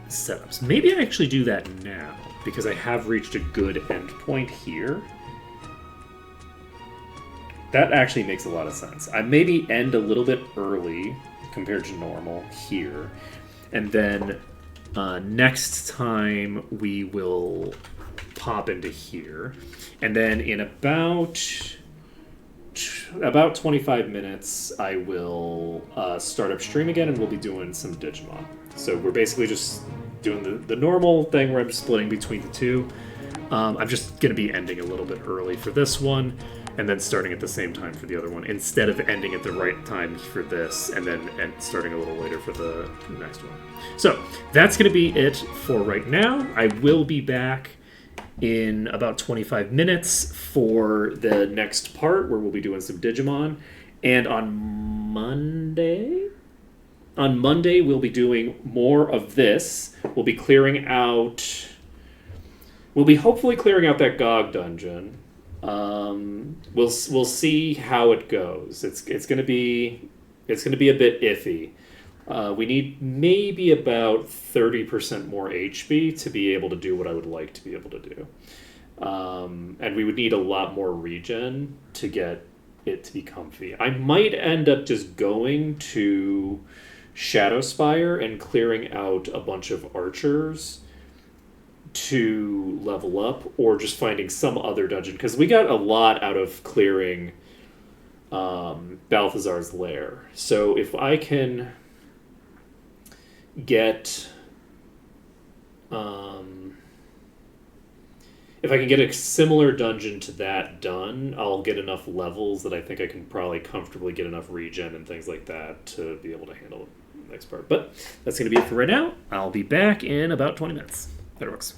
setups. Maybe I actually do that now, because I have reached a good endpoint here. That actually makes a lot of sense. I maybe end a little bit early compared to normal here, and then next time we will pop into here, and then in about 25 minutes I will start up stream again, and we'll be doing some Digimon. So we're basically just doing the normal thing where I'm splitting between the two. I'm just going to be ending a little bit early for this one, and then starting at the same time for the other one, instead of ending at the right time for this, and then starting a little later for the next one. So, that's going to be it for right now. I will be back in about 25 minutes for the next part, where we'll be doing some Digimon. And on Monday, we'll be doing more of this. We'll be clearing out... We'll be hopefully clearing out that GOG dungeon. We'll see how it goes. It's gonna be a bit iffy. We need maybe about 30% more HP to be able to do what I would like to be able to do, and we would need a lot more regen to get it to be comfy. I might end up just going to Shadowspire and clearing out a bunch of archers to level up, or just finding some other dungeon, because we got a lot out of clearing Balthazar's lair. So if I can get a similar dungeon to that done, I'll get enough levels that I think I can probably comfortably get enough regen and things like that to be able to handle the next part. But that's going to be it for right now. I'll be back in about 20 minutes. That works.